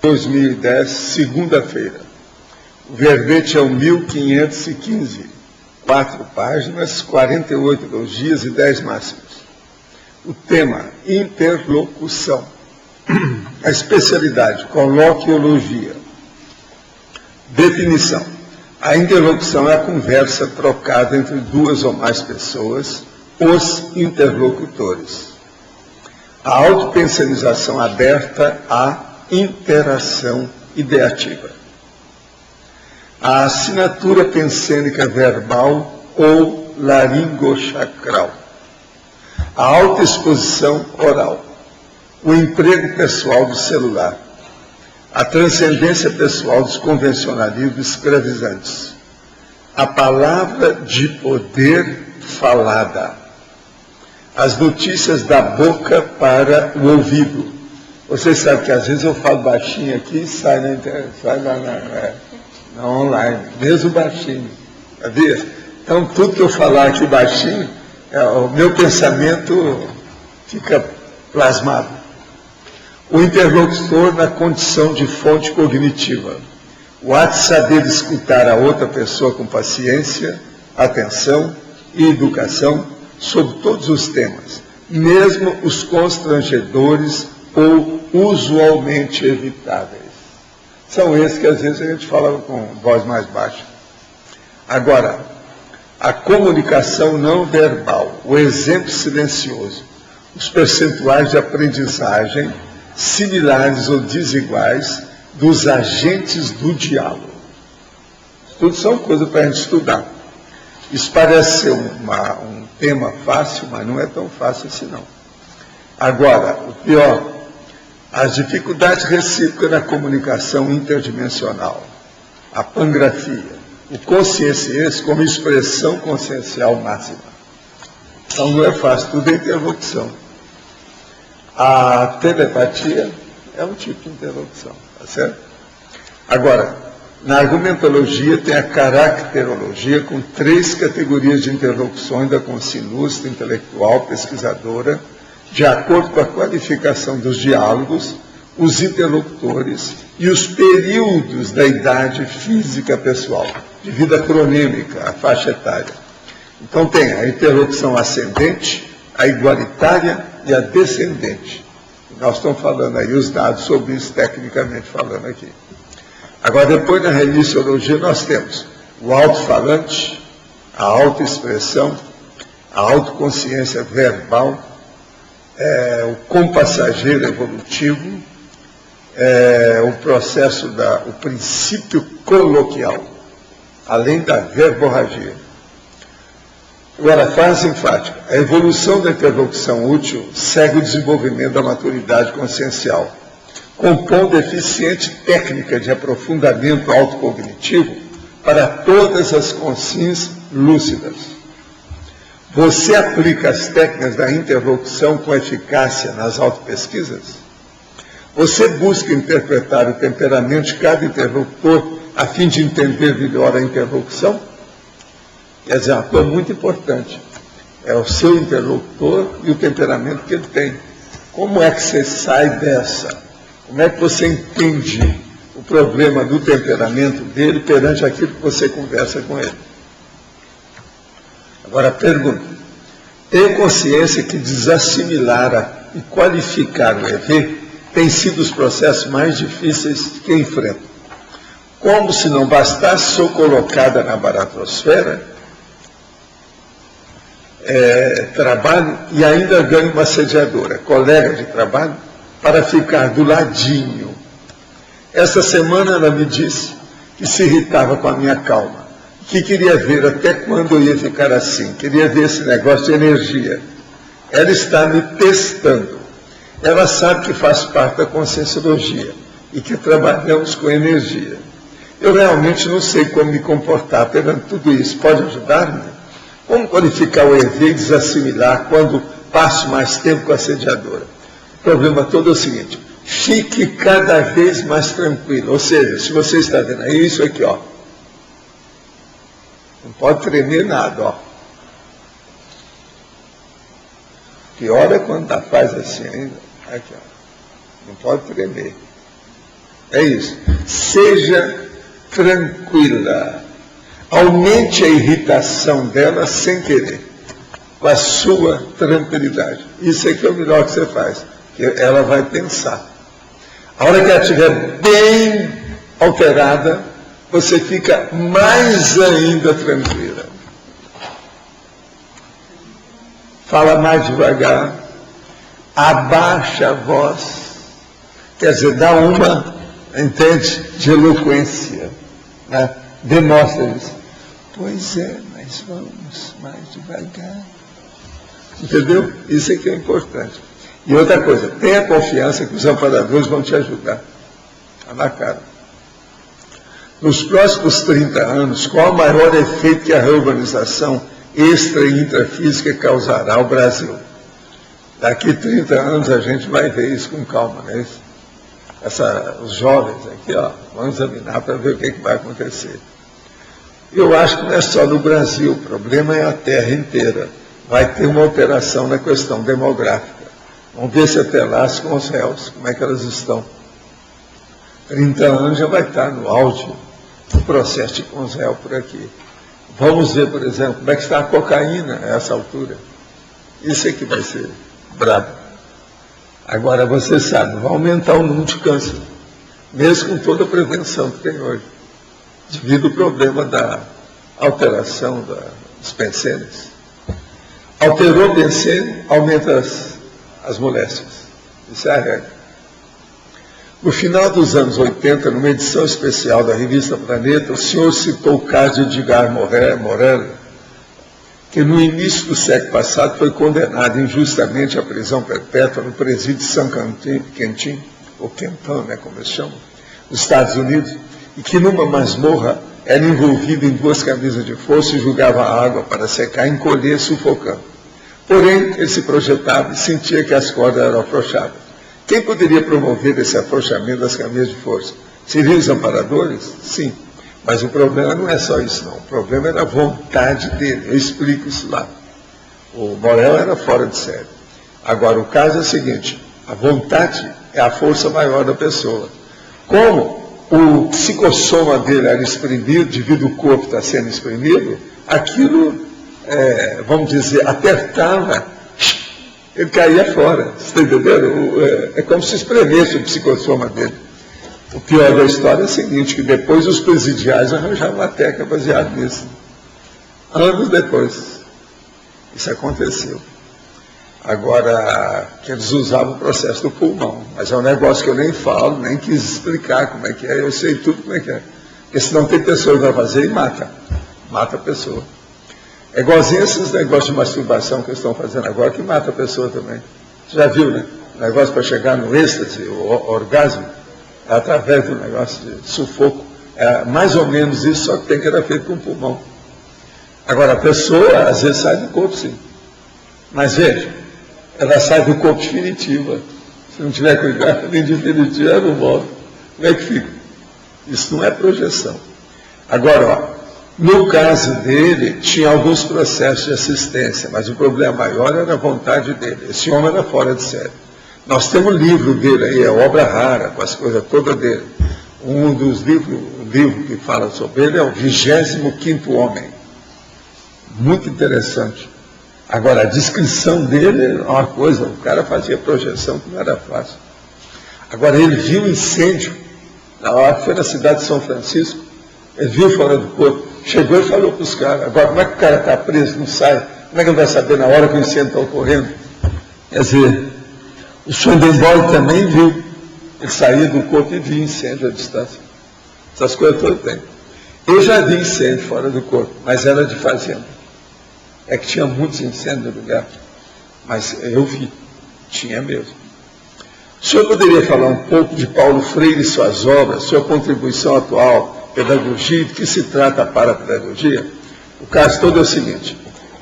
2010, segunda-feira. O verbete é o 1515, 4 páginas, 48 elogios e 10 máximas. O tema, interlocução. A especialidade, coloquiologia. Definição. A interlocução é a conversa trocada entre duas ou mais pessoas, os interlocutores. A autopensanização aberta à interação ideativa. A assinatura pensênica verbal ou laringochacral. A autoexposição oral. O emprego pessoal do celular. A transcendência pessoal dos convencionalismos escravizantes. A palavra de poder falada. As notícias da boca para o ouvido. Vocês sabem que às vezes eu falo baixinho aqui e sai na internet, sai na online, mesmo baixinho. Sabia? Então tudo que eu falar aqui baixinho, o meu pensamento fica plasmado. O interlocutor na condição de fonte cognitiva. O ato de saber escutar a outra pessoa com paciência, atenção e educação sobre todos os temas, mesmo os constrangedores ou usualmente evitáveis. São esses que às vezes a gente fala com voz mais baixa. Agora, a comunicação não verbal, o exemplo silencioso, os percentuais de aprendizagem similares ou desiguais dos agentes do diálogo. Tudo são coisas para a gente estudar. Isso parece ser um tema fácil, mas não é tão fácil assim não. Agora, o pior, as dificuldades recíprocas na comunicação interdimensional, a pangrafia, o conscienciência como expressão consciencial máxima. Então não é fácil, tudo é interlocução. A telepatia é um tipo de interlocução, tá certo? Agora, na argumentologia tem a caracterologia com 3 categorias de interlocuções da consciência lúcida, intelectual, pesquisadora, de acordo com a qualificação dos diálogos, os interlocutores e os períodos da idade física pessoal, de vida cronêmica, a faixa etária. Então tem a interlocução ascendente, a igualitária e a descendente. Nós estamos falando aí os dados sobre isso, tecnicamente falando aqui. Agora, depois na reiniciologia, nós temos o alto-falante, a autoexpressão, a autoconsciência verbal, o compassageiro evolutivo, o processo o princípio coloquial, além da verborragia. Agora, fase enfática. A evolução da interlocução útil segue o desenvolvimento da maturidade consciencial, compondo eficiente técnica de aprofundamento autocognitivo para todas as consciências lúcidas. Você aplica as técnicas da interlocução com eficácia nas autopesquisas? Você busca interpretar o temperamento de cada interlocutor a fim de entender melhor a interlocução? Quer dizer, uma coisa muito importante. É o seu interlocutor e o temperamento que ele tem. Como é que você sai dessa? Como é que você entende o problema do temperamento dele perante aquilo que você conversa com ele? Agora, pergunta. Tenho consciência que desassimilar e qualificar o EV tem sido os processos mais difíceis que enfrento. Como se não bastasse, sou colocada na baratrosfera, trabalho e ainda ganho uma assediadora, colega de trabalho, para ficar do ladinho. Essa semana ela me disse que se irritava com a minha calma, que queria ver até quando eu ia ficar assim, queria ver esse negócio de energia. Ela está me testando. Ela sabe que faz parte da conscienciologia e que trabalhamos com energia. Eu realmente não sei como me comportar perante tudo isso. Pode ajudar-me? Como qualificar o EV e desassimilar quando passo mais tempo com a assediadora? O problema todo é o seguinte: fique cada vez mais tranquilo. Ou seja, se você está vendo aí, isso aqui, ó. Não pode tremer nada, ó. Pior é quando faz assim ainda. Aqui, ó. Não pode tremer. É isso. Seja tranquila. Aumente a irritação dela sem querer, com a sua tranquilidade. Isso é que é o melhor que você faz. Ela vai pensar. A hora que ela estiver bem alterada, você fica mais ainda tranquila. Fala mais devagar, abaixa a voz, quer dizer, dá uma, entende, de eloquência, né? Demonstra isso. Pois é, mas vamos mais devagar. Entendeu? Isso é que é importante. E outra coisa, tenha confiança que os amparadores vão te ajudar. Está na cara. Nos próximos 30 anos, qual o maior efeito que a reurbanização extra e intrafísica causará ao Brasil? Daqui 30 anos a gente vai ver isso com calma, né? Os jovens aqui, ó, vão examinar para ver o que vai acontecer. Eu acho que não é só no Brasil, o problema é a terra inteira. Vai ter uma alteração na questão demográfica. Vamos ver se até lá com os réus, como é que elas estão. 30 anos já vai estar no auge do processo de Conzel por aqui. Vamos ver, por exemplo, como é que está a cocaína a essa altura. Isso é que vai ser brabo. Agora, você sabe, vai aumentar o número de câncer, mesmo com toda a prevenção que tem hoje, devido ao problema da alteração dos pensenes. Alterou o pensene, aumenta as moléstias. Isso é a regra. No final dos anos 80, numa edição especial da revista Planeta, o senhor citou o caso de Edgar Morin, que no início do século passado foi condenado injustamente à prisão perpétua no presídio de San Quentin, ou Quentin, né, como eles chamam, nos Estados Unidos, e que numa masmorra era envolvido em 2 camisas de força e jogava água para secar, encolher, sufocando. Porém, ele se projetava e sentia que as cordas eram afrouxadas. Quem poderia promover esse afrouxamento das camisas de força? Seriam os amparadores? Sim. Mas o problema não é só isso, não. O problema era a vontade dele. Eu explico isso lá. O Morel era fora de série. Agora, o caso é o seguinte. A vontade é a força maior da pessoa. Como o psicossoma dele era exprimido, devido ao corpo estar sendo exprimido, aquilo, vamos dizer, apertava, ele caía fora. Você está entendendo? É como se espremesse o psicossoma dele. O pior da história é o seguinte, que depois os presidiários arranjaram uma técnica baseada nisso. Anos depois. Isso aconteceu. Agora, que eles usavam o processo do pulmão. Mas é um negócio que eu nem falo, nem quis explicar como é que é. Eu sei tudo como é que é. Porque senão tem pessoa que vai fazer e mata. Mata a pessoa. É igualzinho esses negócios de masturbação que eles estão fazendo agora, que mata a pessoa também. Você já viu, né? O negócio para chegar no êxtase, o orgasmo, é através do negócio de sufoco. É mais ou menos isso, só que tem que era feito com o pulmão. Agora, a pessoa, às vezes, sai do corpo, sim. Mas, veja, ela sai do corpo definitiva. Se não tiver cuidado, em definitiva, ela não volta. Como é que fica? Isso não é projeção. Agora, ó, no caso dele, tinha alguns processos de assistência, mas o problema maior era a vontade dele. Esse homem era fora de série. Nós temos um livro dele aí, é obra rara, com as coisas todas dele. Um dos livros que fala sobre ele é o 25º Homem. Muito interessante. Agora, a descrição dele é uma coisa, o cara fazia projeção que não era fácil. Agora, ele viu um incêndio, na hora que foi na cidade de São Francisco, ele viu fora do corpo, chegou e falou para os caras. Agora, como é que o cara está preso, não sai? Como é que ele vai saber na hora que o incêndio está ocorrendo? Quer dizer, o Swedenborg também viu. Ele saía do corpo e via incêndio à distância. Essas coisas todas tem. Eu já vi incêndio fora do corpo, mas era de fazenda. É que tinha muitos incêndios no lugar. Mas eu vi. Tinha mesmo. O senhor poderia falar um pouco de Paulo Freire e suas obras, sua contribuição atual, pedagogia, de que se trata para a pedagogia? O caso todo é o seguinte.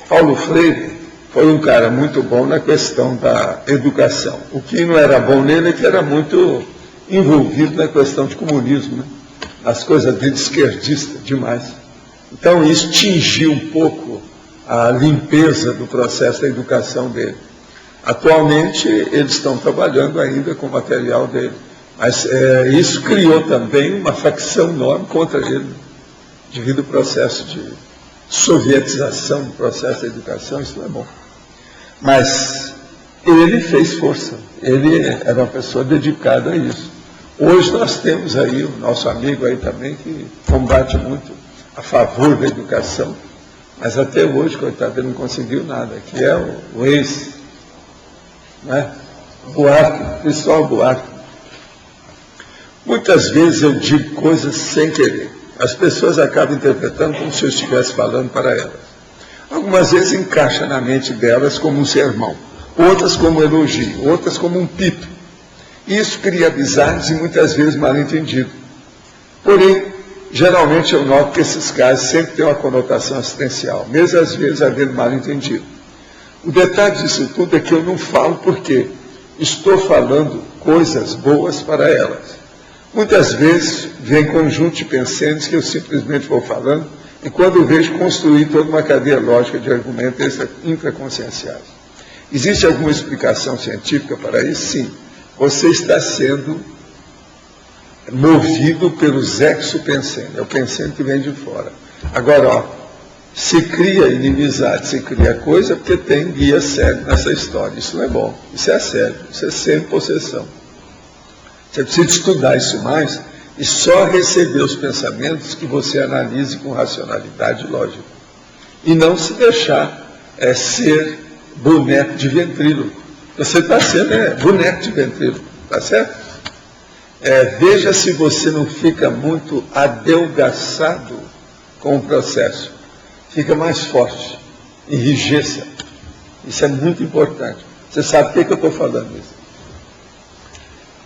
Paulo Freire foi um cara muito bom na questão da educação. O que não era bom nele é que era muito envolvido na questão de comunismo, né? As coisas dele esquerdista demais. Então isso tingiu um pouco a limpeza do processo da educação dele. Atualmente eles estão trabalhando ainda com o material dele. Mas isso criou também uma facção enorme contra ele, devido ao processo de sovietização do processo da educação, isso não é bom. Mas ele fez força, ele era uma pessoa dedicada a isso. Hoje nós temos aí o nosso amigo aí também que combate muito a favor da educação, mas até hoje, coitado, ele não conseguiu nada, que é o ex, né? Buarque, Cristóvão Buarque. Muitas vezes eu digo coisas sem querer. As pessoas acabam interpretando como se eu estivesse falando para elas. Algumas vezes encaixa na mente delas como um sermão, outras como um elogio, outras como um pito. Isso cria amizades e muitas vezes mal entendido. Porém, geralmente eu noto que esses casos sempre têm uma conotação assistencial, mesmo às vezes havendo mal entendido. O detalhe disso tudo é que eu não falo porque estou falando coisas boas para elas. Muitas vezes vem conjunto de pensamentos que eu simplesmente vou falando e quando vejo construir toda uma cadeia lógica de argumentos intraconscienciais. Existe alguma explicação científica para isso? Sim. Você está sendo movido pelos exopensênios, é o pensênio que vem de fora. Agora, se cria inimizade, se cria coisa, porque tem guia cego nessa história. Isso não é bom, isso é sério, isso é sempre possessão. Você precisa estudar isso mais e só receber os pensamentos que você analise com racionalidade e lógica. E não se deixar ser boneco de ventríloco. Você está sendo boneco de ventríloco, está certo? Veja se você não fica muito adelgaçado com o processo. Fica mais forte, enrijeça. Isso é muito importante. Você sabe por que eu estou falando isso?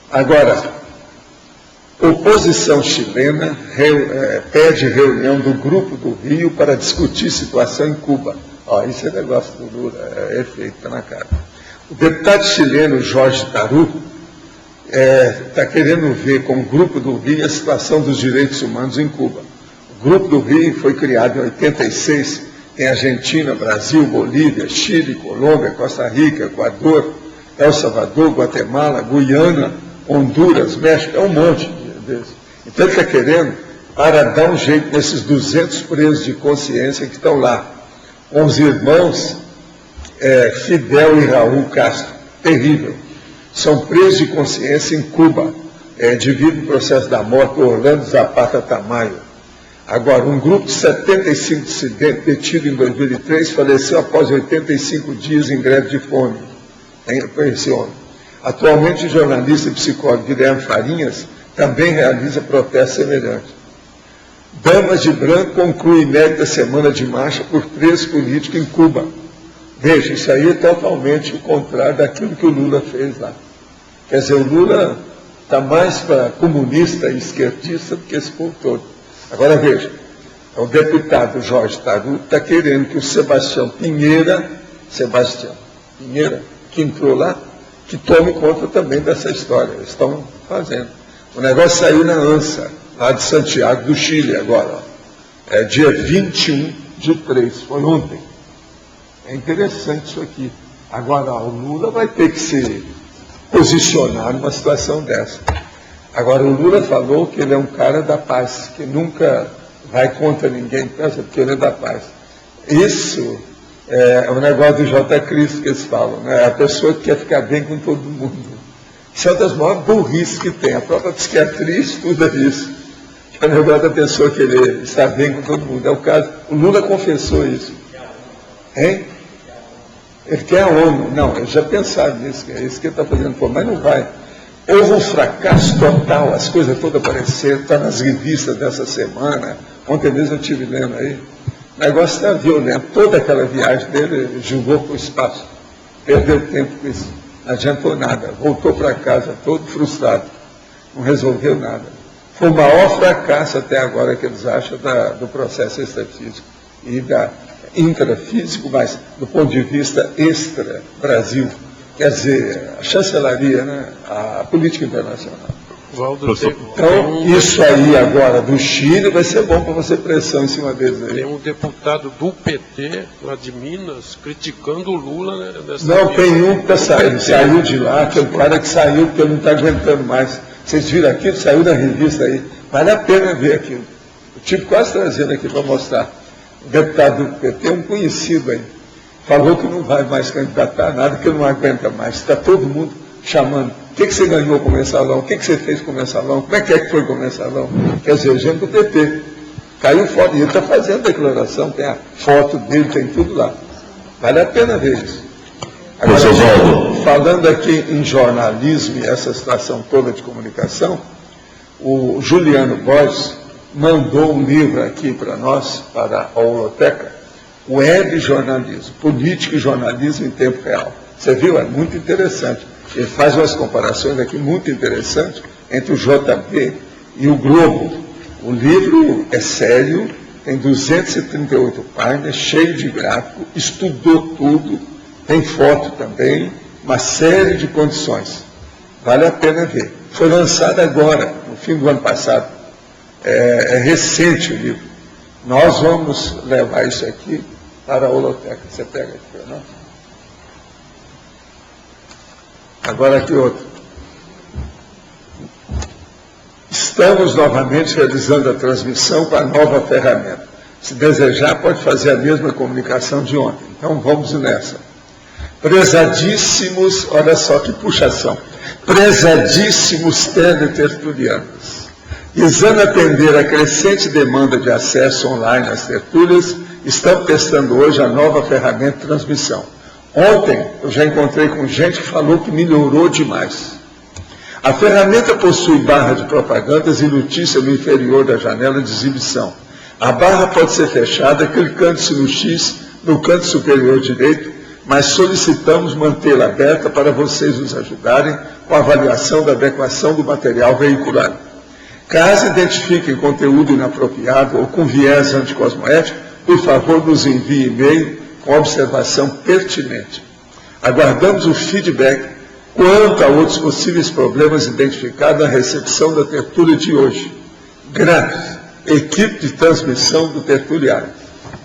Agora, oposição chilena pede reunião do Grupo do Rio para discutir situação em Cuba. Isso é negócio do Lula, é efeito, está na cara. O deputado chileno Jorge Taru está querendo ver com o Grupo do Rio a situação dos direitos humanos em Cuba. O Grupo do Rio foi criado em 86, tem Argentina, Brasil, Bolívia, Chile, Colômbia, Costa Rica, Equador, El Salvador, Guatemala, Guiana, Honduras, México, é um monte deles. Então ele está querendo para dar um jeito nesses 200 presos de consciência que estão lá, com os irmãos Fidel e Raul Castro. Terrível. São presos de consciência em Cuba, devido ao processo da morte do Orlando Zapata Tamayo. Agora, um grupo de 75 dissidentes detido em 2003 faleceu após 85 dias em greve de fome. Esse homem. Atualmente, o jornalista e psicólogo Guilherme Farinhas também realiza protesto semelhante. Damas de Branco conclui inédita semana de marcha por presos políticos em Cuba. Veja, isso aí é totalmente o contrário daquilo que o Lula fez lá. Quer dizer, o Lula está mais para comunista e esquerdista do que esse povo todo. Agora veja, o deputado Jorge Taru está querendo que o Sebastião Pinheira, que entrou lá, que tome conta também dessa história. Eles estão fazendo. O negócio saiu na ANSA, lá de Santiago do Chile agora. Dia 21/3, foi ontem. É interessante isso aqui. Agora, o Lula vai ter que se posicionar numa situação dessa. Agora, o Lula falou que ele é um cara da paz, que nunca vai contra ninguém, porque ele é da paz. Isso é o negócio do J. Cristo que eles falam, né? A pessoa que quer ficar bem com todo mundo. Isso é uma das maiores burrices que tem. A própria psiquiatria estuda isso. Que é o negócio da pessoa querer estar bem com todo mundo. É o caso. O Lula confessou isso. Hein? Ele quer a ONU. Não, ele já pensava nisso, que é isso que ele está fazendo, mas não vai. Houve um fracasso total, as coisas todas apareceram, está nas revistas dessa semana. Ontem mesmo eu estive lendo aí. O negócio está violento. Toda aquela viagem dele jogou para o espaço. Perdeu tempo com isso. Não adiantou nada. Voltou para casa todo frustrado. Não resolveu nada. Foi o maior fracasso até agora que eles acham do processo extrafísico e da intrafísico, mas do ponto de vista extra-Brasil. Quer dizer, a chancelaria, né? A política internacional. Valdo, Então, isso aí agora do Chile vai ser bom para você pressão em cima deles aí. tem um deputado do PT, lá de Minas, criticando o Lula, né, Não, tem um que saiu de lá, que é o cara que saiu porque ele não está aguentando mais. Vocês viram aquilo? Saiu da revista aí. Vale a pena ver aquilo. O tipo quase trazendo aqui para mostrar. O deputado do PT, um conhecido aí, falou que não vai mais candidatar nada, que não aguenta mais. Está todo mundo chamando. O que você ganhou com o mensalão? O que você fez com o mensalão? Como é que foi com o mensalão? Quer dizer, gente do PT. Caiu foto. E ele está fazendo declaração, tem a foto dele, tem tudo lá. Vale a pena ver isso. Agora, falando aqui em jornalismo e essa situação toda de comunicação, o Juliano Góes mandou um livro aqui para nós, para a Holoteca, Web Jornalismo, Política e Jornalismo em Tempo Real. Você viu? É muito interessante. Ele faz umas comparações aqui muito interessantes entre o JB e o Globo. O livro é sério, tem 238 páginas, cheio de gráfico, estudou tudo, tem foto também, uma série de condições. Vale a pena ver. Foi lançado agora, no fim do ano passado. É recente o livro. Nós vamos levar isso aqui para a Holoteca. Você pega aqui para nós? Agora aqui outro. Estamos novamente realizando a transmissão com a nova ferramenta. Se desejar, pode fazer a mesma comunicação de ontem. Então vamos nessa. Prezadíssimos, olha só que puxação, prezadíssimos teletertulianos, visando atender a crescente demanda de acesso online às tertúlias, estamos testando hoje a nova ferramenta de transmissão. Ontem eu já encontrei com gente que falou que melhorou demais. A ferramenta possui barra de propagandas e notícia no inferior da janela de exibição. A barra pode ser fechada clicando-se no X no canto superior direito, mas solicitamos mantê-la aberta para vocês nos ajudarem com a avaliação da adequação do material veiculado. Caso identifiquem conteúdo inapropriado ou com viés anticosmoético, por favor nos envie e-mail com observação pertinente. Aguardamos o feedback quanto a outros possíveis problemas identificados na recepção da tertúlia de hoje. Graças, equipe de transmissão do tertuliário.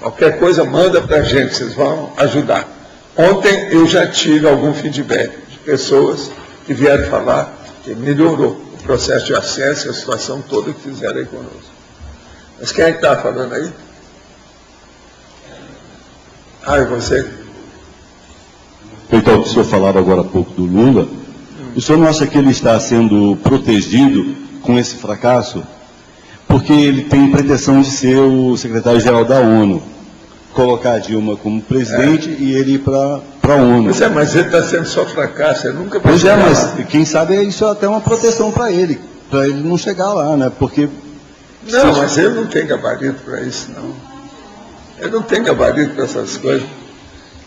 Qualquer coisa, manda para a gente, vocês vão ajudar. Ontem eu já tive algum feedback de pessoas que vieram falar que melhorou o processo de acesso e a situação toda que fizeram aí conosco. Mas quem é que está falando aí? Ah, e você? Então, o senhor falava agora há pouco do Lula. O senhor não acha que ele está sendo protegido com esse fracasso? Porque ele tem pretensão de ser o secretário-geral da ONU. Colocar a Dilma como presidente e ele ir para a ONU. Pois é, mas ele está sendo só fracasso, ele nunca vai Pois é, chegar mas lá. quem sabe isso é até uma proteção para ele não chegar lá, né? Porque... Não, mas ele não tem gabarito para isso, não. Ele não tem gabarito para essas coisas.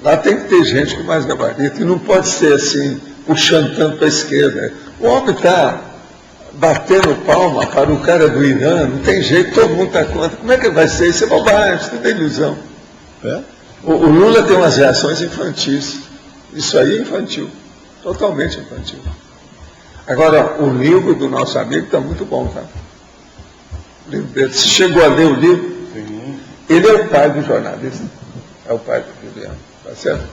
Lá tem que ter gente com mais gabarito, e não pode ser assim, puxando tanto para a esquerda. O homem está batendo palma para o cara do Irã, não tem jeito, todo mundo está contra. Como é que vai ser? Isso é bobagem, isso tudo é ilusão. É? O Lula tem umas reações infantis. Isso aí é infantil, totalmente infantil. Agora, o livro do nosso amigo está muito bom, tá? O livro dele. Você chegou a ler o livro? Sim. Ele é o pai do jornalista. É o pai do Juliano, tá certo?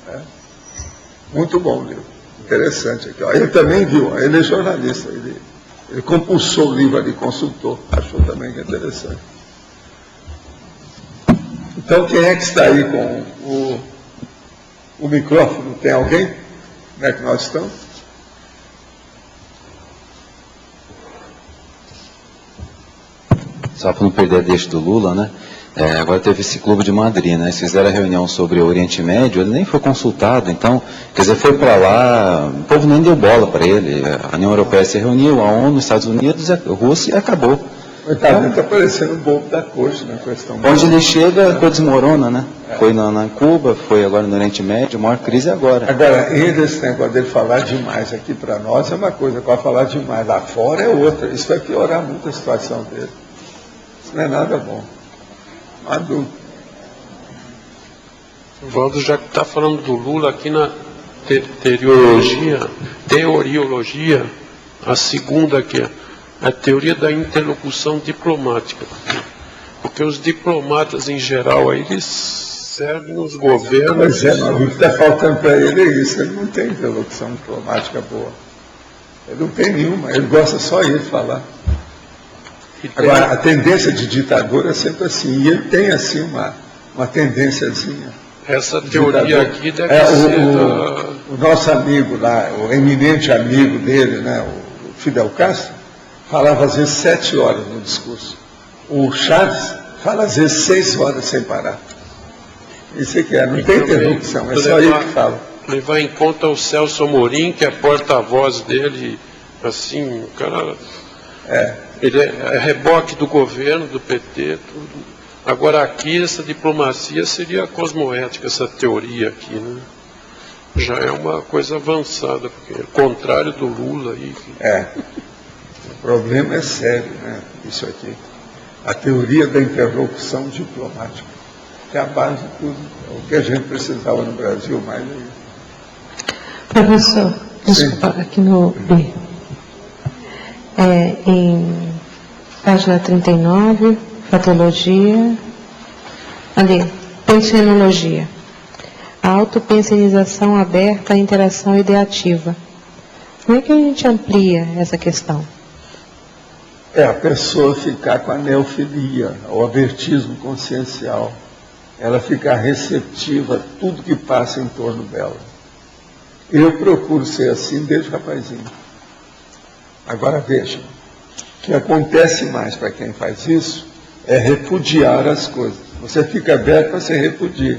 É. Muito bom o livro. Interessante aqui. Ó. Ele também viu, ele é jornalista. Ele compulsou o livro ali, consultou. Achou também que é interessante. Então, quem é que está aí com o microfone? Tem alguém? Como é que nós estamos? Só para não perder a deixa do Lula, né? Agora teve esse Clube de Madrid, né? Eles fizeram a reunião sobre o Oriente Médio, ele nem foi consultado, então, quer dizer, foi para lá, o povo nem deu bola para ele. A União Europeia se reuniu, a ONU, os Estados Unidos, a Rússia e acabou. Está parecendo um bobo da corte na questão. Onde ele chega, a coisa desmorona, né? Foi na Cuba, foi agora no Oriente Médio, a maior crise é agora. Agora, esse negócio dele falar demais aqui para nós é uma coisa, agora falar demais lá fora é outra. Isso vai piorar muito a situação dele. Isso não é nada bom. Adulto. Valdo, já que está falando do Lula aqui na teoriologia, a segunda aqui, a teoria da interlocução diplomática. Porque os diplomatas, em geral, aí, eles servem os governos. Pois é, mas o que está faltando para ele é isso. Ele não tem interlocução diplomática boa. Ele não tem nenhuma. Ele gosta só de falar. Agora, a tendência de ditador é sempre assim. E ele tem, assim, uma tendênciazinha. Essa teoria aqui deve ser o nosso amigo lá, o eminente amigo dele, né, o Fidel Castro, falava às vezes 7 horas no discurso. O Chaves fala às vezes 6 horas sem parar. Isso é que é, não tem interrupção, é só ele que fala. Levar em conta o Celso Amorim, que é porta-voz dele, assim, o cara... Ele é reboque do governo, do PT, tudo. Agora aqui, essa diplomacia seria cosmoética, essa teoria aqui, né? Já é uma coisa avançada, porque é o contrário do Lula aí. O problema é sério, né? Isso aqui. A teoria da interlocução diplomática, que é a base de tudo. É o que a gente precisava no Brasil, mais aí. Professor, desculpa, aqui no B. Em página 39, patologia, ali, pensenologia. A autopensenização aberta à interação ideativa. Como é que a gente amplia essa questão? A pessoa ficar com a neofilia, o abertismo consciencial. Ela ficar receptiva a tudo que passa em torno dela. Eu procuro ser assim desde rapazinho. Agora veja, o que acontece mais para quem faz isso é repudiar as coisas. Você fica aberto para você repudiar.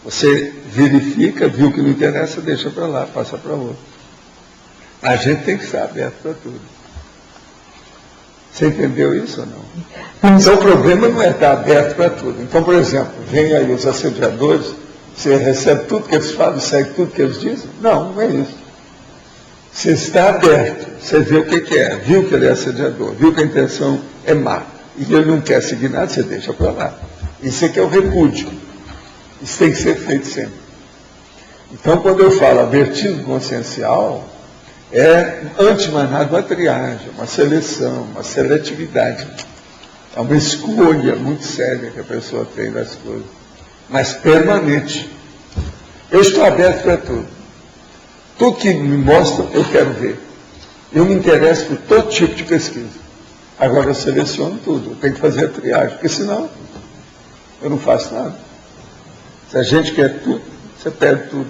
Você verifica, viu que não interessa, deixa para lá, passa para outro. A gente tem que estar aberto para tudo. Você entendeu isso ou não? Então o problema não é estar aberto para tudo. Então, por exemplo, vem aí os assediadores, você recebe tudo que eles falam, segue tudo que eles dizem? Não, não é isso. Você está aberto, você vê o que é, viu que ele é assediador, viu que a intenção é má, e ele não quer seguir nada, você deixa para lá. Isso aqui é o repúdio. Isso tem que ser feito sempre. Então, quando eu falo abertismo consciencial, é, antes de mais nada, uma triagem, uma seleção, uma seletividade. É uma escolha muito séria que a pessoa tem das coisas, mas permanente. Eu estou aberto para tudo. Tudo que me mostra, eu quero ver. Eu me interesso por todo tipo de pesquisa. Agora eu seleciono tudo, eu tenho que fazer a triagem, porque senão eu não faço nada. Se a gente quer tudo, você perde tudo.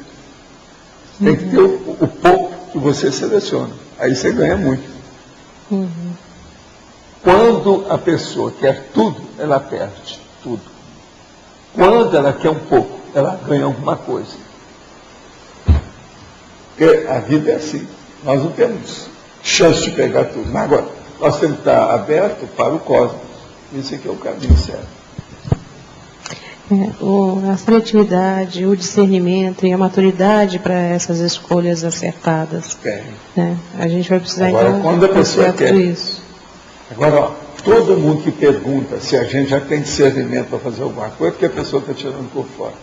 Tem que ter o pouco que você seleciona. Aí você ganha muito. Quando a pessoa quer tudo, ela perde tudo. Quando ela quer um pouco, ela ganha alguma coisa. Porque a vida é assim. Nós não temos chance de pegar tudo. Mas agora, nós temos que estar aberto para o cosmos. Esse aqui é o caminho certo. A seletividade, o discernimento e a maturidade para essas escolhas acertadas. Né? A gente vai precisar, agora, então, quando a pessoa quer isso. Agora, ó, todo mundo que pergunta se a gente já tem discernimento para fazer alguma coisa, porque a pessoa está tirando por fora.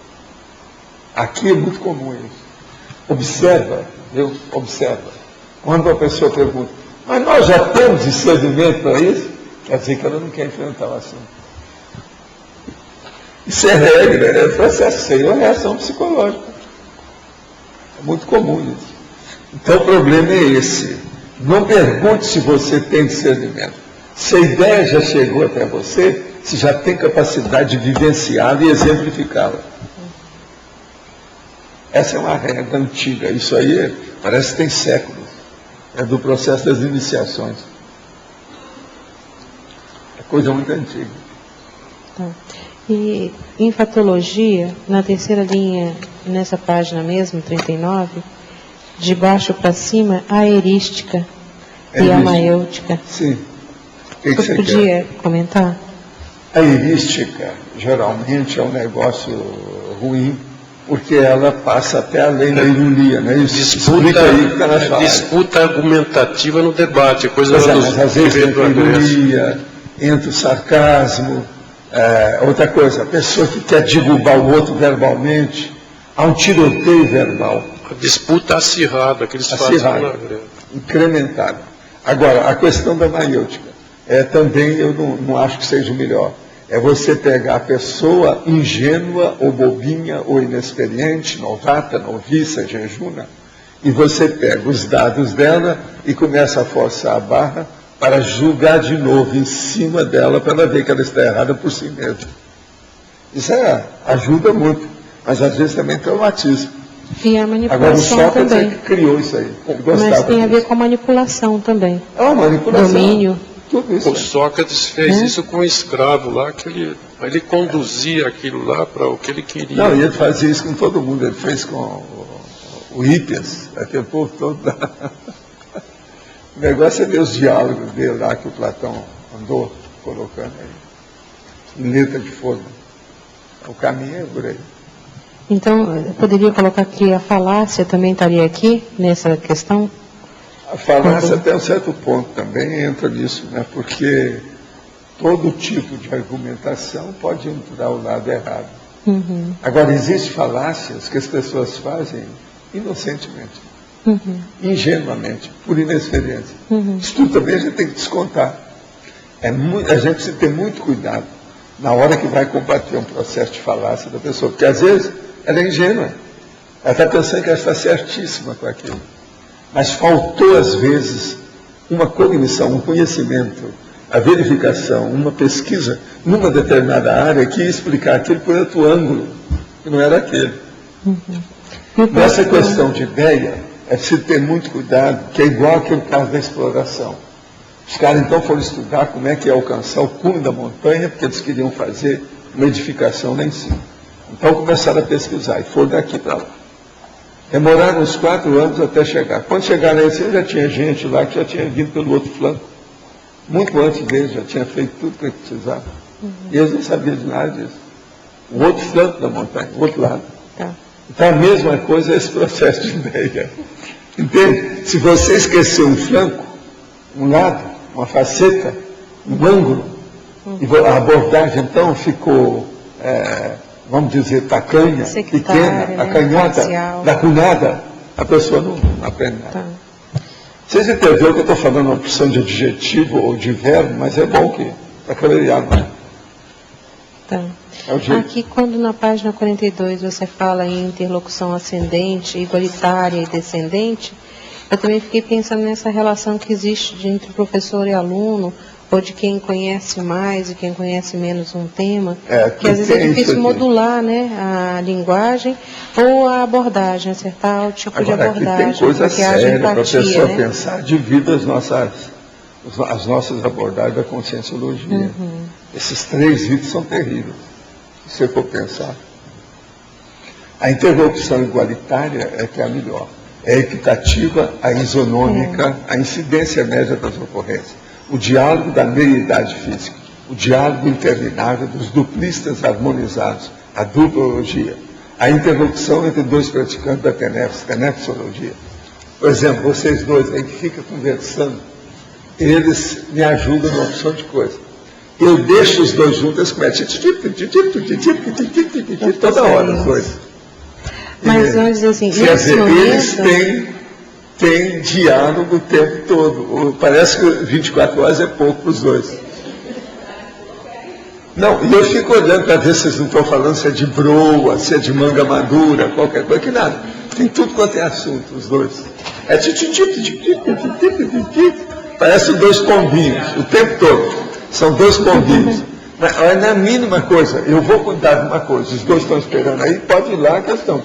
Aqui é muito comum isso. Observa, Deus, observa. Quando a pessoa pergunta, mas nós já temos discernimento para isso? Quer dizer que ela não quer enfrentar o assunto. Isso é regra, é processo, isso aí é uma reação psicológica. É muito comum isso. Então o problema é esse. Não pergunte se você tem discernimento. Se a ideia já chegou até você, você já tem capacidade de vivenciá-la e exemplificá-la. Essa é uma regra antiga. Isso aí parece que tem séculos. É do processo das iniciações. É coisa muito antiga. Tá. E em fatologia, na terceira linha, nessa página mesmo, 39, de baixo para cima, a erística e a maêutica. Sim. O que você podia comentar? A erística, geralmente, é um negócio ruim, porque ela passa até além da ironia, né? Disputa argumentativa no debate, coisa mas às vezes entra a ironia, entra o sarcasmo, outra coisa, a pessoa que quer derrubar o outro verbalmente, há um tiroteio verbal. A disputa acirrada, que eles fazem na greve. Incrementada. Agora, a questão da maiêutica, também eu não acho que seja o melhor. É você pegar a pessoa ingênua, ou bobinha, ou inexperiente, novata, noviça, jejuna, e você pega os dados dela e começa a forçar a barra para julgar de novo em cima dela, para ela ver que ela está errada por si mesma. Isso ajuda muito, mas às vezes também traumatiza. E a manipulação agora, o Sócrates também. É que criou isso aí. Mas tem a ver com a manipulação também. Manipulação. Domínio. Tudo isso. O Sócrates fez isso com um escravo lá, que ele conduzia aquilo lá para o que ele queria. Não, e ele fazia isso com todo mundo. Ele fez com o Hípias, aquele povo todo. O negócio é ver os diálogos dele lá que o Platão andou colocando aí. Em letra de fogo. O caminho é por aí. Então, eu poderia colocar que a falácia também estaria aqui, nessa questão? A falácia até um certo ponto também entra nisso, né? Porque todo tipo de argumentação pode entrar ao lado errado. Uhum. Agora, existem falácias que as pessoas fazem inocentemente, ingenuamente, por inexperiência. Isso tudo também a gente tem que descontar. A gente precisa ter muito cuidado na hora que vai combater um processo de falácia da pessoa, porque às vezes ela é ingênua, ela está pensando que ela está certíssima com aquilo. Mas faltou, às vezes, uma cognição, um conhecimento, a verificação, uma pesquisa numa determinada área que ia explicar aquilo por outro ângulo, que não era aquele. Nessa questão de ideia, é preciso ter muito cuidado, que é igual aquele caso da exploração. Os caras, então, foram estudar como é que ia alcançar o cume da montanha, porque eles queriam fazer uma edificação lá em cima. Então, começaram a pesquisar e foram daqui para lá. Demoraram uns 4 anos até chegar. Quando chegaram aí, já tinha gente lá que já tinha vindo pelo outro flanco. Muito antes deles, já tinha feito tudo que eles precisavam. E eles não sabiam de nada disso. O outro flanco da montanha, o outro lado. Tá. Então, a mesma coisa é esse processo de ideia. Entende? Se você esquecer um flanco, um lado, uma faceta, um ângulo, e a abordagem, então, ficou, vamos dizer, tacanha, pequena, acanhada, lacunada, a pessoa não aprende nada. Tá. Vocês entenderam que eu estou falando uma opção de adjetivo ou de verbo, mas é bom que está clareado. Tá. É o jeito. Aqui, quando na página 42 você fala em interlocução ascendente, igualitária e descendente, eu também fiquei pensando nessa relação que existe entre professor e aluno, ou de quem conhece mais e quem conhece menos um tema, que às vezes é difícil modular, né, a linguagem ou a abordagem, acertar o tipo de abordagem. Agora, aqui tem coisa séria para a pessoa né? pensar, devido às nossas abordagens da conscienciologia. Esses 3 itens são terríveis, se você for pensar. A interlocução igualitária é que é a melhor. É a equitativa, a isonômica, a incidência média das ocorrências. O diálogo da meia-idade física, o diálogo interminável dos duplistas harmonizados, a duplologia, a interlocução entre 2 praticantes da tenepsologia. Por exemplo, vocês dois aí que ficam conversando, eles me ajudam numa opção de coisa. Eu deixo os dois juntos, eles começam toda hora, os dois. Mas vamos dizer assim, quer dizer, eles têm diálogo o tempo todo. Parece que 24 horas é pouco para os dois. Não, e eu fico olhando para ver se vocês não estão falando se é de broa, se é de manga madura, qualquer coisa, que nada. Tem tudo quanto é assunto, os dois. É parece 2 pombinhos, o tempo todo. São 2 pombinhos. Mas na mínima coisa, eu vou cuidar de uma coisa, os dois estão esperando aí, pode ir lá, a questão.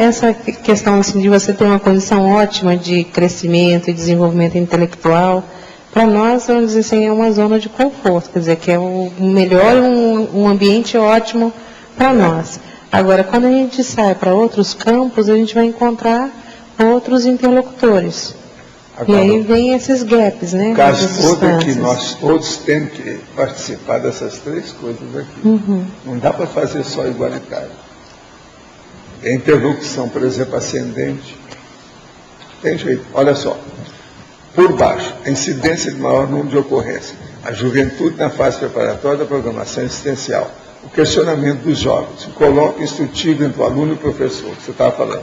Essa questão assim, de você ter uma condição ótima de crescimento e desenvolvimento intelectual, para nós, vamos dizer assim, é uma zona de conforto, quer dizer, que é o melhor, um ambiente ótimo para nós. Agora, quando a gente sai para outros campos, a gente vai encontrar outros interlocutores. Agora, e aí vem esses gaps, né? O caso todo é que nós todos temos que participar dessas 3 coisas aqui. Não dá para fazer só igualitário. A interlocução, por exemplo, ascendente, tem jeito. Olha só. Por baixo, a incidência de maior número de ocorrências. A juventude na fase preparatória da programação existencial. O questionamento dos jovens. O colóquio instrutivo entre o aluno e o professor, que você estava falando.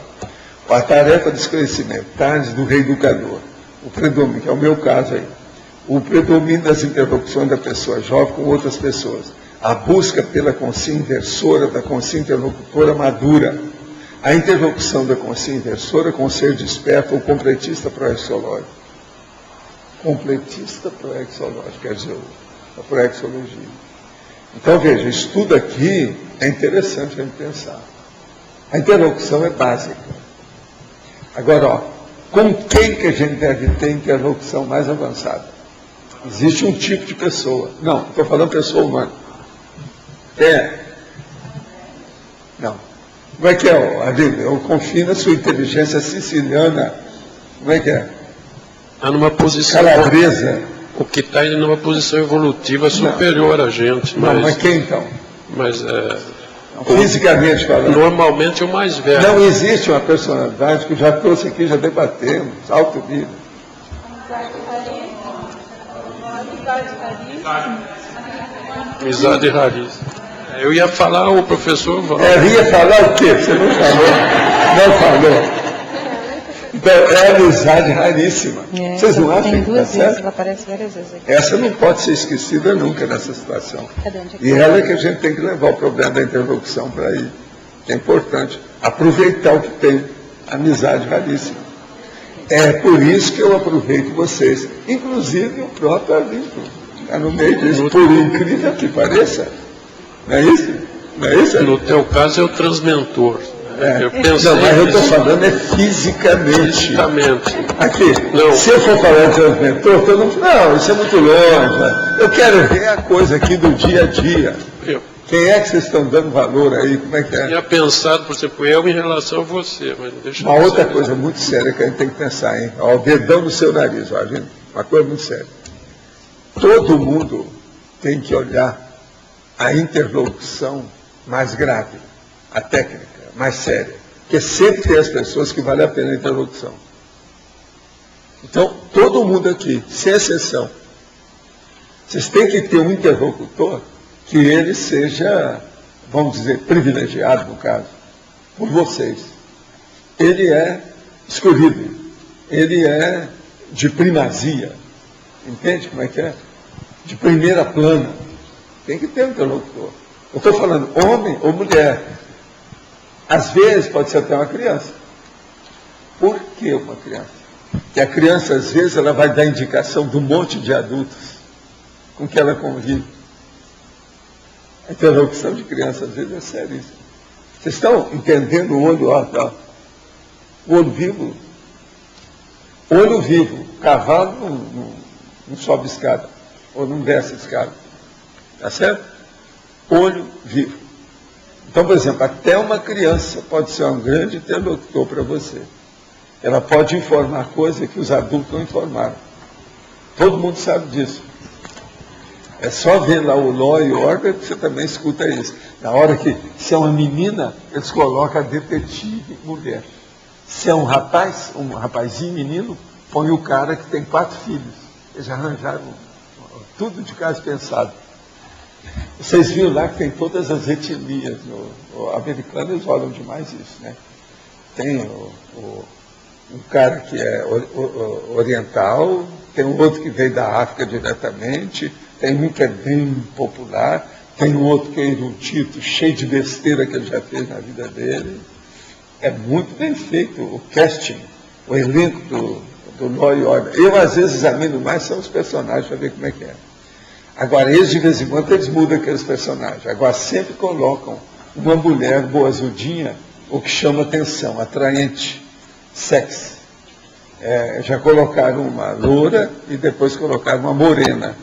A tarefa de esclarecimento, tarde do reeducador, o predomínio, que é o meu caso aí, o predomínio das interlocuções da pessoa jovem com outras pessoas, a busca pela consciência inversora, da consciência interlocutora madura, a interlocução da consciência inversora com o ser desperto ou completista proexológico. Completista proexológico, quer dizer, a proexologia. Então, veja, isso tudo aqui é interessante a gente pensar. A interlocução é básica. Agora, ó, com quem que a gente deve ter interlocução mais avançada? Existe um tipo de pessoa. Não, estou falando pessoa humana. Não. Como é que é, Adilho? Eu confio na sua inteligência siciliana. Como é que é? Está numa posição... Calabresa. O que está indo numa posição evolutiva superior a gente. Mas quem então? Mas fisicamente falando. Normalmente é o mais velho. Não existe uma personalidade que já trouxe aqui, já debatemos, alto nível. Amizade raríssima. Eu ia falar o professor Walter. Ia falar o quê? Você não falou. Não falou. Então, é amizade raríssima. Vocês não acham tem que duas está vezes, certo? ela aparece várias vezes aqui. Essa não pode ser esquecida nunca nessa situação. Cadê onde é que E ela é que a gente tem que levar o problema da interlocução para aí. É importante aproveitar o que tem. Amizade raríssima. É por isso que eu aproveito vocês. Inclusive o próprio Arlindo. Está no meio disso. Por incrível que pareça. Não é isso? Não é isso? No teu caso é o transmentor. Eu pensei não, mas eu estou falando fisicamente. Fisicamente. Aqui, Não. Se eu for falar de transmentor, todo mundo fala, não, isso é muito longe. Eu quero ver a coisa aqui do dia a dia. Quem é que vocês estão dando valor aí? Como é que é? Tinha pensado, por exemplo, eu em relação a você, mas deixa Uma eu outra saber. coisa muito séria que a gente tem que pensar, hein? Ó, o dedão no seu nariz, ó, gente. Uma coisa muito séria. Todo mundo tem que olhar a interlocução mais grave, a técnica mais séria, porque sempre tem as pessoas que vale a pena a interlocução. Então, todo mundo aqui, sem exceção, vocês têm que ter um interlocutor que ele seja, vamos dizer, privilegiado, no caso, por vocês. Ele é escolhido, ele é de primazia, entende como é que é? De primeira plana. Tem que ter um interlocutor. Eu estou falando homem ou mulher. Às vezes pode ser até uma criança. Por que uma criança? Porque a criança, às vezes, ela vai dar indicação de um monte de adultos com que ela convive. A interlocução de criança, às vezes, é seríssima. Vocês estão entendendo o olho, ó, o olho vivo? Olho vivo. Cavalo não sobe escada, ou não desce escada. Tá certo? Olho vivo. Então, por exemplo, até uma criança pode ser um grande interlocutor para você. Ela pode informar coisas que os adultos não informaram. Todo mundo sabe disso. É só ver lá o Law e Order que você também escuta isso. Na hora que, se é uma menina, eles colocam a detetive mulher. Se é um rapaz, um rapazinho, menino, põe o cara que tem 4 filhos. Eles arranjaram tudo de caso pensado. Vocês viram lá que tem todas as etnias. No americano eles olham demais isso, né? Tem um cara que é oriental, tem um outro que veio da África diretamente, tem um que é bem popular, tem um outro que é erudito, cheio de besteira que ele já fez na vida dele. É muito bem feito o casting, o elenco do Law e Order. Eu, às vezes, examino mais são os personagens para ver como é que é. Agora, eles, de vez em quando, eles mudam aqueles personagens. Agora, sempre colocam uma mulher boazudinha, o que chama atenção, atraente, sexy. Já colocaram uma loura e depois colocaram uma morena.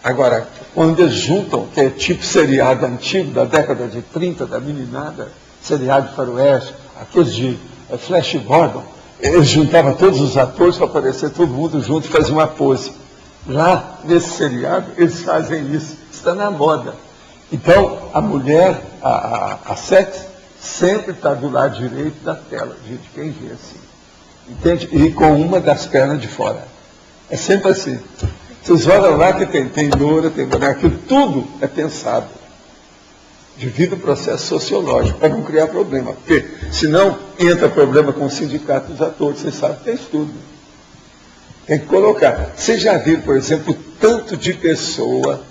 Agora, quando eles juntam, que é tipo seriado antigo, da década de 30, da meninada, seriado de faroeste, aqueles de Flash Gordon, eles juntavam todos os atores para aparecer todo mundo junto e faziam uma pose. Lá, nesse seriado, eles fazem isso. Está na moda. Então, a mulher, a sexy, sempre está do lado direito da tela, de quem vê assim. Entende? E com uma das pernas de fora. É sempre assim. Vocês olham lá que tem loura, tem mulher, aquilo tudo é pensado. devido ao processo sociológico, para não criar problema. Porque, senão, entra problema com o sindicato dos atores, você sabe que tem estudo. Tem que colocar. Vocês já viram, por exemplo, o tanto de pessoa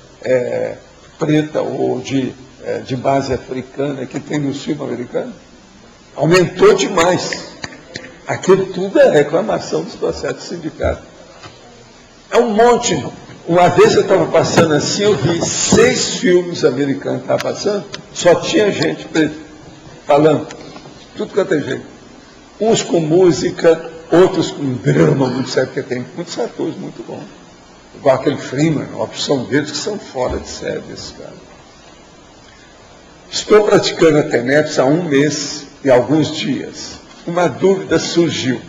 preta ou de base africana que tem no filme americano? Aumentou demais. Aquilo tudo é reclamação dos processos do sindicato. É um monte. Uma vez eu estava passando assim, eu vi 6 filmes americanos que estavam passando, só tinha gente preta falando. Tudo quanto é jeito. Uns com música, outros com drama, muito sério, porque tem muitos atores muito bons. Igual aquele Freeman, a opção deles que são fora de série, esses caras. Estou praticando a TENEPS há 1 mês e alguns dias. Uma dúvida surgiu.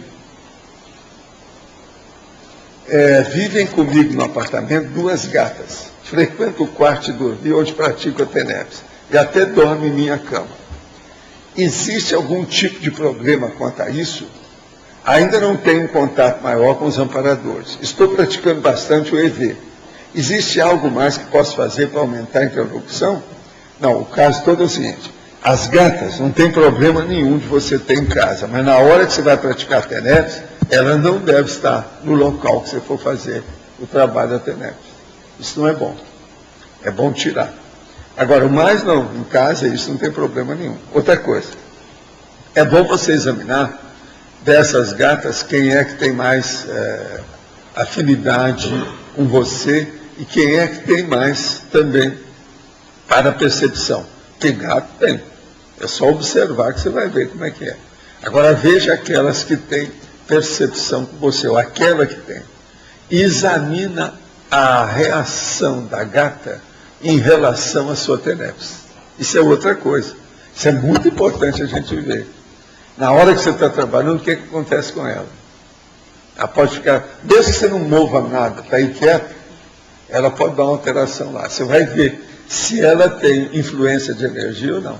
Vivem comigo no apartamento 2 gatas. Frequento o quarto de dormir onde pratico a TENEPS. E até dormo em minha cama. Existe algum tipo de problema quanto a isso? Ainda não tenho um contato maior com os amparadores. Estou praticando bastante o EV. Existe algo mais que posso fazer para aumentar a interlocução? Não, o caso todo é o seguinte. As gatas não tem problema nenhum de você ter em casa, mas na hora que você vai praticar a TENEPS, ela não deve estar no local que você for fazer o trabalho da TENEPS. Isso não é bom. É bom tirar. Agora, o mais não, em casa isso não tem problema nenhum. Outra coisa, é bom você examinar dessas gatas quem é que tem mais afinidade com você e quem é que tem mais também para a percepção. Porque gato tem. É só observar que você vai ver como é que é. Agora veja aquelas que têm percepção com você, ou aquela que tem. Examina a reação da gata em relação à sua TENEPS. Isso é outra coisa. Isso é muito importante a gente ver. Na hora que você está trabalhando, o que acontece com ela? Ela pode ficar, desde que você não mova nada, está aí quieto, ela pode dar uma alteração lá. Você vai ver se ela tem influência de energia ou não.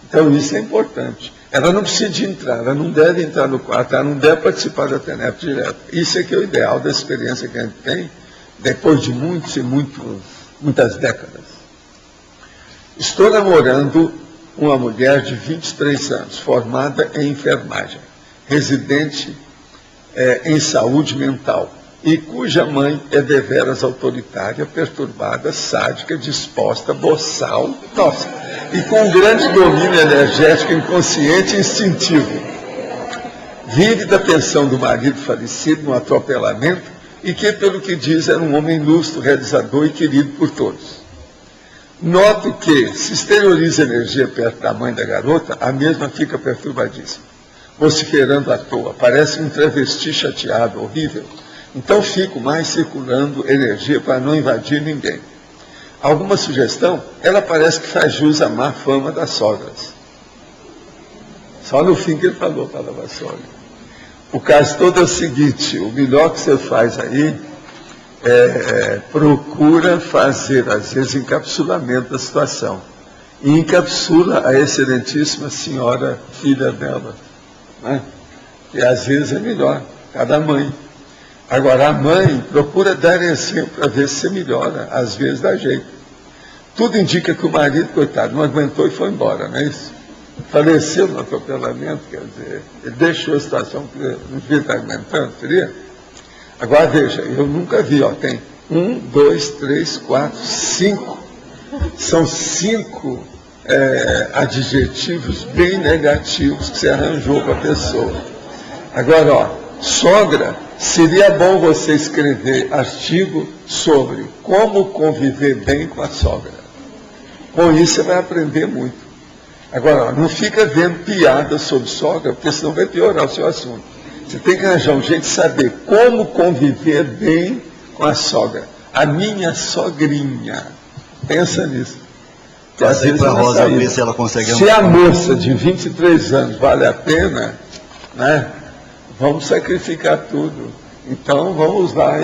Então isso é importante. Ela não precisa entrar, ela não deve entrar no quarto, ela não deve participar da TENEPS direto. Isso é que é o ideal da experiência que a gente tem, depois de muitas décadas. Estou namorando uma mulher de 23 anos, formada em enfermagem, residente em saúde mental, e cuja mãe é deveras autoritária, perturbada, sádica, disposta, boçal, e com um grande domínio energético, inconsciente e instintivo. Vive da pensão do marido falecido no atropelamento e que, pelo que diz, era um homem lustro, realizador e querido por todos. Noto que, se exterioriza energia perto da mãe da garota, a mesma fica perturbadíssima, vociferando à toa, parece um travesti chateado, horrível. Então fico mais circulando energia para não invadir ninguém. Alguma sugestão? Ela parece que faz jus à má fama das sogras. Só no fim que ele falou para a sogra. O caso todo é o seguinte, o melhor que você faz aí procura fazer, às vezes, encapsulamento da situação. E encapsula a excelentíssima senhora, filha dela. Né? E às vezes é melhor, cada mãe. Agora, a mãe procura dar exemplo para ver se melhora, às vezes dá jeito. Tudo indica que o marido, coitado, não aguentou e foi embora, não é isso? Faleceu no atropelamento, quer dizer, ele deixou a situação que não devia estar aguentando, seria? Agora veja, eu nunca vi, tem 1, 2, 3, 4, 5. São 5 adjetivos bem negativos que você arranjou para a pessoa. Agora, sogra, seria bom você escrever artigo sobre como conviver bem com a sogra. Com isso você vai aprender muito. Agora, não fica vendo piada sobre sogra, porque senão vai piorar o seu assunto. Você tem que arranjar um jeito de saber como conviver bem com a sogra. A minha sogrinha. Pensa nisso. Às vezes a Rosa ver se ela consegue... Se a moça de 23 anos vale a pena, né? Vamos sacrificar tudo. Então, vamos lá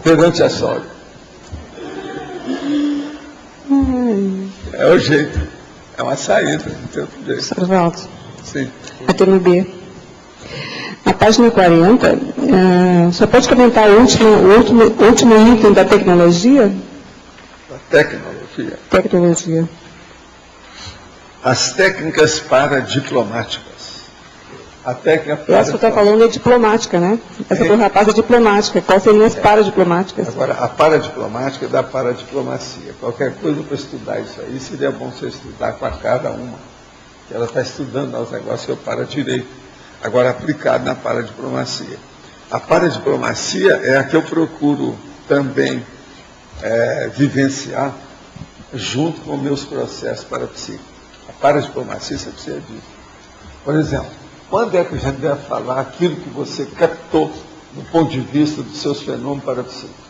perante a sogra. É o jeito. É uma saída, não tem outro jeito. Osvaldo. Sim. A turma B. Na página 40, só pode comentar o último item da tecnologia? Da tecnologia. tecnologia. Tecnologia. As técnicas paradiplomáticas. A técnica Essa que está falando é diplomática, né? Essa do rapaz é diplomática. Quais seriam as paradiplomáticas? Agora, a paradiplomática é da paradiplomacia. Qualquer coisa para estudar isso aí, seria bom você estudar com a cada uma. Que ela está estudando os negócios que eu para direito. Agora, aplicado na paradiplomacia. A paradiplomacia é a que eu procuro também vivenciar junto com meus processos parapsíquicos. A paradiplomacia, você precisa disso. Por exemplo, quando é que a gente deve falar aquilo que você captou do ponto de vista dos seus fenômenos parapsíquicos?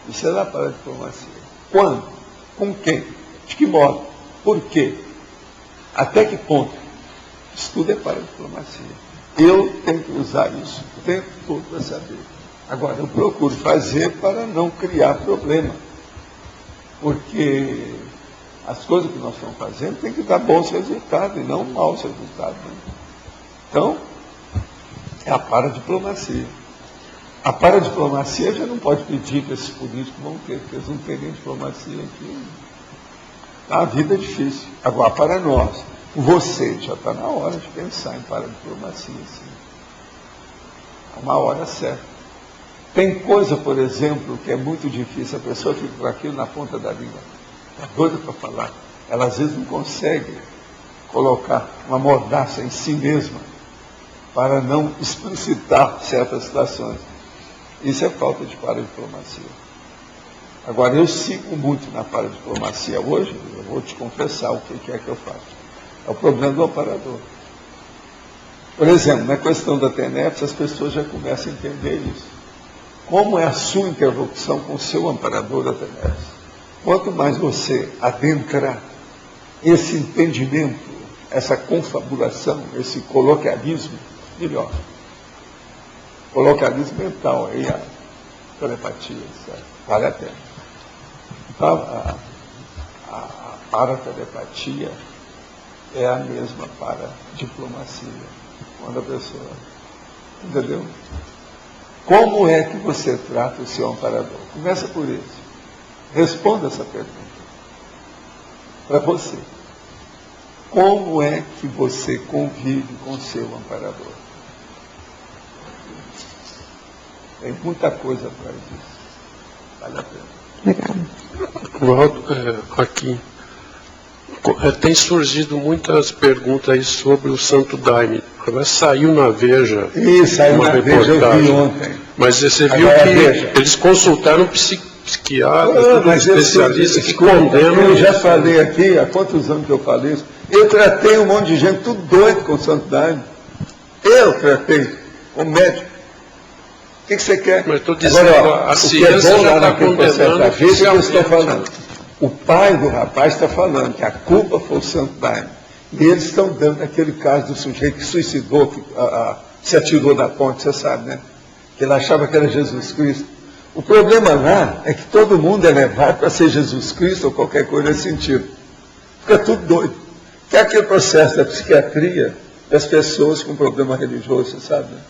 Isso é da paradiplomacia. Quando? Com quem? De que modo? Por quê? Até que ponto? Isso tudo é paradiplomacia. Eu tenho que usar isso o tempo todo para saber. Agora, eu procuro fazer para não criar problema. Porque as coisas que nós estamos fazendo têm que dar bons resultados e não maus resultados. Né? Então, é a paradiplomacia. A paradiplomacia já não pode pedir que esses políticos vão ter, porque eles não terem diplomacia aqui. A vida é difícil. Agora, para nós, você já está na hora de pensar em paradiplomacia. Sim. É uma hora certa. Tem coisa, por exemplo, que é muito difícil, a pessoa fica com aquilo na ponta da língua. Está doida para falar. Ela às vezes não consegue colocar uma mordaça em si mesma para não explicitar certas situações. Isso é falta de paradiplomacia. Agora, eu sigo muito na paradiplomacia hoje, eu vou te confessar o que é que eu faço. É o problema do amparador. Por exemplo, na questão da TENEPS, as pessoas já começam a entender isso. Como é a sua interlocução com o seu amparador da TENEPS? Quanto mais você adentrar esse entendimento, essa confabulação, esse coloquialismo, melhor. Coloquialismo mental, aí a telepatia, certo? Vale a pena. Então, a paratelepatia é a mesma para diplomacia. Quando a pessoa... Entendeu? Como é que você trata o seu amparador? Começa por isso. Responda essa pergunta. Para você. Como é que você convive com o seu amparador? Tem muita coisa atrás disso. Vale a pena. Legal. Waldo, aqui. Tem surgido muitas perguntas aí sobre o Santo Daime. Agora saiu na Veja. Isso, saiu na Veja, eu vi ontem. Mas você viu agora, que veja, eles consultaram psiquiatras, especialistas que condenam. Eu já falei aqui, há quantos anos que eu falei isso? Eu tratei um monte de gente, tudo doido com o Santo Daime. Eu tratei, como médico. O que você quer? Mas estou dizendo, agora, a ciência já está condenando. A vez que eu estou falando. O pai do rapaz está falando que a culpa foi o Santo Daime. E eles estão dando aquele caso do sujeito que suicidou, que se atirou da ponte, você sabe, né? Que ele achava que era Jesus Cristo. O problema lá é que todo mundo é levado para ser Jesus Cristo ou qualquer coisa nesse sentido. Fica tudo doido. Que é aquele processo da psiquiatria das pessoas com problema religioso, você sabe, né?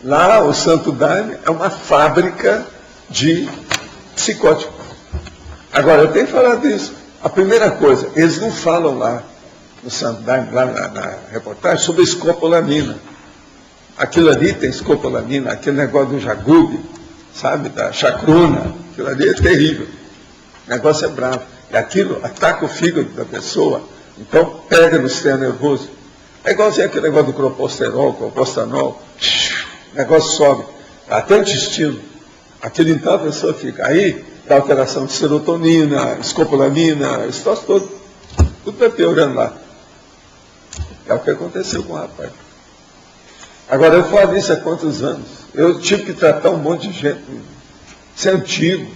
Lá, o Santo Daime é uma fábrica de psicóticos. Agora, eu tenho que falar disso. A primeira coisa, eles não falam lá, no Santo Daime, lá na reportagem, sobre escopolamina. Aquilo ali tem escopolamina, aquele negócio do jagube, sabe, da chacruna, aquilo ali é terrível. O negócio é bravo. E aquilo ataca o fígado da pessoa, então pega no sistema nervoso. É igualzinho aquele negócio do croposterol, cropostanol, o negócio sobe, até o intestino. Aquilo então a pessoa fica. Aí, dá alteração de serotonina, escopolamina, esse troço todo. Tudo vai piorando lá. É o que aconteceu com o rapaz. Agora, eu falo isso há quantos anos? Eu tive que tratar um monte de gente. Isso é antigo.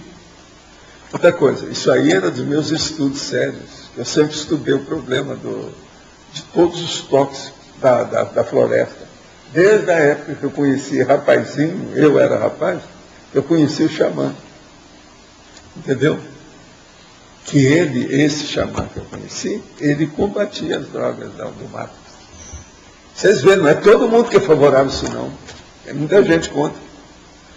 Outra coisa, isso aí era dos meus estudos sérios. Eu sempre estudei o problema de todos os tóxicos da floresta. Desde a época que eu conheci rapazinho, eu era rapaz, eu conheci o xamã. Entendeu? Que esse xamã que eu conheci, ele combatia as drogas do mato. Vocês veem, não é todo mundo que é favorável a isso não. Tem muita gente contra.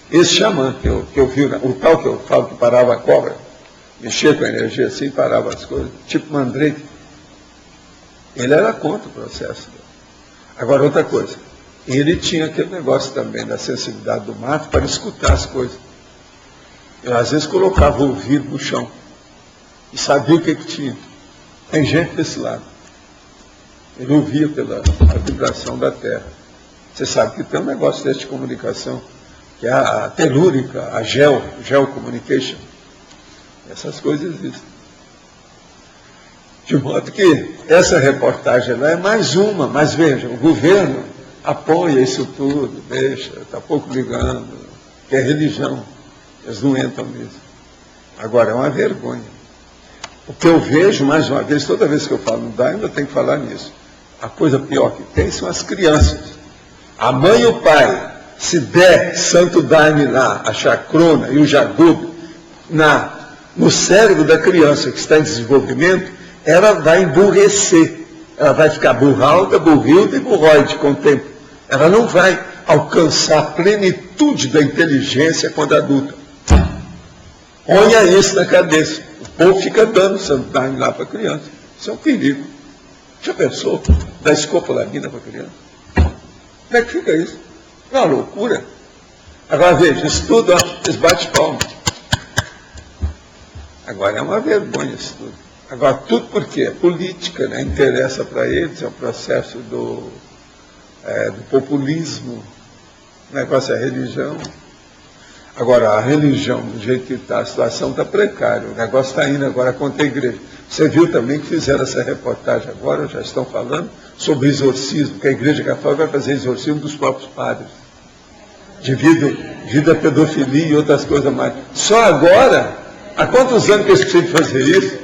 Esse xamã que eu vi, o tal que eu falo que parava a cobra, mexia com a energia assim, parava as coisas, tipo Mandrake. Ele era contra o processo. Agora, outra coisa, ele tinha aquele negócio também da sensibilidade do mato para escutar as coisas. Eu, às vezes, colocava o ouvido no chão e sabia o que tinha. Tem gente desse lado. Ele ouvia pela vibração da terra. Você sabe que tem um negócio desse de comunicação, que é a telúrica, a geocommunication. Essas coisas existem. De modo que essa reportagem lá é mais uma, mas veja, o governo apoia isso tudo, deixa, está pouco ligando, que é religião, eles não entram nisso. Agora, é uma vergonha. O que eu vejo, mais uma vez, toda vez que eu falo no Daime, eu tenho que falar nisso. A coisa pior que tem são as crianças. A mãe e o pai, se der Santo Daime lá, a chacrona e o jagube, no cérebro da criança que está em desenvolvimento, ela vai emburrecer. Ela vai ficar burralda, burrilda e burroide com o tempo. Ela não vai alcançar a plenitude da inteligência quando adulta. Ponha isso na cabeça. O povo fica dando Santo Daime lá para a criança. Isso é um perigo. Já pensou? Dar escopolamina para a criança? Como é que fica isso? É uma loucura. Agora veja, isso tudo, eles batem palma. Agora é uma vergonha isso tudo. Agora tudo por quê? É política, né? Interessa para eles, é o processo do populismo, o negócio é religião. Agora, a religião, do jeito que está, a situação está precária, o negócio está indo agora contra a igreja. Você viu também que fizeram essa reportagem agora, já estão falando sobre exorcismo, que a igreja católica vai fazer exorcismo dos próprios padres, devido à pedofilia e outras coisas mais. Só agora, há quantos anos que eles precisam fazer isso?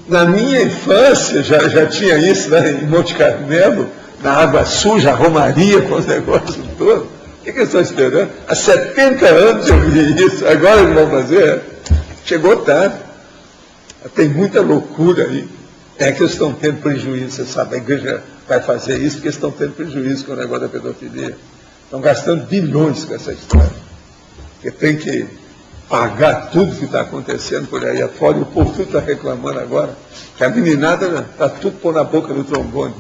Na minha infância já tinha isso, né, em Monte Carmelo, na água suja, a romaria com os negócios todos. O que eles estão esperando? Há 70 anos eu vi isso, agora eles vão fazer? Chegou tarde. Tem muita loucura aí. É que eles estão tendo prejuízo, você sabe, a igreja vai fazer isso porque eles estão tendo prejuízo com o negócio da pedofilia. Estão gastando bilhões com essa história. Porque tem que pagar tudo que está acontecendo por aí afora, e o povo tudo está reclamando agora, que a meninada está tudo pondo na boca do trombone,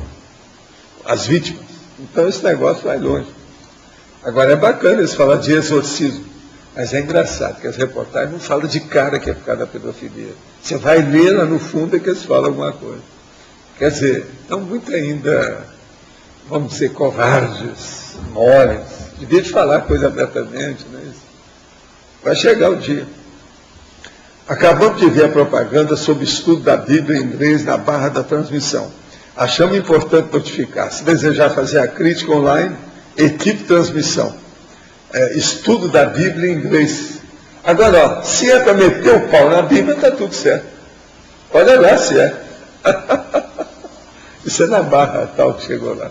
as vítimas. Então esse negócio vai longe. Agora é bacana eles falar de exorcismo, mas é engraçado que as reportagens não falam de cara que é por causa da pedofilia. Você vai ler lá no fundo é que eles falam alguma coisa. Quer dizer, estão muito ainda, vamos dizer, covardes, moles. Devia de falar coisa abertamente, né? Vai chegar o dia. Acabamos de ver a propaganda sobre estudo da Bíblia em inglês na barra da transmissão. Achamos importante notificar. Se desejar fazer a crítica online, equipe transmissão. Estudo da Bíblia em inglês. Agora, ó, se é para meter o pau na Bíblia, está tudo certo. Olha lá se é. Isso é na barra tal que chegou lá.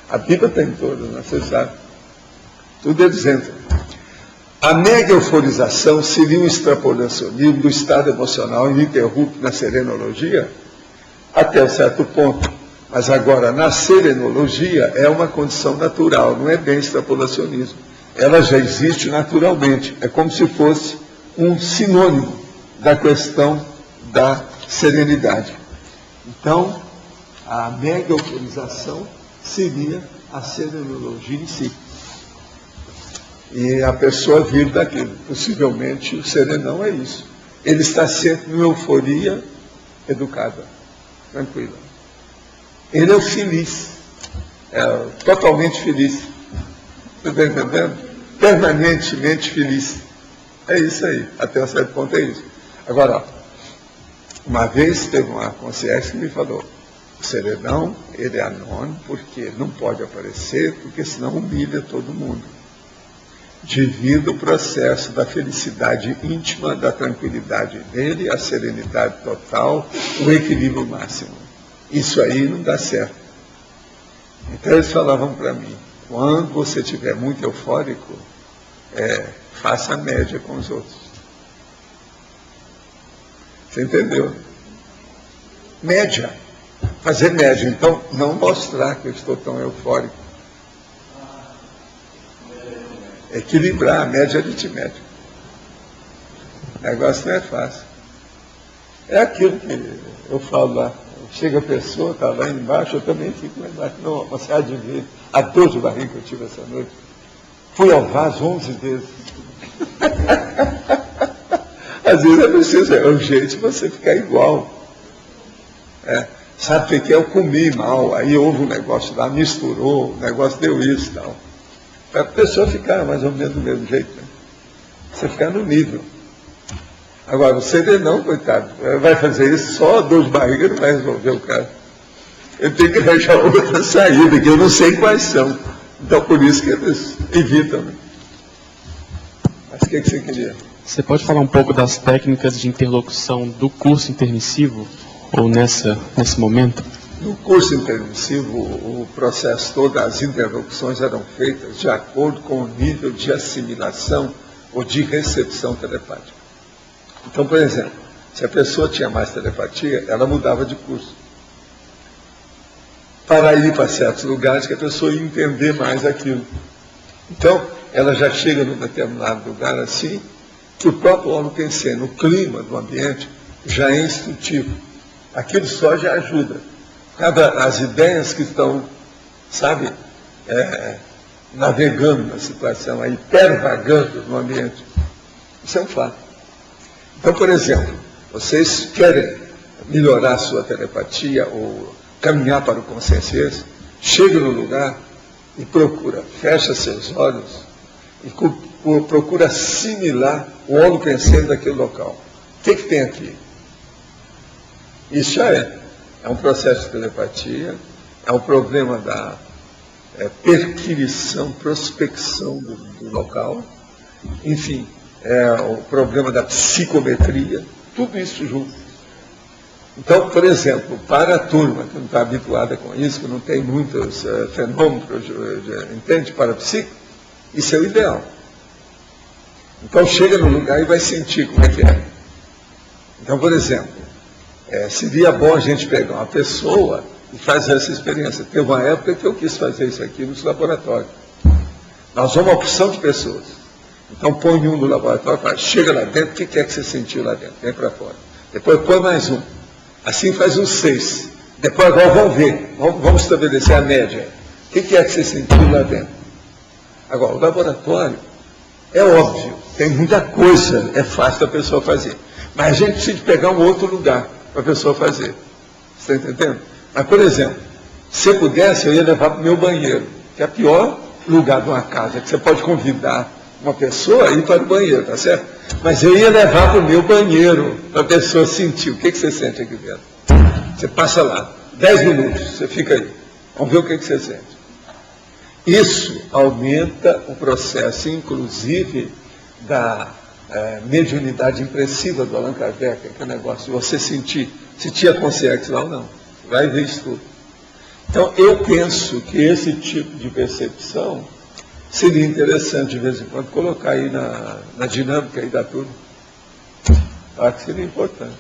A Bíblia está em todas, né? Você sabe. Tudo eles entram. A mega euforização seria um extrapolacionismo do estado emocional ininterrupto na serenologia? Até um certo ponto. Mas agora, na serenologia, é uma condição natural, não é bem extrapolacionismo. Ela já existe naturalmente. É como se fosse um sinônimo da questão da serenidade. Então, a mega euforização seria a serenologia em si. E a pessoa vive daquilo. Possivelmente o serenão é isso. Ele está sempre em euforia educada, tranquila. Ele é o feliz, totalmente feliz. Você está entendendo? Permanentemente feliz. É isso aí. Até um certo ponto é isso. Agora, ó, uma vez teve uma consciência que me falou, o serenão, ele é anônimo porque não pode aparecer, porque senão humilha todo mundo. Devido ao processo da felicidade íntima, da tranquilidade dele, a serenidade total, o equilíbrio máximo. Isso aí não dá certo. Então eles falavam para mim, quando você estiver muito eufórico, faça média com os outros. Você entendeu? Média. Fazer média. Então, não mostrar que eu estou tão eufórico. Equilibrar a média aritmética. O negócio não é fácil. É aquilo que eu falo lá. Chega a pessoa, está lá embaixo, eu também fico lá embaixo. Não, você há de ver a dor de barriga que eu tive essa noite. Fui ao vaso 11 vezes. Às vezes é preciso, é urgente você ficar igual. Sabe o que é? Eu comi mal, aí houve um negócio lá, misturou, o negócio deu isso e tal. Para a pessoa ficar mais ou menos do mesmo jeito. Né? Você ficar no nível. Agora, o CD não, coitado, vai fazer isso, só a dor de barriga não vai resolver o cara. Ele tem que arranjar outra saída, que eu não sei quais são. Então, por isso que eles evitam. Né? Mas o que você queria? Você pode falar um pouco das técnicas de interlocução do curso intermissivo, ou nesse momento? No curso intermissivo, o processo todo, as interlocuções eram feitas de acordo com o nível de assimilação ou de recepção telepática. Então, por exemplo, se a pessoa tinha mais telepatia, ela mudava de curso. Para ir para certos lugares que a pessoa ia entender mais aquilo. Então, ela já chega num determinado lugar assim, que o próprio holopensene, o clima do ambiente, já é instrutivo. Aquilo só já ajuda. As ideias que estão, sabe, navegando na situação, aí, pervagando no ambiente. Isso é um fato. Então, por exemplo, vocês querem melhorar a sua telepatia ou caminhar para o consciência, chega no lugar e procura, fecha seus olhos e procura assimilar o holopensene daquele local. O que tem aqui? Isso já é um processo de telepatia, é um problema da perquisição, prospecção do local, enfim, é o problema da psicometria, tudo isso junto. Então, por exemplo, para a turma que não está habituada com isso, que não tem muitos fenômenos, entende, parapsíquico, isso é o ideal. Então, chega no lugar e vai sentir como é que é. Então, por exemplo, seria bom a gente pegar uma pessoa e fazer essa experiência. Teve uma época que eu quis fazer isso aqui nos laboratórios. Nós vamos uma opção de pessoas. Então, põe um no laboratório e fala, chega lá dentro, o que é que você sentiu lá dentro? Vem para fora. Depois põe mais um. Assim faz uns 6. Depois agora vamos ver, vamos estabelecer a média. O que é que você sentiu lá dentro? Agora, o laboratório é óbvio, tem muita coisa, é fácil da pessoa fazer. Mas a gente precisa pegar um outro lugar para a pessoa fazer. Você está entendendo? Mas, por exemplo, se eu pudesse, eu ia levar para o meu banheiro, que é o pior lugar de uma casa, que você pode convidar uma pessoa a ir para o banheiro, tá certo? Mas eu ia levar para o meu banheiro, para a pessoa sentir. O que você sente aqui dentro? Você passa lá, 10 minutos, você fica aí. Vamos ver o que você sente. Isso aumenta o processo, inclusive, da mediunidade impressiva do Allan Kardec, que é o negócio de você sentir se tinha consciência lá ou não. Vai ver isso tudo. Então, eu penso que esse tipo de percepção seria interessante, de vez em quando, colocar aí na dinâmica aí da turma. Acho que seria importante.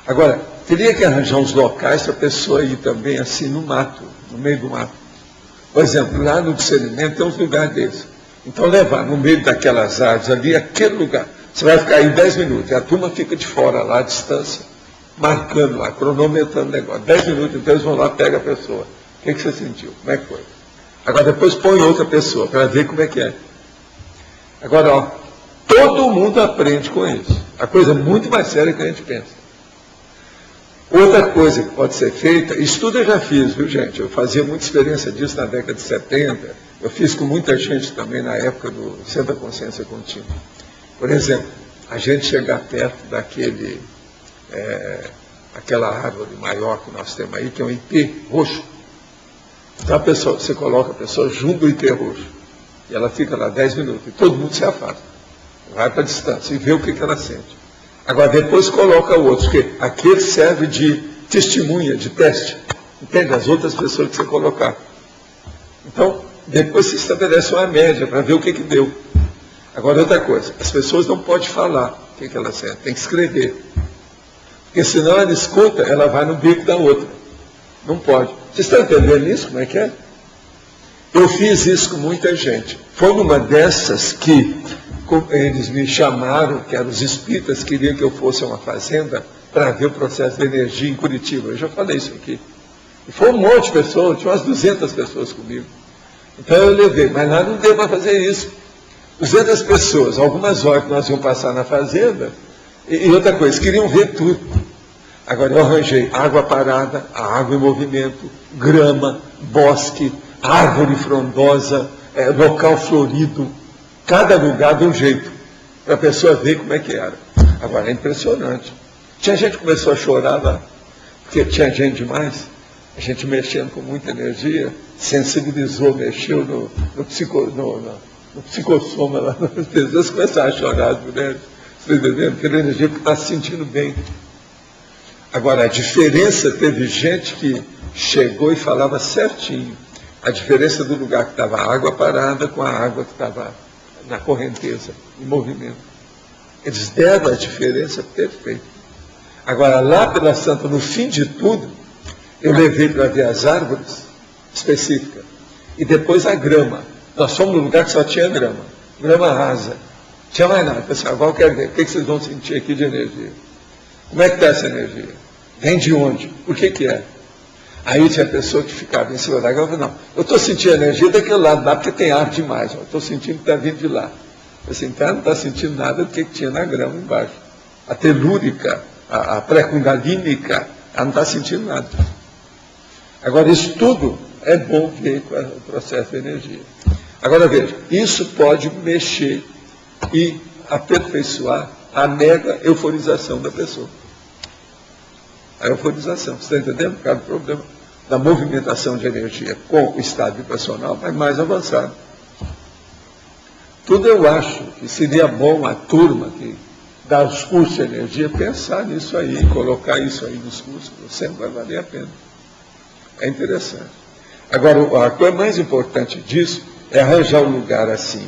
Agora, teria que arranjar uns locais para a pessoa ir também assim no mato, no meio do mato. Por exemplo, lá no discernimento tem uns lugares desses. Então, levar no meio daquelas árvores ali, aquele lugar. Você vai ficar aí 10 minutos, e a turma fica de fora lá, à distância, marcando lá, cronometrando o negócio. 10 minutos, então eles vão lá, pega a pessoa. O que você sentiu? Como é que foi? Agora depois põe outra pessoa, para ver como é que é. Agora, ó, todo mundo aprende com isso. A coisa é muito mais séria que a gente pensa. Outra coisa que pode ser feita, isso tudo eu já fiz, viu gente? Eu fazia muita experiência disso na década de 70, eu fiz com muita gente também na época do Centro da Consciência Contínua. Por exemplo, a gente chegar perto aquela árvore maior que nós temos aí, que é um ipê roxo. Então você coloca a pessoa junto do ipê roxo, e ela fica lá 10 minutos, e todo mundo se afasta. Vai para a distância e vê o que ela sente. Agora, depois coloca o outro, porque aquele serve de testemunha, de teste. Entende? As outras pessoas que você colocar. Então, depois se estabelece uma média para ver o que deu. Agora, outra coisa, as pessoas não podem falar o que elas sentem, tem que escrever. Porque senão ela escuta, ela vai no bico da outra. Não pode. Vocês estão entendendo isso? Como é que é? Eu fiz isso com muita gente. Foi numa dessas que eles me chamaram, que eram os espíritas, queriam que eu fosse a uma fazenda para ver o processo de energia em Curitiba. Eu já falei isso aqui. E foi um monte de pessoas, tinha umas 200 pessoas comigo. Então eu levei, mas lá não deu para fazer isso. 200 pessoas, algumas horas que nós íamos passar na fazenda, e outra coisa, queriam ver tudo. Agora eu arranjei água parada, a água em movimento, grama, bosque, árvore frondosa, local florido, cada lugar de um jeito, para a pessoa ver como é que era. Agora é impressionante. Tinha gente que começou a chorar lá, porque tinha gente demais, a gente mexendo com muita energia, sensibilizou, mexeu no psicossoma lá, as pessoas começaram a chorar, as mulheres, você está entendendo? Aquela energia que está se sentindo bem. Agora, a diferença, teve gente que chegou e falava certinho, a diferença do lugar que estava a água parada com a água que estava na correnteza, em movimento. Eles deram a diferença perfeita. Agora, lá pela Santa, no fim de tudo, eu levei para ver as árvores específicas. E depois a grama. Nós fomos num lugar que só tinha grama. Grama rasa. Não tinha mais nada. Pessoal, agora eu quero ver. O que vocês vão sentir aqui de energia? Como é que está essa energia? Vem de onde? Por que é? Aí tinha pessoa que ficava em cima da grama e falava, não, eu estou sentindo energia daquele lado lá, porque tem ar demais. Eu estou sentindo que está vindo de lá. Eu assim, então não está sentindo nada do que tinha na grama embaixo. A telúrica, a pré-kundalínica, ela não está sentindo nada. Agora, isso tudo é bom ver com o processo de energia. Agora, veja, isso pode mexer e aperfeiçoar a mega euforização da pessoa. A euforização, você está entendendo? Por causa do problema da movimentação de energia com o estado vibracional, mas mais avançado. Tudo eu acho que seria bom a turma que dá os cursos de energia pensar nisso aí, colocar isso aí nos cursos, sempre vai valer a pena. É interessante. Agora, a coisa mais importante disso é arranjar um lugar assim,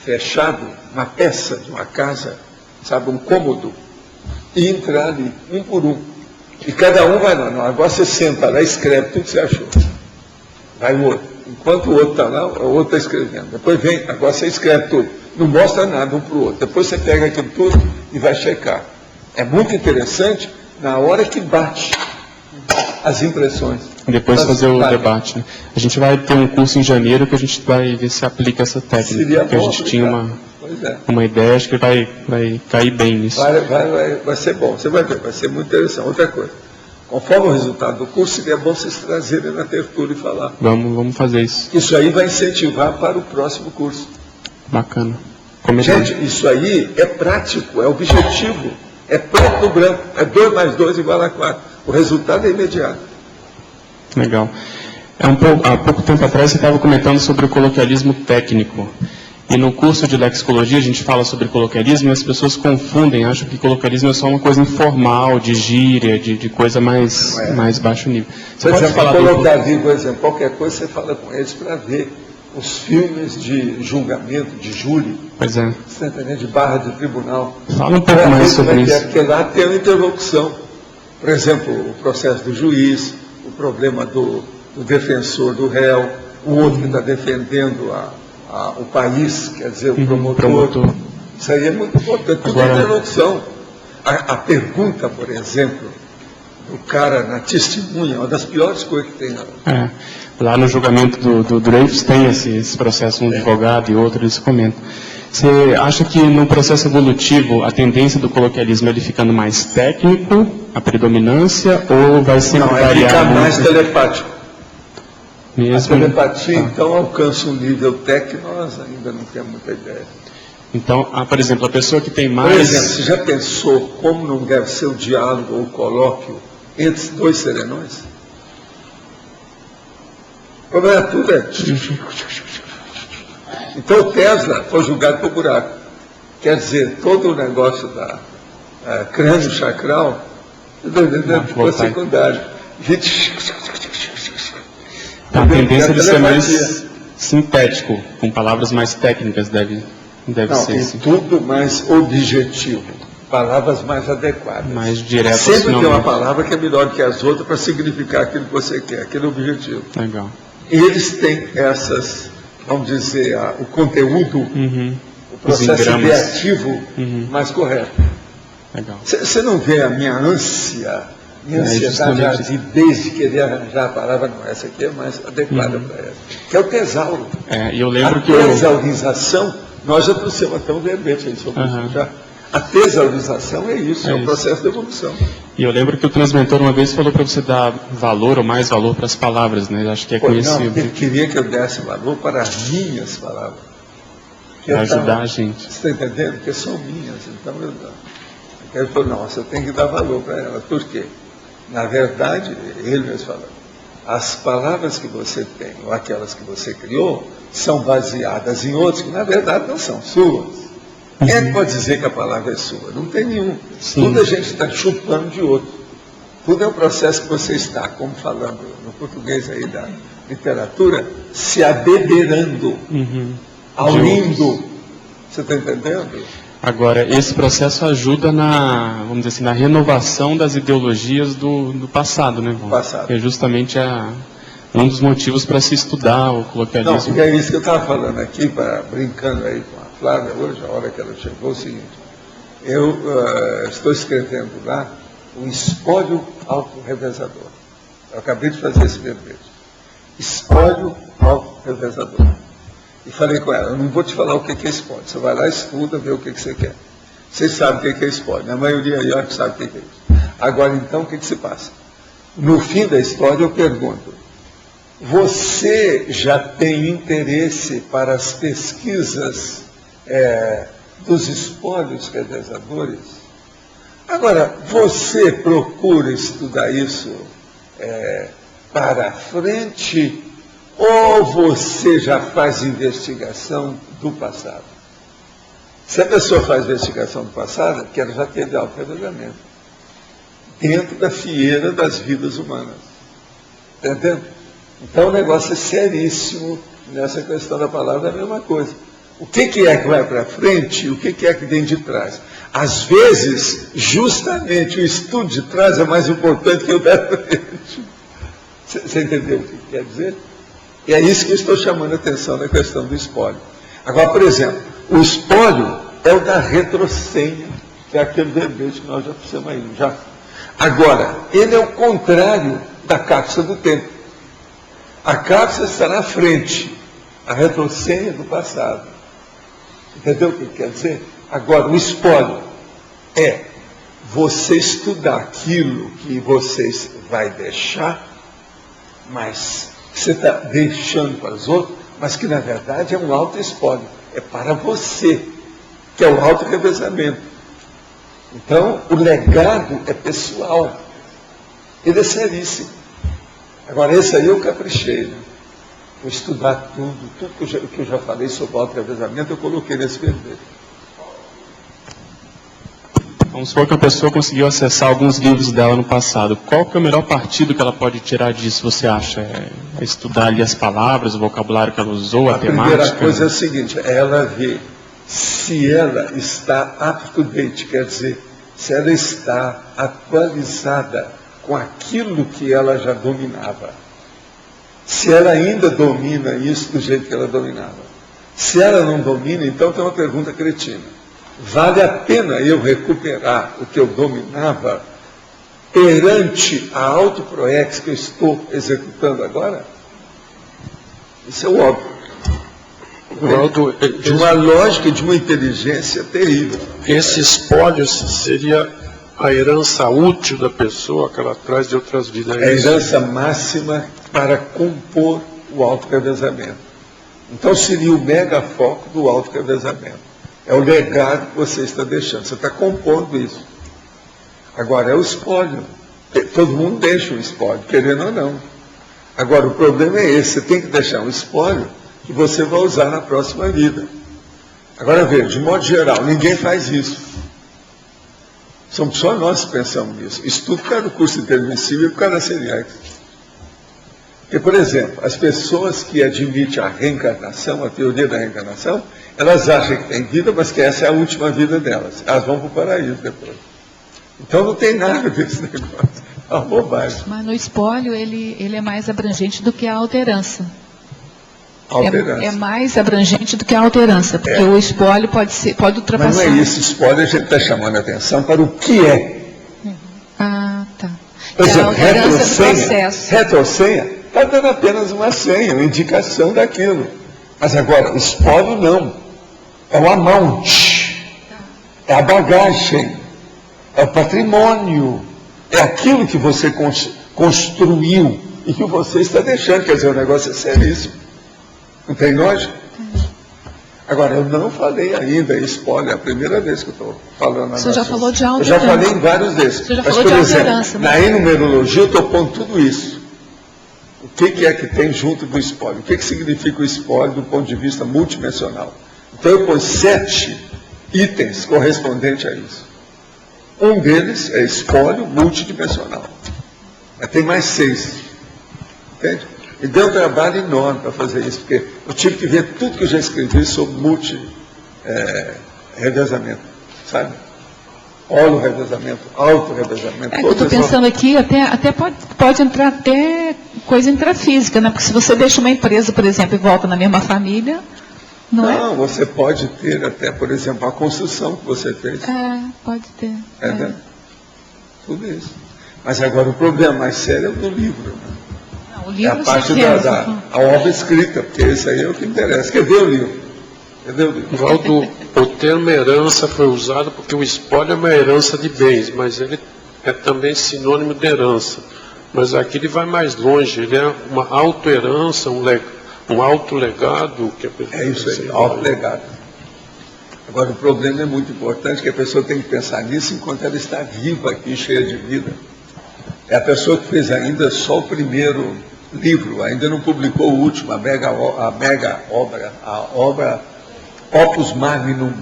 fechado, uma peça de uma casa, sabe, um cômodo, e entrar ali, um por um. E cada um vai lá, não, agora você senta lá e escreve tudo que você achou. Vai o outro. Enquanto o outro está lá, o outro está escrevendo. Depois vem, agora você escreve tudo. Não mostra nada um para o outro. Depois você pega aquilo tudo e vai checar. É muito interessante na hora que bate as impressões. Depois fazer o debate. Né? A gente vai ter um curso em janeiro que a gente vai ver se aplica essa técnica. Seria porque bom a gente tinha uma ideia, acho que vai cair bem nisso. Vai ser bom, você vai ver, vai ser muito interessante. Outra coisa, conforme o resultado do curso, seria bom vocês trazerem na tertúlia e falar. Vamos fazer isso. Isso aí vai incentivar para o próximo curso. Bacana. Gente, isso aí é prático, é objetivo, é preto no branco, é 2 mais 2 igual a 4. O resultado é imediato. Legal. Há pouco tempo atrás você estava comentando sobre o coloquialismo técnico. E no curso de lexicologia a gente fala sobre coloquialismo e as pessoas confundem, acham que coloquialismo é só uma coisa informal, de gíria, de coisa mais baixo nível. Você pode falar coloquialismo, por exemplo, qualquer coisa você fala com eles para ver os filmes de julgamento, de júri, pois é. Você está entendendo? De barra de tribunal. Fala um pouco mais sobre isso. Porque lá tem uma interlocução. Por exemplo, o processo do juiz, o problema do defensor do réu, o outro que está defendendo o país, quer dizer, o promotor. Isso aí é muito importante. Tudo é interlocução. A pergunta, por exemplo, do cara na testemunha, é uma das piores coisas que tem lá. Lá no julgamento do Dreyfus tem esse processo, um advogado e outro, eles comentam. Você acha que no processo evolutivo a tendência do coloquialismo é ele ficando mais técnico, a predominância, ou vai sempre variar? Não, ficar mais telepático. Mesmo? A telepatia, então, alcança um nível técnico, nós ainda não temos muita ideia. Então, por exemplo, a pessoa que tem mais... Por exemplo, você já pensou como não deve ser o diálogo ou o colóquio entre 2 serenões? O problema tudo é... Então, o Tesla foi julgado por buraco. Quer dizer, todo o negócio da crânio chacral ficou secundário. A tendência de ser mais sintético, com palavras mais técnicas, deve ser assim. Tudo mais objetivo, palavras mais adequadas. Mais diretas. Sempre tem uma palavra que é melhor que as outras para significar aquilo que você quer, aquele objetivo. Legal. E eles têm essas, vamos dizer, o conteúdo, o processo criativo mais correto. Legal. Você não vê a minha ânsia, minha ansiedade, justamente a avidez de querer arranjar a palavra, não, essa aqui é mais adequada para essa, que é o tesauro. E eu lembro A que tesaurização, nós já trouxemos até um verbete aí sobre isso já. A tesaurização é isso, é um processo de evolução. E eu lembro que o transmentor uma vez falou para você dar valor ou mais valor para as palavras, né? Acho que é conhecido. Não, ele queria que eu desse valor para as minhas palavras. Para ajudar a gente. Você está entendendo? Porque são minhas, então ele falou, não, você tem que dar valor para elas. Por quê? Na verdade, ele mesmo falou, as palavras que você tem, ou aquelas que você criou, são baseadas em outras que, na verdade, não são suas. Quem é que pode dizer que a palavra é sua? Não tem nenhum. Tudo a gente está chupando de outro. Tudo é um processo que você está, como falando no português aí da literatura, se abeberando, aulindo. Você está entendendo? Agora, esse processo ajuda vamos dizer assim, na renovação das ideologias do passado, né, Valdo? Passado. Que é justamente um dos motivos para se estudar o coloquialismo. Não, porque é isso que eu estava falando aqui, brincando aí com a Flávia hoje, a hora que ela chegou, o seguinte, eu estou escrevendo lá o espólio autorrevezador. Eu acabei de fazer esse verbete. Espólio autorrevezador. E falei com ela, eu não vou te falar o que é espólio. Você vai lá, estuda, vê o que você quer. Vocês sabem o que é espólio. A maioria aí acho que sabe o que é isso. Agora, então, o que se passa? No fim da história, eu pergunto, você já tem interesse para as pesquisas dos espólios revezadores? Agora, você procura estudar isso para frente ou você já faz investigação do passado? Se a pessoa faz investigação do passado, é que ela já teve auto-revezamento dentro da fieira das vidas humanas. Entendeu? Então o negócio é seríssimo nessa questão da palavra, é a mesma coisa. O que é que vai para frente e o que é que vem de trás? Às vezes, justamente o estudo de trás é mais importante que o da frente. Você entendeu o que quer dizer? E é isso que eu estou chamando a atenção na questão do espólio. Agora, por exemplo, o espólio é o da retrocenha, que é aquele verbete que nós já fizemos aí. Já. Agora, ele é o contrário da cápsula do tempo. A cápsula está na frente, a retrocenha do passado. Entendeu o que quer dizer? Agora, o espólio é você estudar aquilo que você vai deixar, mas você está deixando para os outros, mas que na verdade é um auto-espólio. É para você, que é o auto-revezamento. Então, o legado é pessoal. Ele é seríssimo. Agora, esse aí eu caprichei, né? Vou estudar tudo que eu já falei sobre o auto-revezamento, eu coloquei nesse verbete. Vamos supor que a pessoa conseguiu acessar alguns livros dela no passado. Qual que é o melhor partido que ela pode tirar disso, você acha? É estudar ali as palavras, o vocabulário que ela usou, a temática? A primeira coisa é a seguinte, ela vê se ela está up-to-date, quer dizer, se ela está atualizada com aquilo que ela já dominava. Se ela ainda domina isso do jeito que ela dominava. Se ela não domina, então tem uma pergunta cretina. Vale a pena eu recuperar o que eu dominava perante a autoproex que eu estou executando agora? Isso é o óbvio. De uma lógica, de uma inteligência terrível. Esse espólio seria a herança útil da pessoa que ela traz de outras vidas. É a herança máxima para compor o auto-revezamento. Então seria o mega foco do auto-revezamento. É o legado que você está deixando. Você está compondo isso. Agora, é o espólio. Todo mundo deixa o espólio, querendo ou não. Agora, o problema é esse. Você tem que deixar um espólio que você vai usar na próxima vida. Agora, veja, de modo geral, ninguém faz isso. Somos só nós que pensamos nisso. Isso tudo por causa do curso intermissivo e por causa da CENIAC. Porque, por exemplo, as pessoas que admitem a reencarnação, a teoria da reencarnação, elas acham que tem vida, mas que essa é a última vida delas. Elas vão para o paraíso depois. Então não tem nada desse negócio. É uma bobagem. Mas no espólio ele é mais abrangente do que a alterança. Alterância. É mais abrangente do que a alternância, porque o espólio pode ultrapassar. Mas não é isso, espólio a gente está chamando a atenção para o que é. Ah, tá. Por exemplo, a alternância do processo. retrosenha está dando apenas uma senha, uma indicação daquilo. Mas agora, o espólio não. É o amount, é a bagagem, é o patrimônio, é aquilo que você construiu e que você está deixando. Quer dizer, o negócio é seríssimo. Não tem lógica? Agora, eu não falei ainda espólio, é a primeira vez que eu estou falando. Você já falou de alternância. Eu já falei em vários desses. Você já Mas, falou por de exemplo, alternância. na enumerologia eu estou pondo tudo isso. O que é que tem junto do espólio? O que significa o espólio do ponto de vista multidimensional? Então eu ponho 7 itens correspondentes a isso. Um deles é espólio multidimensional. Mas tem mais 6. Entende? E deu um trabalho enorme para fazer isso, porque eu tive que ver tudo que eu já escrevi sobre multi-revezamento, sabe? Holo-revezamento, auto-revezamento. Eu estou pensando aqui, até pode entrar até coisa intrafísica, né? Porque se você deixa uma empresa, por exemplo, e volta na mesma família, não, você pode ter até, por exemplo, a construção que você fez. Pode ter. Né? Tudo isso. Mas agora o problema mais sério é o do livro. Né? Não, o livro é a parte da obra escrita, porque esse aí é o que interessa. Quer ver o livro? Valdo, o termo herança foi usado porque o espólio é uma herança de bens, mas ele é também sinônimo de herança. Mas aqui ele vai mais longe, ele é uma auto-herança, um auto-legado. É isso aí, auto-legado. Agora, o problema é muito importante, que a pessoa tem que pensar nisso enquanto ela está viva aqui, cheia de vida. É a pessoa que fez ainda só o primeiro livro, ainda não publicou o último, a mega obra, a obra Opus Magnum,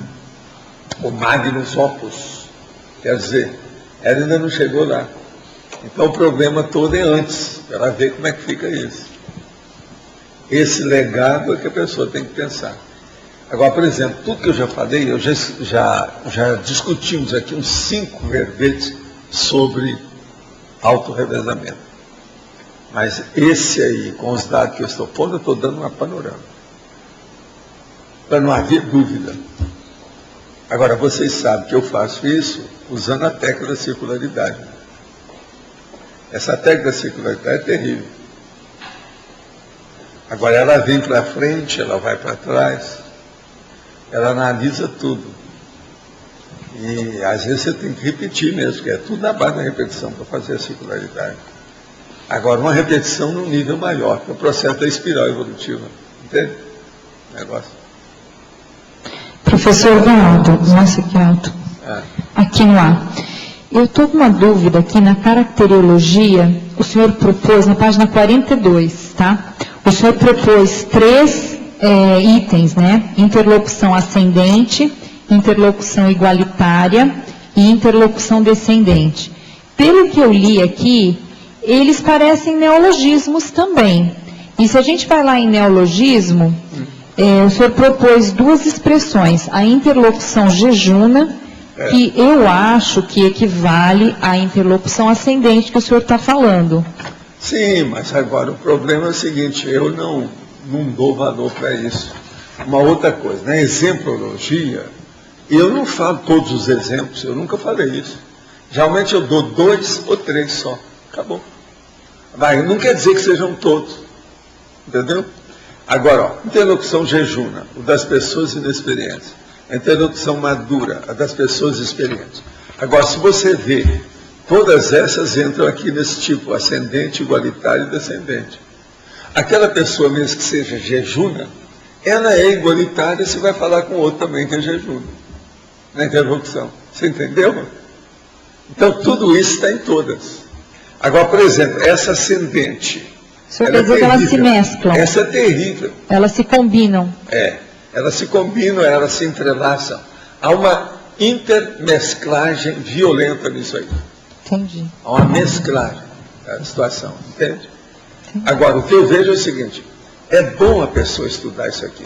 o Magnus Opus. Quer dizer, ela ainda não chegou lá. Então o problema todo é antes, para ela ver como é que fica isso. Esse legado é que a pessoa tem que pensar. Agora, por exemplo, tudo que eu já falei, já discutimos aqui uns 5 verbetes sobre autorrevezamento. Mas esse aí, com os dados que eu estou pondo, eu estou dando uma panorama. Para não haver dúvida. Agora, vocês sabem que eu faço isso usando a técnica da circularidade. Essa técnica da circularidade é terrível. Agora, ela vem para frente, ela vai para trás, ela analisa tudo. E, às vezes, você tem que repetir mesmo, porque é tudo na base da repetição para fazer a circularidade. Agora, uma repetição num nível maior, que é o processo da espiral evolutiva. Entende? Negócio. Professor Valdo, nossa, que alto. Aqui no ar. Eu estou com uma dúvida aqui na caracteriologia. O senhor propôs, na página 42, tá? O senhor propôs 3 itens, né? Interlocução ascendente, interlocução igualitária e interlocução descendente. Pelo que eu li aqui, eles parecem neologismos também. E se a gente vai lá em neologismo, o senhor propôs 2 expressões. A interlocução jejuna, que eu acho que equivale à interlocução ascendente que o senhor está falando. Sim, mas agora o problema é o seguinte, eu não dou valor para isso. Uma outra coisa, na exemplologia, eu não falo todos os exemplos, eu nunca falei isso. Geralmente eu dou 2 ou 3 só, acabou. Mas não quer dizer que sejam todos, entendeu? Agora, interlocução jejuna, o das pessoas inexperientes. A interlocução madura, a das pessoas experientes. Agora, se você vê, todas essas entram aqui nesse tipo, ascendente, igualitário e descendente. Aquela pessoa mesmo que seja jejuna, ela é igualitária, você vai falar com outro também que é jejuna. Na interlocução. Você entendeu? Então, tudo isso está em todas. Agora, por exemplo, essa ascendente. O senhor quer dizer que elas se mesclam? Essa é terrível. Elas se combinam. Elas se combinam, elas se entrelaçam. Há uma intermesclagem violenta nisso aí. Entendi. Há uma mesclagem da situação, entende? Agora, o que eu vejo é o seguinte, é bom a pessoa estudar isso aqui.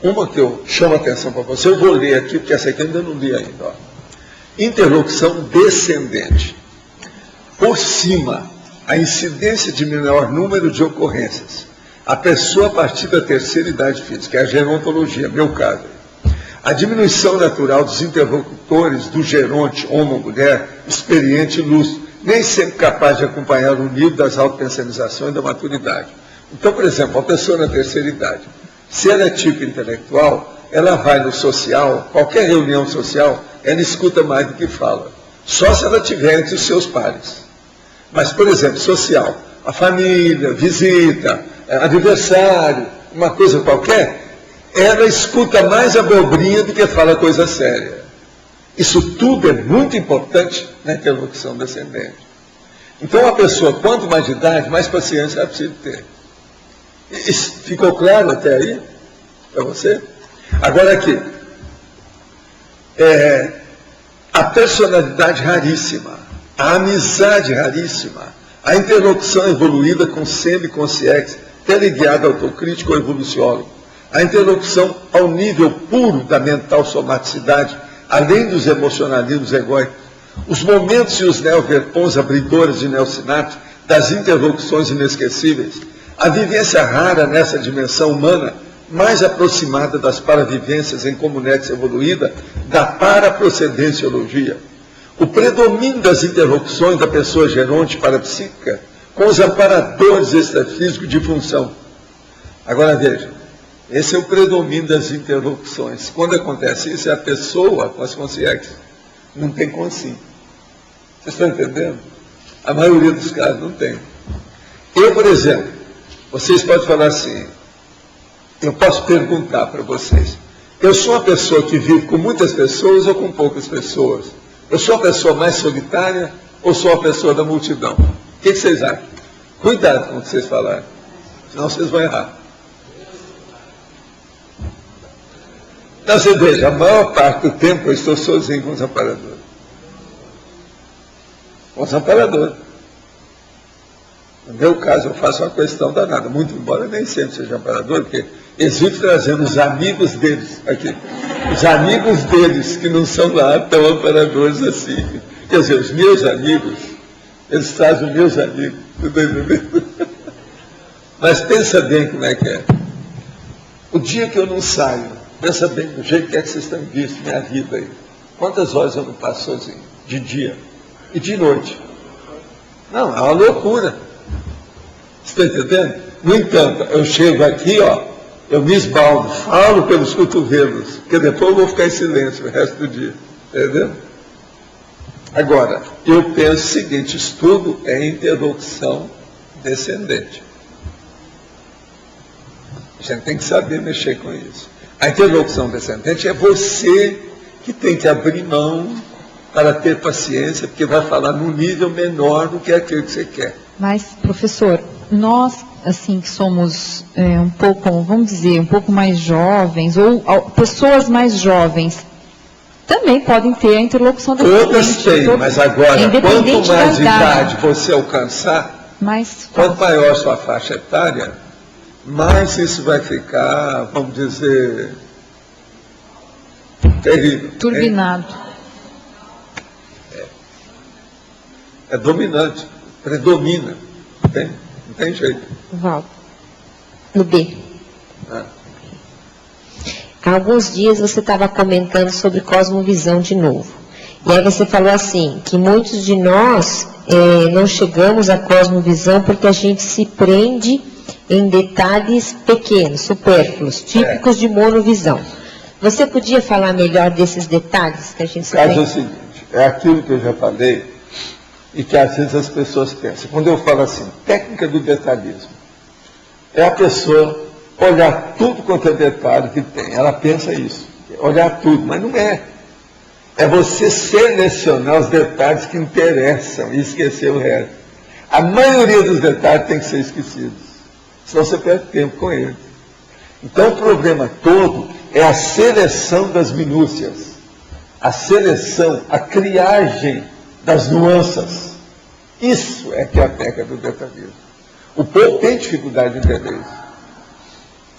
Uma que eu chamo a atenção para você, eu vou ler aqui, porque essa aqui eu ainda não li ainda. Ó. Interlocução descendente. Por cima, a incidência de menor número de ocorrências, A pessoa a partir da terceira idade física, é a gerontologia, meu caso. A diminuição natural dos interlocutores do geronte, homem ou mulher, experiente e lúcido, nem sempre capaz de acompanhar o nível das autopensanizações e da maturidade. Então, por exemplo, a pessoa na terceira idade, se ela é tipo intelectual, ela vai no social, qualquer reunião social, ela escuta mais do que fala. Só se ela estiver entre os seus pares. Mas, por exemplo, social, a família, visita, aniversário, uma coisa qualquer, ela escuta mais abobrinha do que fala coisa séria. Isso tudo é muito importante na interlocução descendente. Então, a pessoa, quanto mais de idade, mais paciência ela precisa ter. Isso ficou claro até aí? Para você? Agora aqui, a personalidade raríssima, a amizade raríssima, a interlocução evoluída com semiconsciência, teleguiada autocrítico ou evoluciólogo, a interlocução ao nível puro da mental somaticidade, além dos emocionalismos egóicos, os momentos e os neoverpons abridores de neosinapse, das interlocuções inesquecíveis, a vivência rara nessa dimensão humana, mais aproximada das paravivências em comunex evoluída, da paraprocedenciologia, o predomínio das interlocuções da pessoa geronte parapsíquica com os amparadores extrafísicos de função. Agora veja, esse é o predomínio das interlocuções. Quando acontece isso, é a pessoa com as consciências. Não tem consciência. Vocês estão entendendo? A maioria dos casos não tem. Eu, por exemplo, vocês podem falar assim, eu posso perguntar para vocês, eu sou uma pessoa que vive com muitas pessoas ou com poucas pessoas? Eu sou a pessoa mais solitária ou sou a pessoa da multidão? O que vocês acham? Cuidado com o que vocês falarem, senão vocês vão errar. Então você veja, a maior parte do tempo eu estou sozinho com os amparadores. Com os amparadores. No meu caso, eu faço uma questão danada, muito embora nem sempre seja amparador, porque eles vivem trazendo os amigos deles aqui. Os amigos deles, que não são lá tão amparadores assim. Quer dizer, os meus amigos, eles trazem os meus amigos. Tudo entendendo? Mas pensa bem como é que é. O dia que eu não saio, pensa bem do jeito que é que vocês estão visto minha vida aí. Quantas horas eu não passo sozinho? De dia e de noite. Não, é uma loucura. Você está entendendo? No entanto, eu chego aqui, ó, eu me esbaldo, falo pelos cotovelos, porque depois eu vou ficar em silêncio o resto do dia. Entendeu? Agora, eu penso o seguinte, estudo é interlocução descendente. A gente tem que saber mexer com isso. A interlocução descendente é você que tem que abrir mão para ter paciência, porque vai falar num nível menor do que aquele que você quer. Mas, professor, nós, assim, que somos um pouco, vamos dizer, um pouco mais jovens, ou pessoas mais jovens, também podem ter a interlocução descendente. Todas têm, mas agora, quanto mais idade você alcançar, quanto maior sua faixa etária, mais isso vai ficar, vamos dizer, terrível. Turbinado. É dominante, predomina. Não tem jeito. Val, no B. Há alguns dias você estava comentando sobre cosmovisão de novo. E aí você falou assim, que muitos de nós não chegamos à cosmovisão porque a gente se prende em detalhes pequenos, supérfluos, típicos de monovisão. Você podia falar melhor desses detalhes que a gente se prende? O caso é o seguinte, é aquilo que eu já falei, e que às vezes as pessoas pensam. Quando eu falo assim, técnica do detalhismo, é a pessoa olhar tudo quanto é detalhe que tem. Ela pensa isso, olhar tudo, mas não é. É você selecionar os detalhes que interessam e esquecer o resto. A maioria dos detalhes tem que ser esquecidos, senão você perde tempo com eles. Então o problema todo é a seleção das minúcias, a seleção, a criagem das nuances. Isso é que é a técnica do detalhismo. O povo tem dificuldade de entender isso.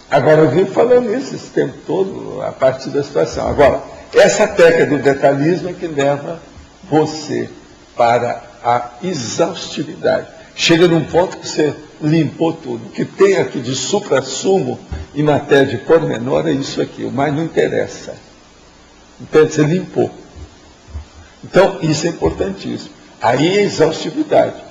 Agora eu vivo falando isso esse tempo todo, a partir da situação. Agora, essa técnica do detalhismo é que leva você para a exaustividade. Chega num ponto que você limpou tudo. O que tem aqui de supra-sumo em matéria de pormenor é isso aqui, o mais não interessa. Então, você limpou. Então, isso é importantíssimo. Aí é exaustividade.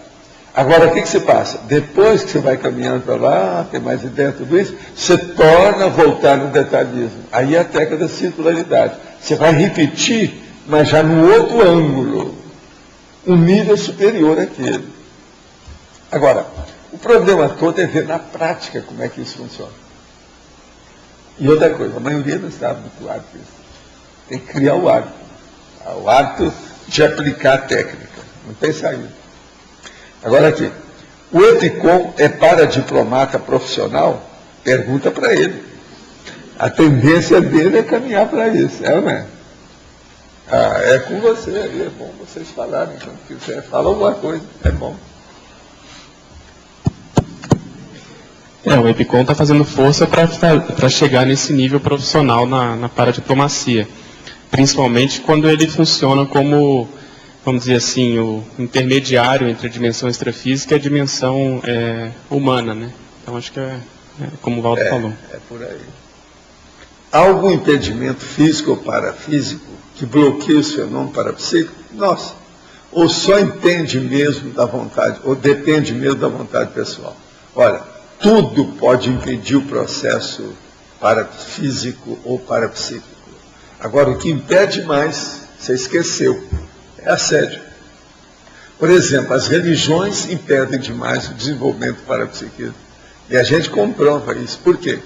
Agora, o que você passa? Depois que você vai caminhando para lá, tem mais ideia de tudo isso, você torna a voltar no detalhismo. Aí é a técnica da circularidade. Você vai repetir, mas já no outro ângulo. Um nível superior àquele. Agora, o problema todo é ver na prática como é que isso funciona. E outra coisa, a maioria não está habituada a isso. Tem que criar o hábito. O hábito de aplicar a técnica. Não tem saída. Agora aqui, o EPICOM é para diplomata profissional? Pergunta para ele. A tendência dele é caminhar para isso, é ou não é? É com você aí, é bom vocês falarem, quando quiser, fala alguma coisa, é bom. O EPICOM está fazendo força para chegar nesse nível profissional na paradiplomacia, principalmente quando ele funciona como, vamos dizer assim, o intermediário entre a dimensão extrafísica e a dimensão humana, né? Então acho que é como o Valdo falou. É por aí. Há algum impedimento físico ou parafísico que bloqueia os fenômenos parapsíquicos? Nossa, ou só entende mesmo da vontade, ou depende mesmo da vontade pessoal. Olha, tudo pode impedir o processo parafísico ou parapsíquico. Agora, o que impede mais, você esqueceu, é assédio. Por exemplo, as religiões impedem demais o desenvolvimento do parapsiquismo. E a gente comprova isso. Por quê?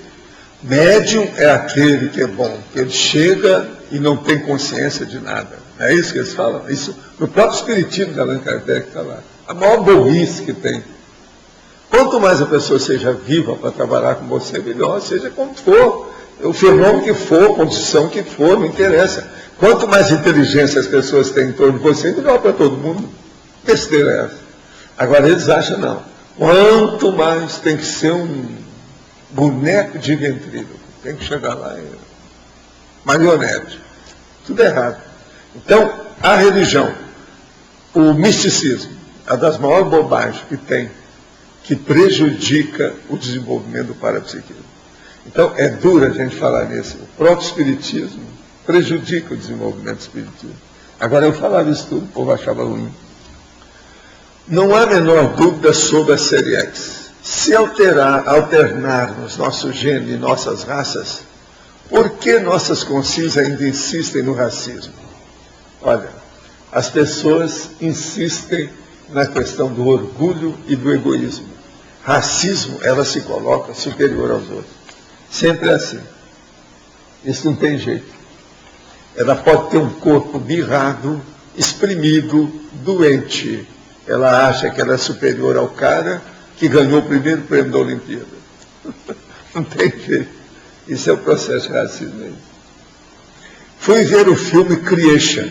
Médium é aquele que é bom, que ele chega e não tem consciência de nada. Não é isso que eles falam? Isso no próprio Espiritismo de Allan Kardec está lá. A maior burrice que tem. Quanto mais a pessoa seja viva para trabalhar com você, melhor, seja como for. O fenômeno que for, condição que for, não interessa. Quanto mais inteligência as pessoas têm em torno de você, melhor para todo mundo. Besteira é essa. Agora eles acham não. Quanto mais tem que ser um boneco de ventríloco. Tem que chegar lá e... marionete. Tudo errado. Então, a religião, o misticismo, é das maiores bobagens que tem, que prejudica o desenvolvimento do parapsiquismo. Então, é duro a gente falar nisso. O próprio espiritismo prejudica o desenvolvimento do espiritismo. Agora, eu falava isso tudo, o povo achava ruim. Não há a menor dúvida sobre a série X. Se alternarmos nosso gênero e nossas raças, por que nossas consciências ainda insistem no racismo? Olha, as pessoas insistem na questão do orgulho e do egoísmo. Racismo, ela se coloca superior aos outros. Sempre é assim. Isso não tem jeito. Ela pode ter um corpo birrado, exprimido, doente. Ela acha que ela é superior ao cara que ganhou o primeiro prêmio da Olimpíada. Não tem jeito. Isso é o processo de racismo aí. Fui ver o filme Creation.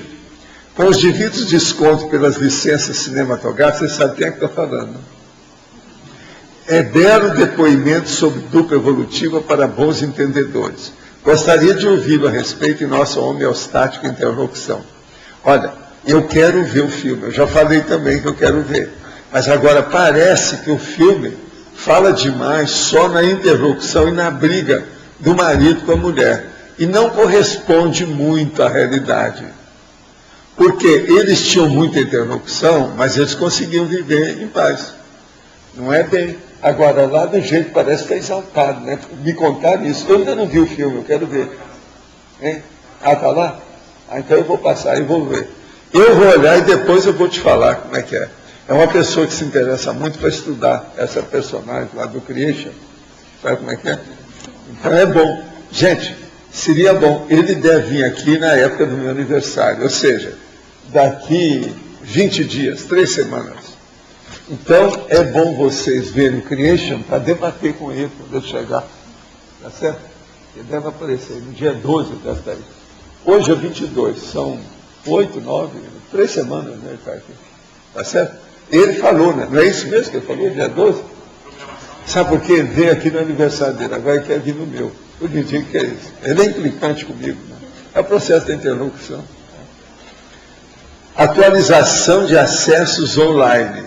Com os devidos descontos pelas licenças cinematográficas, você sabe quem é que está falando. É belo depoimento sobre dupla evolutiva para bons entendedores. Gostaria de ouvi-lo a respeito em nossa homeostática interlocução. Olha, eu quero ver o filme. Eu já falei também que eu quero ver. Mas agora parece que o filme fala demais só na interlocução e na briga do marido com a mulher. E não corresponde muito à realidade. Porque eles tinham muita interlocução, mas eles conseguiam viver em paz. Não é bem. Agora, lá do jeito parece que está exaltado, né? Me contaram isso. Eu ainda não vi o filme, eu quero ver. Hein? Ah, está lá? Ah, então eu vou passar e vou ver. Eu vou olhar e depois eu vou te falar como é que é. É uma pessoa que se interessa muito para estudar essa personagem lá do Creation. Sabe como é que é? Então é bom. Gente, seria bom. Ele deve vir aqui na época do meu aniversário. Ou seja, daqui 20 dias, 3 semanas. Então, é bom vocês verem o Creation para debater com ele quando ele chegar. Tá certo? Ele deve aparecer no dia 12 desta aí. Hoje é 22, são 8, 9, 3 semanas, né? Ele está aqui. Tá certo? Ele falou, né? Não é isso mesmo que ele falou, dia 12? Sabe por quê? Ele veio aqui no aniversário dele, agora ele quer vir no meu. Eu lhe digo que é isso. Ele é implicante comigo, né? É o processo da interlocução. Atualização de acessos online.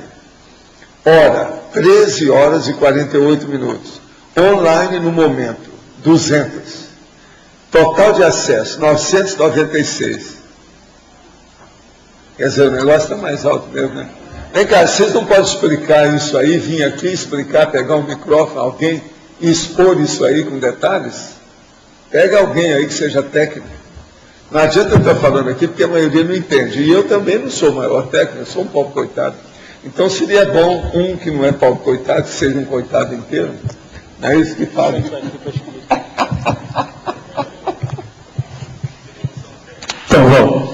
Hora, 13 horas e 48 minutos. Online no momento, 200. Total de acesso, 996. Quer dizer, o negócio está mais alto mesmo, né? Vem cá, vocês não podem explicar isso aí, vir aqui explicar, pegar um microfone, alguém, e expor isso aí com detalhes? Pega alguém aí que seja técnico. Não adianta eu estar falando aqui, porque a maioria não entende. E eu também não sou o maior técnico, eu sou um pobre coitado. Então seria bom um que não é pobre coitado, que seja um coitado inteiro. Não é isso que fala. Então, Val,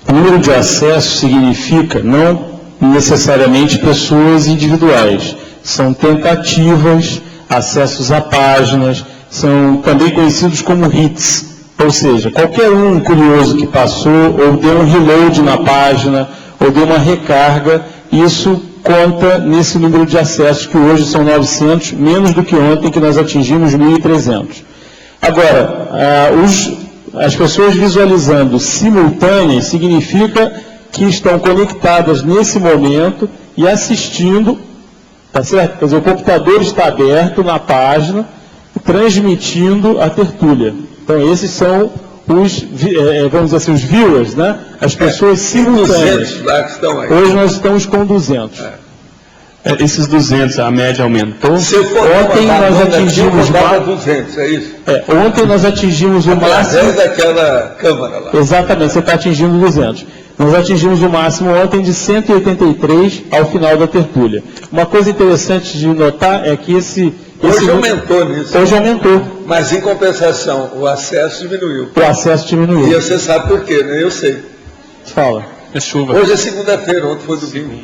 o número de acesso significa não necessariamente pessoas individuais. São tentativas, acessos a páginas, são também conhecidos como hits. Ou seja, qualquer um curioso que passou, ou deu um reload na página, ou deu uma recarga, isso conta nesse número de acessos, que hoje são 900, menos do que ontem, que nós atingimos 1.300. Agora, as pessoas visualizando simultâneas significa que estão conectadas nesse momento e assistindo, tá certo? Quer dizer, o computador está aberto na página, transmitindo a tertúlia. Então, esses são os, vamos dizer assim, os viewers, né? As pessoas simultâneas. 200 lá que estão aí. Hoje nós estamos com 200. Esses 200, a média aumentou? Se for Ontem nós atingimos mais 200, é isso? Ontem nós atingimos o máximo. Através daquela câmara lá. Exatamente, você está atingindo 200. Nós atingimos o máximo ontem de 183 ao final da tertúlia. Uma coisa interessante de notar é que hoje aumentou nisso. Hoje aumentou. Mas, em compensação, o acesso diminuiu. O acesso diminuiu. E você sabe por quê, né? Eu sei. Fala. É chuva. Hoje é segunda-feira, ontem foi domingo.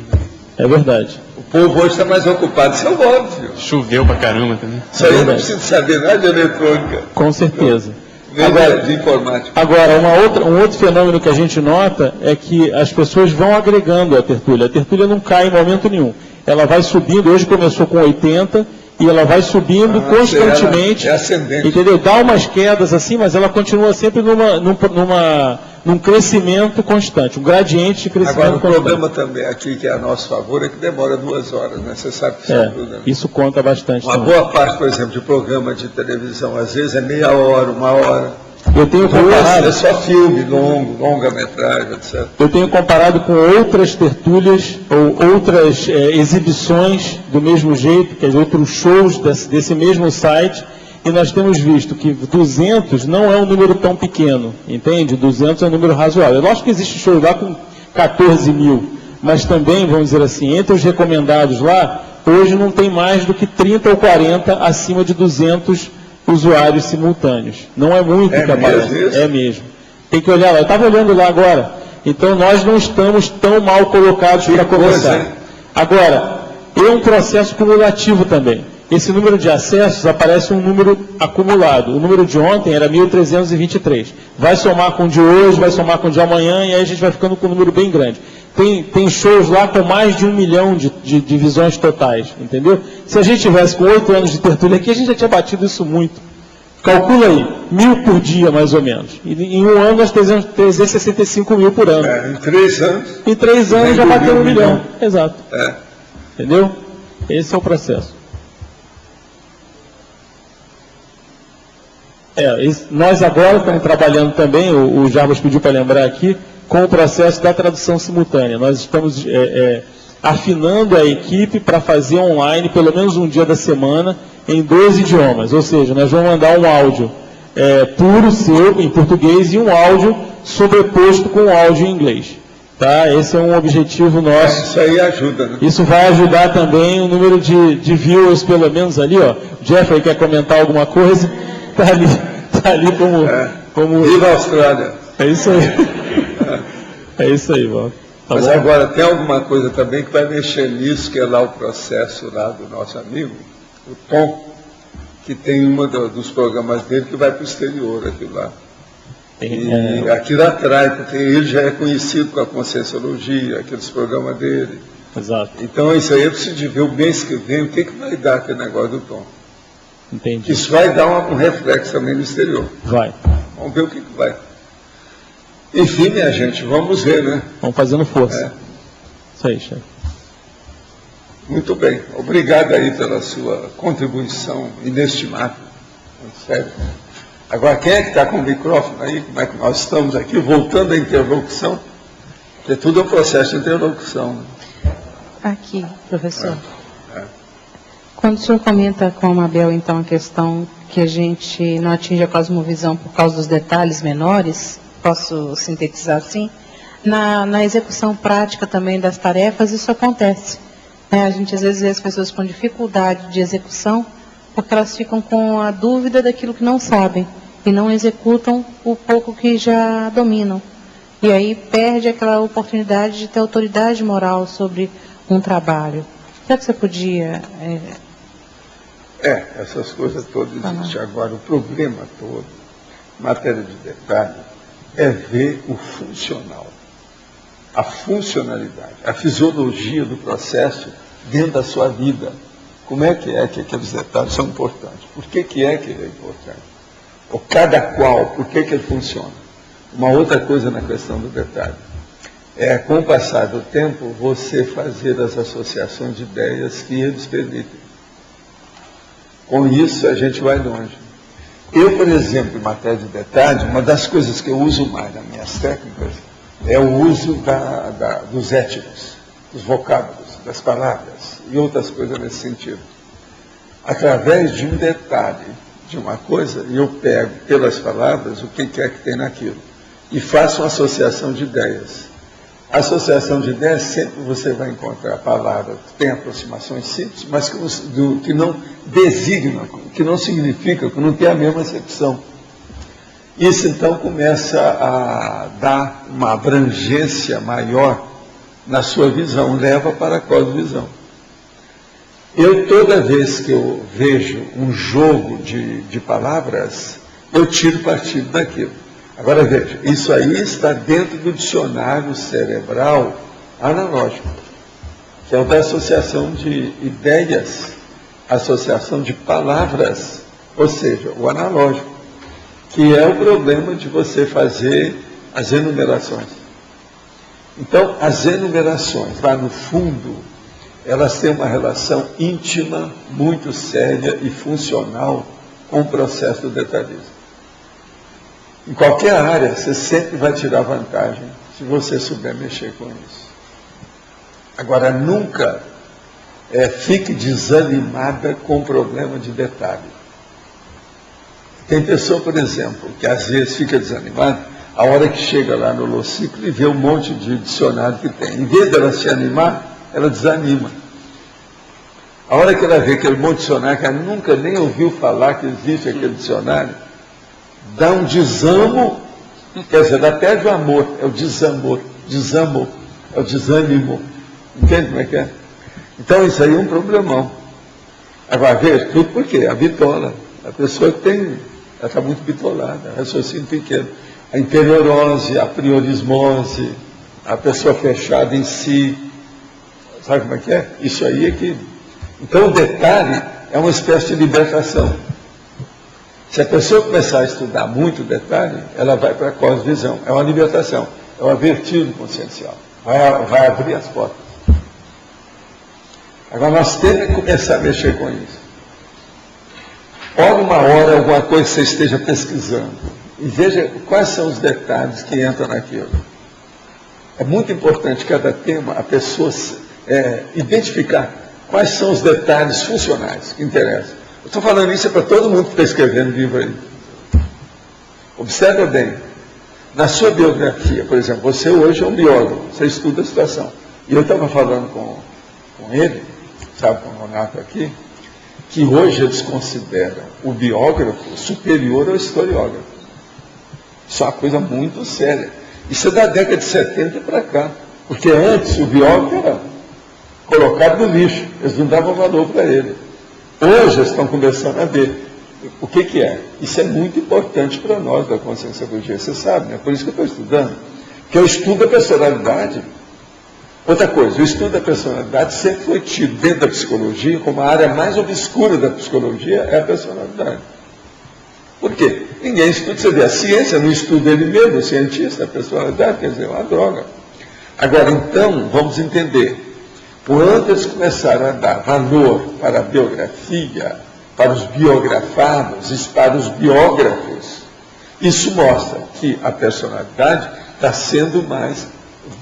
É verdade. O povo hoje está mais ocupado. Isso é óbvio. Choveu pra caramba também. Isso aí eu não preciso saber nada de eletrônica. Com certeza. Agora, de informática. Agora, um outro fenômeno que a gente nota é que as pessoas vão agregando a tertúlia. A tertúlia não cai em momento nenhum. Ela vai subindo, hoje começou com 80, e ela vai subindo constantemente. É ascendente. Entendeu? Dá umas quedas assim, mas ela continua sempre num crescimento constante, um gradiente de crescimento constante. Agora, o constante. problema também aqui, que é a nosso favor, é que demora 2 horas, né? Você sabe que isso ajuda. Né? Isso conta bastante. Uma boa parte, por exemplo, de programa de televisão, às vezes é meia hora, 1 hora. Eu tenho comparado. É só filme longo, longa-metragem, etc. Eu tenho comparado com outras tertúlias ou outras exibições do mesmo jeito, quer dizer, outros shows desse mesmo site, e nós temos visto que 200 não é um número tão pequeno, entende? 200 é um número razoável. Lógico que existe show lá com 14 mil, mas também, vamos dizer assim, entre os recomendados lá, hoje não tem mais do que 30 ou 40 acima de 200 usuários simultâneos. Não é muito que aparece. É mesmo. Tem que olhar lá. Eu estava olhando lá agora. Então nós não estamos tão mal colocados para começar. Agora, é um processo cumulativo também. Esse número de acessos aparece um número acumulado. O número de ontem era 1.323. Vai somar com o de hoje, vai somar com o de amanhã, e aí a gente vai ficando com um número bem grande. Tem shows lá com mais de 1 milhão de visões totais, entendeu? Se a gente tivesse com 8 anos de tertúlia aqui, a gente já tinha batido isso muito. Calcula aí, 1.000 por dia, mais ou menos. E em um ano nós temos 365 mil por ano. Em 3 anos. Em 3 anos já bateu 1 milhão. Exato. É. Entendeu? Esse é o processo. Nós agora estamos trabalhando também, o Jarbas pediu para lembrar aqui, com o processo da tradução simultânea. Nós estamos afinando a equipe para fazer online, pelo menos um dia da semana, em 2 idiomas. Ou seja, nós vamos mandar um áudio puro seu, em português, e um áudio sobreposto com um áudio em inglês. Tá? Esse é um objetivo nosso. Isso aí ajuda, né? Isso vai ajudar também o número de viewers, pelo menos ali, ó. O Jeffrey quer comentar alguma coisa? Está ali como... Viva a Austrália! É isso aí. É isso aí, Walter. Tá Mas bom? agora, tem alguma coisa também que vai mexer nisso, que é lá o processo lá do nosso amigo, o Tom, que tem um dos programas dele que vai para o exterior, aquilo lá. E aquilo atrai, porque ele já é conhecido com a Conscienciologia, aqueles programas dele. Exato. Então, isso aí eu preciso de ver o mês que vem, o que vai dar aquele negócio do Tom. Entendi. Isso vai dar um reflexo também no exterior. Vai. Vamos ver o que vai. Enfim, minha gente, vamos ver, né? Vamos fazendo força. Isso aí, chefe. Muito bem. Obrigado aí pela sua contribuição inestimável. Sério. Agora, quem é que está com o microfone aí? Como é que nós estamos aqui? Voltando à interlocução. Porque tudo é um processo de interlocução. Né? Aqui, professor. Quando o senhor comenta com a Mabel, então, a questão que a gente não atinge a cosmovisão por causa dos detalhes menores, posso sintetizar assim? Na execução prática também das tarefas, isso acontece. A gente às vezes vê as pessoas com dificuldade de execução, porque elas ficam com a dúvida daquilo que não sabem, e não executam o pouco que já dominam. E aí perde aquela oportunidade de ter autoridade moral sobre um trabalho. Será que você podia... essas coisas todas existem. Agora, o problema todo, em matéria de detalhe, é ver o funcional. A funcionalidade, a fisiologia do processo dentro da sua vida. Como é que aqueles detalhes são importantes? Por que ele é importante? Ou cada qual, por que ele funciona? Uma outra coisa na questão do detalhe. Com o passar do tempo, você fazer as associações de ideias que eles permitem. Com isso, a gente vai longe. Eu, por exemplo, em matéria de detalhe, uma das coisas que eu uso mais nas minhas técnicas é o uso dos étnicos, dos vocábulos, das palavras e outras coisas nesse sentido. Através de um detalhe, de uma coisa, eu pego pelas palavras o que quer que tem naquilo e faço uma associação de ideias. A associação de ideias, sempre você vai encontrar palavras que têm aproximações simples, mas que não designam, que não significam, que não tem a mesma acepção. Isso, então, começa a dar uma abrangência maior na sua visão, leva para a cosmovisão. Eu, toda vez que eu vejo um jogo de palavras, eu tiro partido daquilo. Agora, veja, isso aí está dentro do dicionário cerebral analógico, que é o da associação de ideias, associação de palavras, ou seja, o analógico, que é o problema de você fazer as enumerações. Então, as enumerações, lá no fundo, elas têm uma relação íntima, muito séria e funcional com o processo do detalhismo. Em qualquer área, você sempre vai tirar vantagem se você souber mexer com isso. Agora, nunca fique desanimada com o problema de detalhe. Tem pessoa, por exemplo, que às vezes fica desanimada, a hora que chega lá no Lociclo e vê um monte de dicionário que tem. Em vez dela se animar, ela desanima. A hora que ela vê aquele monte de dicionário, que ela nunca nem ouviu falar que existe aquele dicionário, dá um desamo, quer dizer, ela perde o amor, é o desamor, é o desânimo. Entende como é que é? Então isso aí é um problemão. Agora, veja, tudo por quê? A bitola. A pessoa que ela está muito bitolada, raciocínio pequeno. A interiorose, a priorismose, a pessoa fechada em si. Sabe como é que é? Isso aí é que... Então, o detalhe é uma espécie de libertação. Se a pessoa começar a estudar muito detalhe, ela vai para a cosmovisão. É uma libertação, é uma vertigem consciencial. Vai abrir as portas. Agora, nós temos que começar a mexer com isso. Olha uma hora alguma coisa que você esteja pesquisando e veja quais são os detalhes que entram naquilo. É muito importante, cada tema, a pessoa identificar quais são os detalhes funcionais que interessam. Eu estou falando isso para todo mundo que está escrevendo livro aí. Observa bem. Na sua biografia, por exemplo, você hoje é um biólogo, você estuda a situação. E eu estava falando com ele, sabe, com o Renato aqui, que hoje eles consideram o biógrafo superior ao historiógrafo. Isso é uma coisa muito séria. Isso é da década de 70 para cá. Porque antes o biógrafo era colocado no lixo, eles não davam valor para ele. Hoje eles estão começando a ver o que é. Isso é muito importante para nós da conscienciologia, você sabe, né? Por isso que eu estou estudando. Porque eu estudo a personalidade. Outra coisa, o estudo da personalidade sempre foi tido dentro da psicologia como a área mais obscura da psicologia é a personalidade. Por quê? Ninguém estuda, você vê, a ciência não estuda ele mesmo, o cientista, a personalidade, quer dizer, é uma droga. Agora, então, vamos entender. Quando eles começaram a dar valor para a biografia, para os biografados e para os biógrafos, isso mostra que a personalidade está sendo mais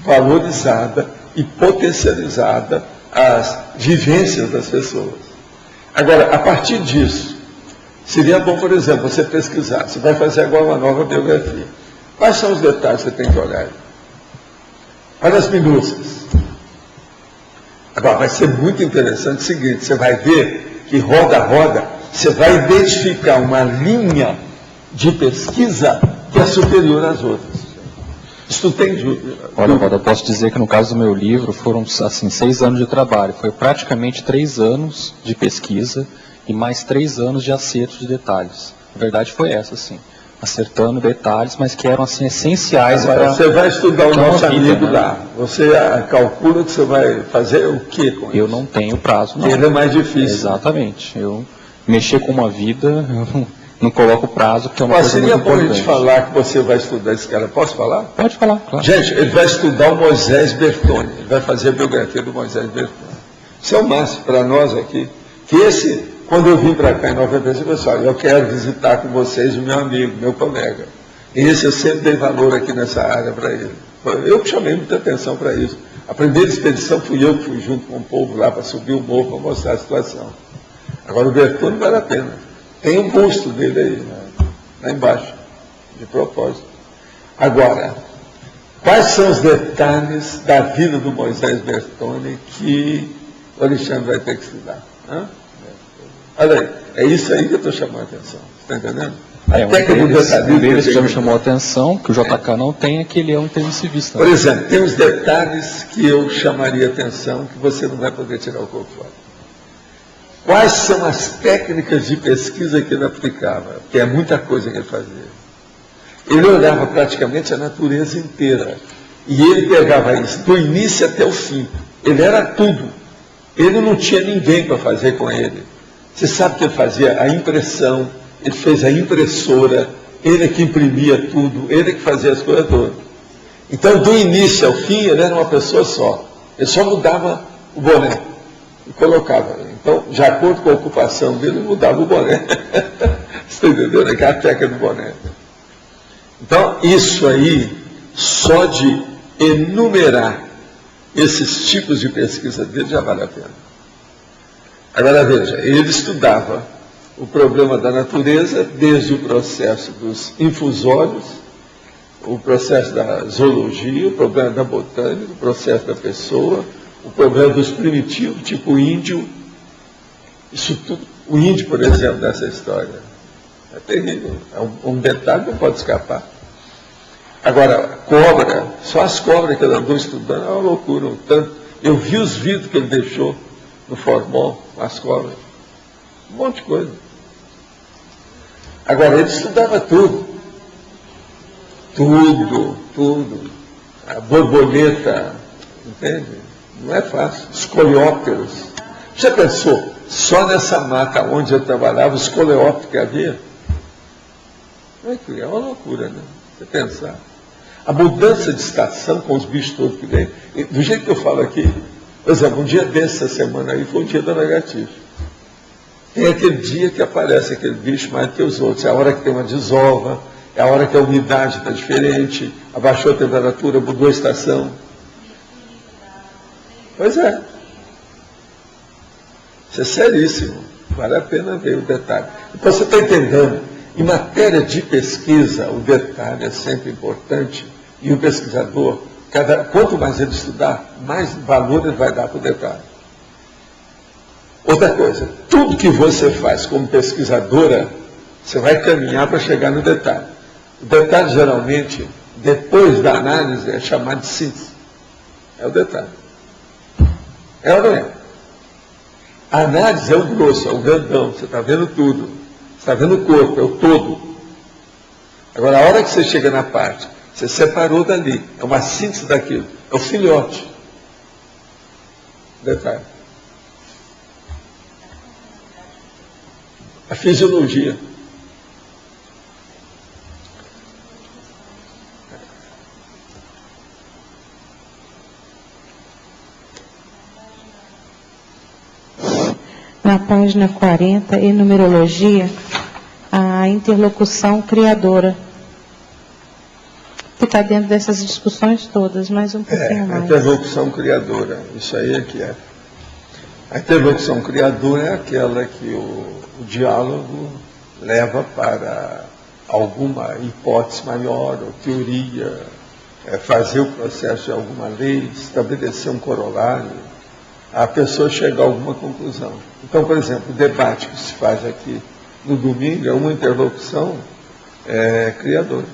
valorizada e potencializada as vivências das pessoas. Agora, a partir disso, seria bom, por exemplo, você pesquisar, você vai fazer agora uma nova biografia. Quais são os detalhes que você tem que olhar? Olha as minúcias. Agora, vai ser muito interessante o seguinte, você vai ver que roda a roda, você vai identificar uma linha de pesquisa que é superior às outras. Isso tem dúvida. Olha, Valdo, eu posso dizer que no caso do meu livro foram assim 6 anos de trabalho. Foi praticamente 3 anos de pesquisa e mais 3 anos de acerto de detalhes. A verdade foi essa, sim. Acertando detalhes, mas que eram assim essenciais para... Você vai estudar o nosso amigo lá. Né? Você calcula que você vai fazer o quê com isso? Eu não tenho prazo, não. Ele é mais difícil. Exatamente. Eu mexer com uma vida, eu não coloco prazo, porque é uma coisa muito importante. Seria bom a gente falar que você vai estudar esse cara. Posso falar? Pode falar, claro. Gente, ele vai estudar o Moisés Bertone. Ele vai fazer a biografia do Moisés Bertone. Isso é o máximo para nós aqui. Que esse, quando eu vim para cá em 93, eu falei, olha, eu quero visitar com vocês o meu amigo, meu colega. E esse eu sempre dei valor aqui nessa área para ele. Eu que chamei muita atenção para isso. A primeira expedição fui eu que fui junto com o povo lá para subir o morro para mostrar a situação. Agora o Bertone vale a pena. Tem um busto dele aí, lá embaixo, de propósito. Agora, quais são os detalhes da vida do Moisés Bertone que o Alexandre vai ter que estudar? Olha aí, é isso aí que eu estou chamando a atenção. Está entendendo? Um deles que já me chamou a atenção, que o JK não tem, é que ele é um intensivista. Por exemplo, tem uns detalhes que eu chamaria a atenção que você não vai poder tirar o corpo fora. Quais são as técnicas de pesquisa que ele aplicava? Que é muita coisa que ele fazia. Ele olhava praticamente a natureza inteira. E ele pegava isso do início até o fim. Ele era tudo. Ele não tinha ninguém para fazer com ele. Você sabe que ele fazia a impressão, ele fez a impressora, ele é que imprimia tudo, ele é que fazia as coisas todas. Então, do início ao fim, ele era uma pessoa só. Ele só mudava o boné e colocava. Então, de acordo com a ocupação dele, mudava o boné. Você entendeu? É a técnica do boné. Então, isso aí, só de enumerar esses tipos de pesquisa dele, já vale a pena. Agora, veja, ele estudava o problema da natureza desde o processo dos infusórios, o processo da zoologia, o problema da botânica, o processo da pessoa, o problema dos primitivos, tipo o índio. Isso tudo, o índio, por exemplo, dessa história, é terrível. É um detalhe que não pode escapar. Agora, cobra, só as cobras que ele andou estudando, é uma loucura. Tanto. Eu vi os vidros que ele deixou no formol, as cobras. Um monte de coisa. Agora, ele estudava tudo. Tudo. A borboleta, entende? Não é fácil. Os coleópteros. Já pensou? Só nessa mata onde eu trabalhava, os coleópteros que havia? É uma loucura, né? Você pensar. A mudança de estação com os bichos todos que vêm. Do jeito que eu falo aqui, por exemplo, um dia dessa semana aí foi o dia da lagartixa. Tem aquele dia que aparece aquele bicho mais do que os outros. É a hora que tem uma desova, é a hora que a umidade está diferente, abaixou a temperatura, mudou a estação. Pois é. Isso é seríssimo. Vale a pena ver o detalhe. Então você está entendendo? Em matéria de pesquisa, o detalhe é sempre importante. E o pesquisador, quanto mais ele estudar, mais valor ele vai dar para o detalhe. Outra coisa, tudo que você faz como pesquisadora, você vai caminhar para chegar no detalhe. O detalhe, geralmente, depois da análise, é chamado de síntese. É o detalhe. É ou não é? A análise é o grosso, é o grandão, você está vendo tudo. Você está vendo o corpo, é o todo. Agora, a hora que você chega na parte, você separou dali, é uma síntese daquilo, é o filhote. Detalhe. A fisiologia. na página 40, em numerologia, a interlocução criadora, que está dentro dessas discussões todas, mas um pouquinho A mais. interlocução criadora, isso aí é que é. A interlocução criadora é aquela que o diálogo leva para alguma hipótese maior, ou teoria, fazer o processo de alguma lei, estabelecer um corolário, a pessoa chegar a alguma conclusão. Então, por exemplo, o debate que se faz aqui no domingo é uma interlocução criadora.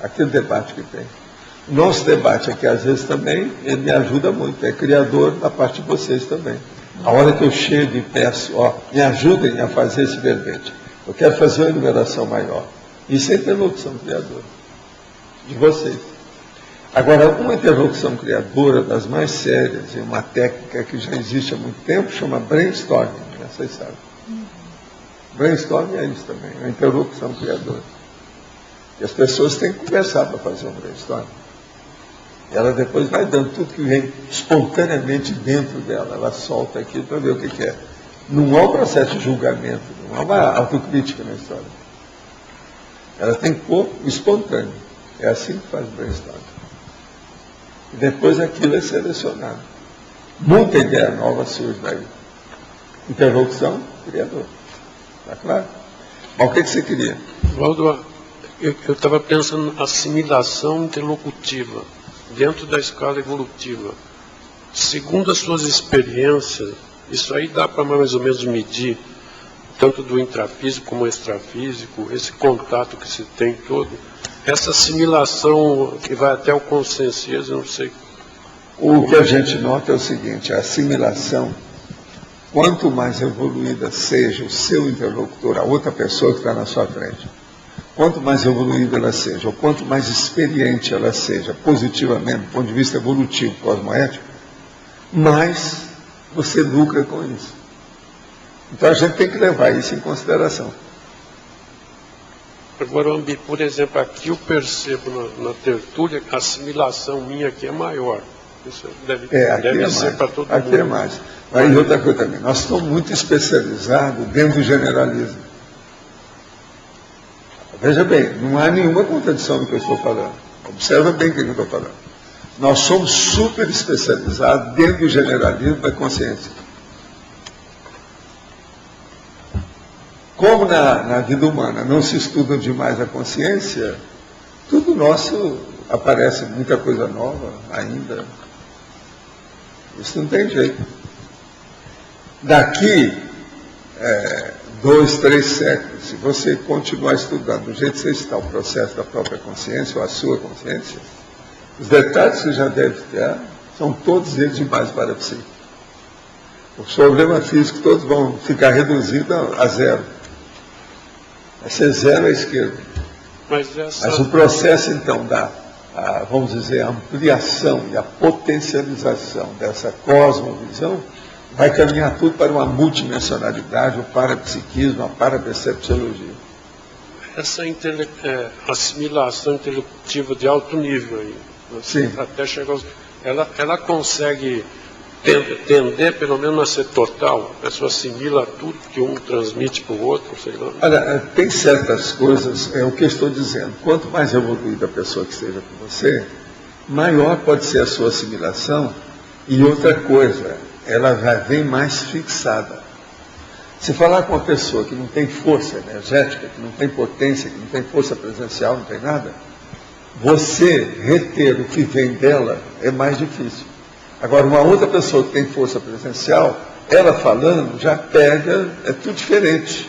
Aquele debate que tem. O nosso debate aqui, às vezes, também, ele me ajuda muito, é criador da parte de vocês também. A hora que eu chego e peço, me ajudem a fazer esse verbete. Eu quero fazer uma enumeração maior. Isso é interlocução criadora de vocês. Agora, uma interlocução criadora das mais sérias, e uma técnica que já existe há muito tempo, chama brainstorming, né? Vocês sabem. Brainstorming é isso também, é uma interlocução criadora. E as pessoas têm que conversar para fazer um brainstorming. E ela depois vai dando tudo que vem espontaneamente dentro dela. Ela solta aquilo para ver o que é. Não há um processo de julgamento, não há uma autocrítica na história. Ela tem que pôr o espontâneo. É assim que faz o brainstorming. E depois aquilo é selecionado. Muita ideia nova surge daí. Interlocução criadora. Está claro? Bom, o que você queria? Valdo, eu estava pensando na assimilação interlocutiva dentro da escala evolutiva. Segundo as suas experiências, isso aí dá para mais ou menos medir, tanto do intrafísico como extrafísico, esse contato que se tem todo, essa assimilação que vai até o consciência, eu não sei. O que a gente nota é o seguinte, a assimilação, quanto mais evoluída seja o seu interlocutor, a outra pessoa que está na sua frente, quanto mais evoluída ela seja, ou quanto mais experiente ela seja, positivamente, do ponto de vista evolutivo, cosmoético, mais você lucra com isso. Então a gente tem que levar isso em consideração. Agora, por exemplo, aqui eu percebo na tertúlia que a assimilação minha aqui é maior. Isso deve ser para todo mundo. Aqui é mais. Aí outra coisa também, nós estamos muito especializados dentro do generalismo. Veja bem, não há nenhuma contradição no que eu estou falando. Observa bem o que eu estou falando. Nós somos super especializados dentro do generalismo da consciência. Como na vida humana não se estuda demais a consciência, tudo nosso aparece muita coisa nova ainda. Isso não tem jeito. Daqui 2, 3 séculos, se você continuar estudando do jeito que você está, o processo da própria consciência, ou a sua consciência, os detalhes que você já deve ter, são todos eles de base parapsíquica. Os problemas físicos todos vão ficar reduzidos a zero. Vai ser zero à esquerda. Mas o processo, então, vamos dizer, a ampliação e a potencialização dessa cosmovisão vai caminhar tudo para uma multidimensionalidade, o parapsiquismo, a parapercepciologia. Essa assimilação intelectiva de alto nível aí, sim, até chegar ela consegue tender pelo menos a ser total, a pessoa assimila tudo que um transmite para o outro, sei lá. Olha, tem certas coisas, é o que eu estou dizendo, quanto mais evoluída a pessoa que esteja com você, maior pode ser a sua assimilação, e outra coisa, ela já vem mais fixada. Se falar com uma pessoa que não tem força energética, que não tem potência, que não tem força presencial, não tem nada, você reter o que vem dela é mais difícil. Agora, uma outra pessoa que tem força presencial, ela falando, já pega, é tudo diferente.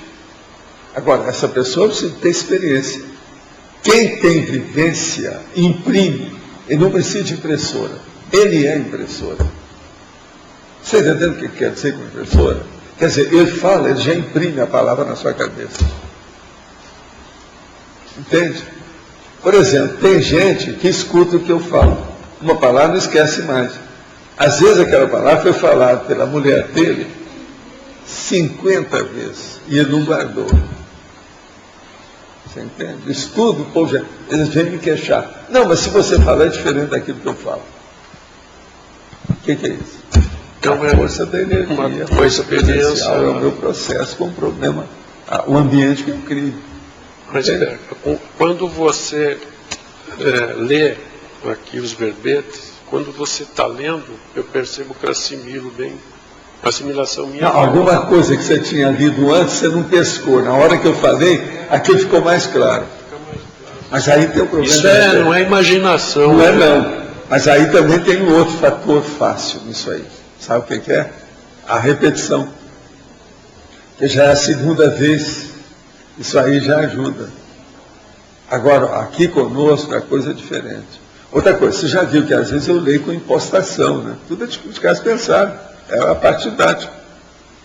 Agora, essa pessoa precisa ter experiência. Quem tem vivência, imprime. Ele não precisa de impressora. Ele é impressora. Você está entendendo o que quer dizer com impressora? Quer dizer, ele fala, ele já imprime a palavra na sua cabeça. Entende? Por exemplo, tem gente que escuta o que eu falo. Uma palavra não esquece mais. Às vezes aquela palavra foi falada pela mulher dele 50 vezes e ele não guardou. Você entende? Isso tudo, o povo já, eles vêm me queixar. Não, mas se você falar é diferente daquilo que eu falo. O que é isso? Então, a força da energia, uma a força experiência, potencial, é o meu processo com o problema, o ambiente que eu crio. Mas quando você lê aqui os verbetes, quando você está lendo, eu percebo que eu assimilo bem. A assimilação minha. Não, alguma coisa que você tinha lido antes, você não pescou. Na hora que eu falei, aquilo ficou mais claro. Mas aí tem o problema. Isso não é imaginação. Não é não. Mas aí também tem um outro fator fácil nisso aí. Sabe o que é? A repetição. Que já é a segunda vez. Isso aí já ajuda. Agora, aqui conosco é coisa diferente. Outra coisa, você já viu que às vezes eu leio com impostação, né? Tudo é tipo de caso pensado. É a parte didática.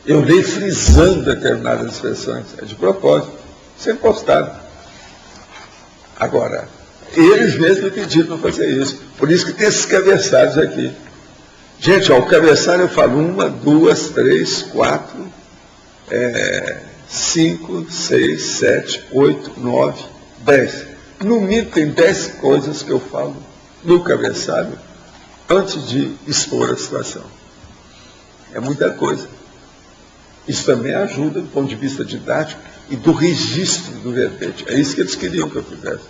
Eu leio frisando determinadas expressões. É de propósito. Isso é impostado. Agora, eles mesmos me pediram para fazer isso. Por isso que tem esses cabeçalhos aqui. Gente, ó, o cabeçalho eu falo 1, 2, 3, 4, 5, 6, 7, 8, 9, 10. No mínimo tem 10 coisas que eu falo no cabeçalho antes de expor a situação. É muita coisa. Isso também ajuda do ponto de vista didático e do registro do verbete. É isso que eles queriam que eu fizesse.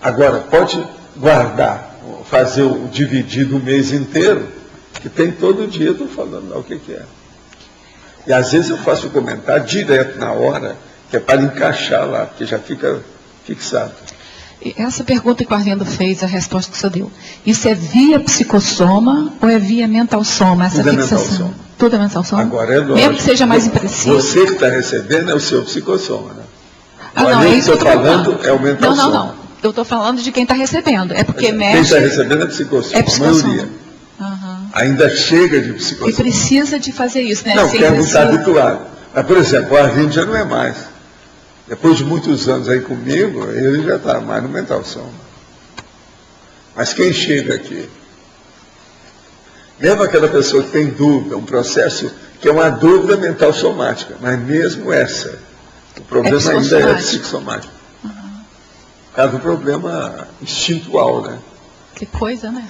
Agora, pode guardar, fazer o dividido o mês inteiro, que tem todo dia, eu estou falando lá o que é. E às vezes eu faço o comentário direto na hora, que é para encaixar lá, porque já fica fixado. Essa pergunta que o Arlindo fez, a resposta que o senhor deu, isso é via psicossoma ou é via mental soma, essa Tudo fixação? É mental soma. Tudo é mental soma? Agora é lógico. Mesmo que seja mais impreciso. Você que está recebendo é o seu psicossoma, né? Ah, não, Olha, é que isso que eu estou falando é o mental soma. Não. Eu estou falando de quem está recebendo. É porque Quem mexe... está recebendo é psicossoma, É psicossoma. a maioria. Aham. Ainda chega de psicossoma. E precisa de fazer isso, né? Não, Sim, quer não está precisa. habituado. Mas, por exemplo, o Arlindo já não é mais. Depois de muitos anos aí comigo, ele já está mais no mental soma. Mas quem chega aqui, mesmo aquela pessoa que tem dúvida, um processo que é uma dúvida mental somática, mas mesmo essa, o problema ainda é psicossomático. Por causa do problema instintual, né? Que coisa, né?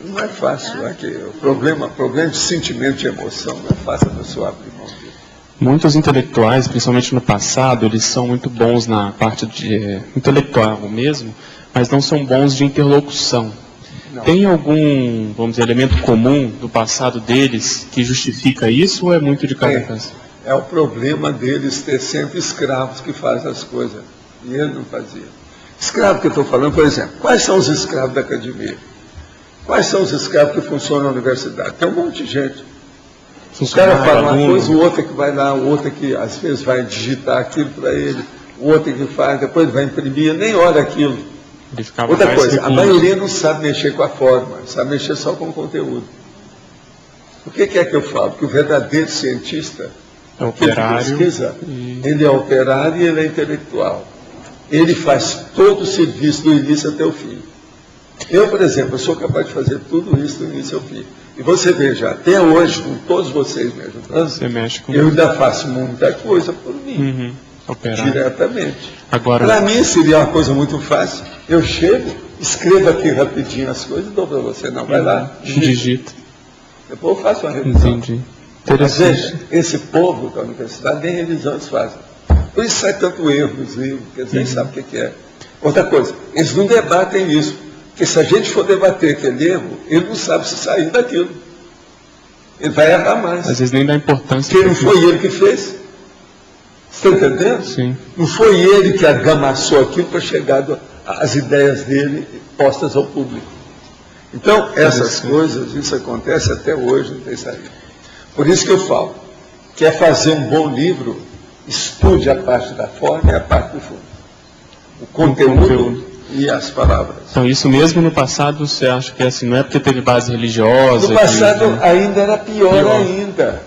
Não é fácil, aqui. O problema de sentimento e emoção não é fácil a pessoa abrir mão dele. Muitos intelectuais, principalmente no passado, eles são muito bons na parte de intelectual mesmo, mas não são bons de interlocução. Não. Tem algum, vamos dizer, elemento comum do passado deles que justifica isso ou é muito de cada caso? É o problema deles ter sempre escravos que fazem as coisas. E ele não fazia. Escravo que eu estou falando, por exemplo, quais são os escravos da academia? Quais são os escravos que funcionam na universidade? Tem um monte de gente. O cara fala uma coisa, o outro é que vai lá, o outro é que às vezes vai digitar aquilo para ele, o outro é que faz, depois vai imprimir, nem olha aquilo. Outra coisa, a maioria não sabe mexer com a forma, sabe mexer só com o conteúdo. O que é que eu falo? Que o verdadeiro cientista, é operário, ele é operário e ele é intelectual. Ele faz todo o serviço do início até o fim. Eu, por exemplo, eu sou capaz de fazer tudo isso do início ao fim. E você veja, até hoje, com todos vocês me ajudando, você mexe com eu ainda faço muita coisa por mim, diretamente. Para mim seria uma coisa muito fácil. Eu chego, escrevo aqui rapidinho as coisas e dou para você. Não, vai lá, digita. Depois eu faço uma revisão. Entendi. Mas veja, esse povo da universidade nem revisão eles fazem. Por isso sai tanto erro nos livros, porque eles nem sabem o que é. Outra coisa, eles não debatem isso. Porque se a gente for debater aquele erro, ele não sabe se sair daquilo. Ele vai errar mais. Às vezes nem dá importância. Porque não foi ele que fez. Você está entendendo? Sim. Não foi ele que agamassou aquilo para chegar às ideias dele postas ao público. Então, essas coisas, isso acontece até hoje, não tem saída. Por isso que eu falo, quer fazer um bom livro, estude a parte da forma e a parte do fundo. O conteúdo e as palavras. Então, isso mesmo no passado, você acha que é assim, não é porque teve base religiosa? No passado ainda era pior ainda.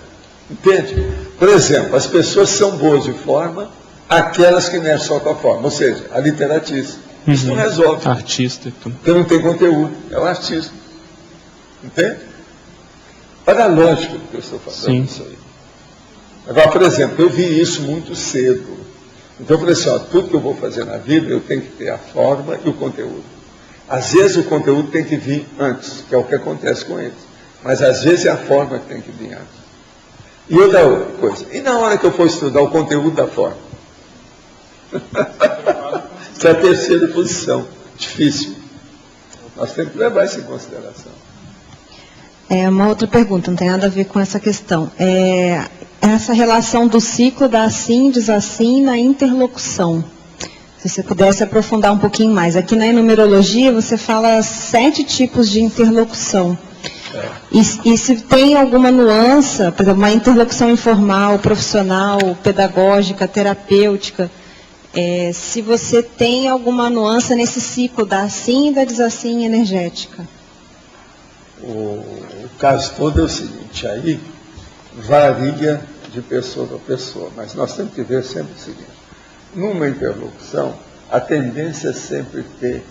Entende? Por exemplo, as pessoas são boas de forma, aquelas que não é só com a forma, ou seja, a literatice. Isso não resolve. Artista e tudo. Porque não tem conteúdo, é um artista. Entende? Olha a lógica do que eu estou falando. Isso aí. Agora, por exemplo, eu vi isso muito cedo. Então eu falei assim, ó, tudo que eu vou fazer na vida, eu tenho que ter a forma e o conteúdo. Às vezes o conteúdo tem que vir antes, que é o que acontece com eles. Mas às vezes é a forma que tem que vir antes. E outra coisa, e na hora que eu for estudar o conteúdo da forma? Essa é a terceira posição, difícil. Nós temos que levar isso em consideração. Uma outra pergunta, não tem nada a ver com essa questão. Essa relação do ciclo da assim, desassim na interlocução. Se você pudesse aprofundar um pouquinho mais. Aqui na enumerologia você fala 7 tipos de interlocução. E se tem alguma nuance, por exemplo, uma interlocução informal, profissional, pedagógica, terapêutica, se você tem alguma nuance nesse ciclo da assim e da desassim energética. O caso todo é o seguinte, aí varia de pessoa para pessoa, mas nós temos que ver sempre o seguinte, numa interlocução, a tendência é sempre ter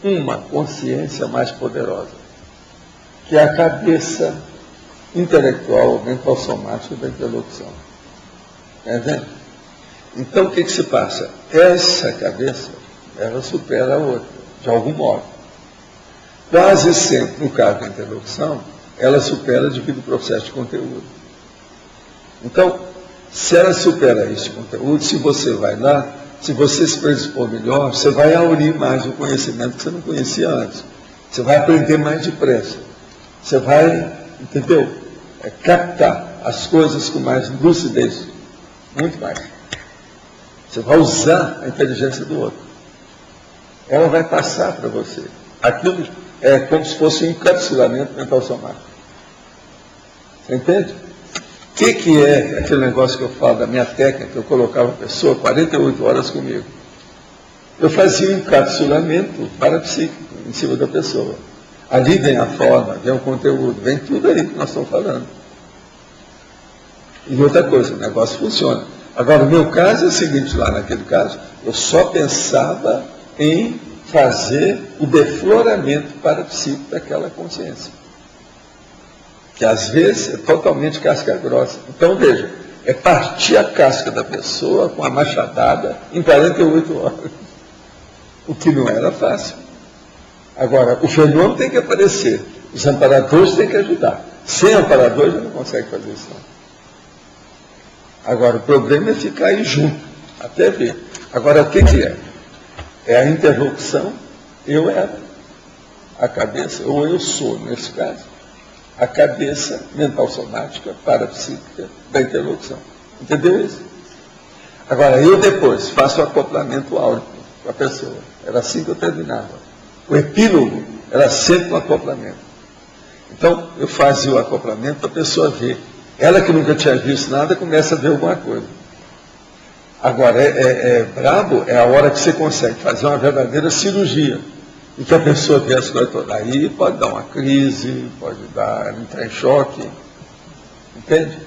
uma consciência mais poderosa, que é a cabeça intelectual, mental somática da interlocução. Está vendo? Então, o que se passa? Essa cabeça, ela supera a outra, de algum modo. Quase sempre, no caso da interlocução, ela supera devido ao processo de conteúdo. Então, se ela supera esse conteúdo, se você vai lá, se você se predispor melhor, você vai aurir mais o conhecimento que você não conhecia antes. Você vai aprender mais depressa. Você vai, entendeu? Captar as coisas com mais lucidez. Muito mais. Você vai usar a inteligência do outro. Ela vai passar para você. Aquilo é como se fosse um encapsulamento mental somático. Você entende? O que é aquele negócio que eu falo da minha técnica, que eu colocava a pessoa 48 horas comigo? Eu fazia um encapsulamento parapsíquico em cima da pessoa. Ali vem a forma, vem o conteúdo, vem tudo aí que nós estamos falando. E outra coisa, o negócio funciona. Agora, o meu caso é o seguinte, lá naquele caso, eu só pensava em fazer o defloramento parapsíquico daquela consciência. Que às vezes é totalmente casca grossa. Então, veja, é partir a casca da pessoa com a machadada em 48 horas. O que não era fácil. Agora, o fenômeno tem que aparecer. Os amparadores têm que ajudar. Sem amparadores, a gente não consegue fazer isso. Não. Agora, o problema é ficar aí junto, até ver. Agora, o que é? É a interlocução, eu era a cabeça, ou eu sou, nesse caso, a cabeça mental somática parapsíquica da interlocução. Entendeu isso? Agora, eu depois faço o acoplamento áurico com a pessoa. Era assim que eu terminava. O epílogo era sempre um acoplamento. Então, eu fazia o acoplamento para a pessoa ver. Ela que nunca tinha visto nada, começa a ver alguma coisa. Agora, brabo é a hora que você consegue fazer uma verdadeira cirurgia. E que a pessoa vê as coisas todas. Aí pode dar uma crise, pode dar, entrar em choque. Entende?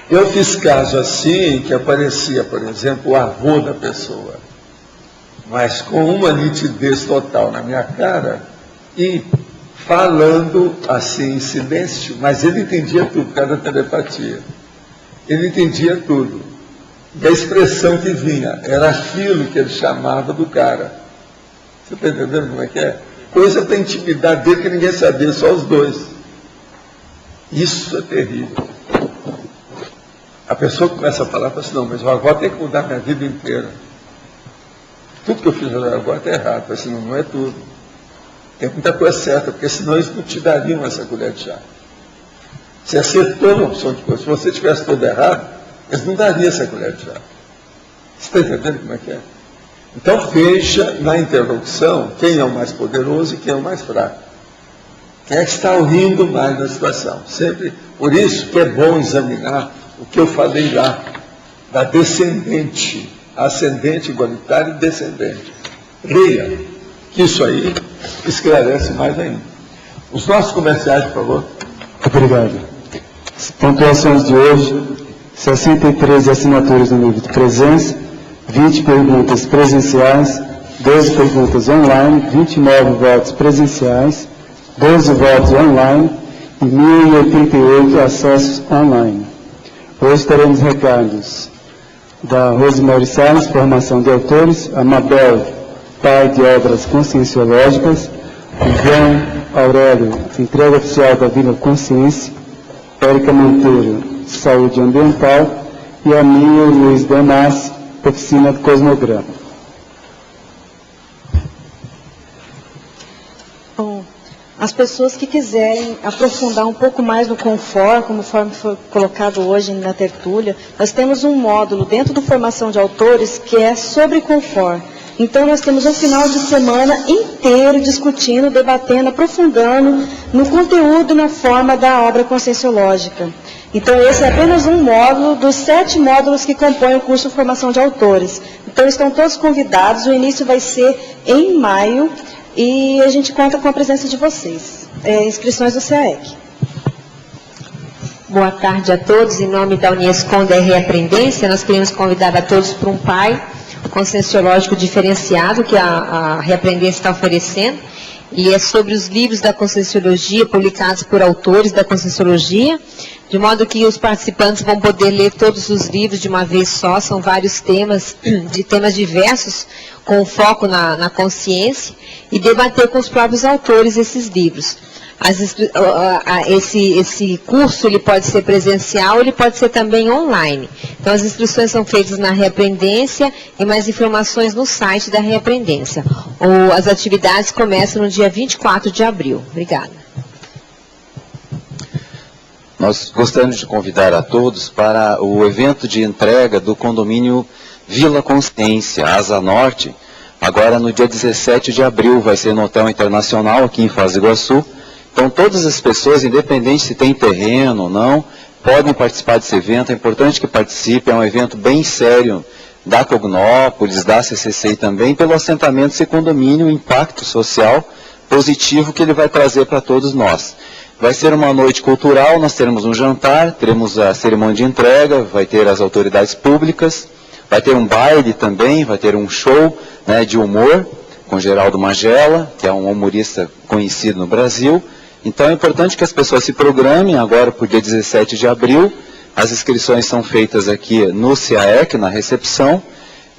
Eu fiz caso assim, que aparecia, por exemplo, o avô da pessoa. Mas com uma nitidez total na minha cara e falando assim em silêncio, mas ele entendia tudo, por causa da telepatia. Ele entendia tudo. E a expressão que vinha era aquilo que ele chamava do cara. Você está entendendo como é que é? Coisa da intimidade dele que ninguém sabia, só os dois. Isso é terrível. A pessoa começa a falar, fala assim, não, mas o avó tem que mudar minha vida inteira. Tudo que eu fiz agora está errado, assim, não é tudo. Tem muita coisa certa, porque senão eles não te dariam essa colher de chá. Você acertou uma opção de coisa. Se você tivesse tudo errado, eles não dariam essa colher de chá. Você está entendendo como é que é? Então veja na interlocução quem é o mais poderoso e quem é o mais fraco. Quem é que está rindo mais da situação. Sempre, por isso que é bom examinar o que eu falei lá, da descendente, ascendente, igualitário e descendente. Leia, que isso aí esclarece mais ainda. Os nossos comerciais, por favor. Obrigado. As pontuações de hoje, 63 assinaturas no livro de presença, 20 perguntas presenciais, 12 perguntas online, 29 votos presenciais, 12 votos online e 1.088 acessos online. Hoje teremos recados da Rosemary Salles, formação de autores, a Mabel, pai de obras conscienciológicas, o João Aurélio, entrega oficial da Vila Consciência, Érica Monteiro, Saúde Ambiental, e a minha, Luiz Danassi, Oficina do Cosmograma. Bom, as pessoas que quiserem aprofundar um pouco mais no Confor, conforme foi colocado hoje na tertúlia, nós temos um módulo dentro do Formação de Autores que é sobre Confor. Então, nós temos um final de semana inteiro discutindo, debatendo, aprofundando no conteúdo e na forma da obra conscienciológica. Então, esse é apenas um módulo dos 7 módulos que compõem o curso de Formação de Autores. Então, estão todos convidados, o início vai ser em maio e a gente conta com a presença de vocês. Inscrições do CAEC. Boa tarde a todos. Em nome da Unescom da Reaprendência, nós queremos convidar a todos para um PAI conscienciológico diferenciado que a Reaprendência está oferecendo, e é sobre os livros da Conscienciologia publicados por autores da Conscienciologia, de modo que os participantes vão poder ler todos os livros de uma vez só. São vários temas, de temas diversos, com foco na consciência, e debater com os próprios autores esses livros. Esse curso ele pode ser presencial, ele pode ser também online. Então, as inscrições são feitas na Reaprendência e mais informações no site da Reaprendência. As atividades começam no dia 24 de abril. Obrigada. Nós gostaríamos de convidar a todos para o evento de entrega do condomínio Vila Consciência, Asa Norte, agora no dia 17 de abril, vai ser no Hotel Internacional, aqui em Foz do Iguaçu. Então, todas as pessoas, independente se tem terreno ou não, podem participar desse evento. É importante que participem, é um evento bem sério da Cognópolis, da CCCI também, pelo assentamento desse condomínio, o impacto social positivo que ele vai trazer para todos nós. Vai ser uma noite cultural, nós teremos um jantar, teremos a cerimônia de entrega, vai ter as autoridades públicas, vai ter um baile também, vai ter um show, né, de humor com Geraldo Magela, que é um humorista conhecido no Brasil. Então é importante que as pessoas se programem agora para o dia 17 de abril. As inscrições são feitas aqui no CAEC, na recepção,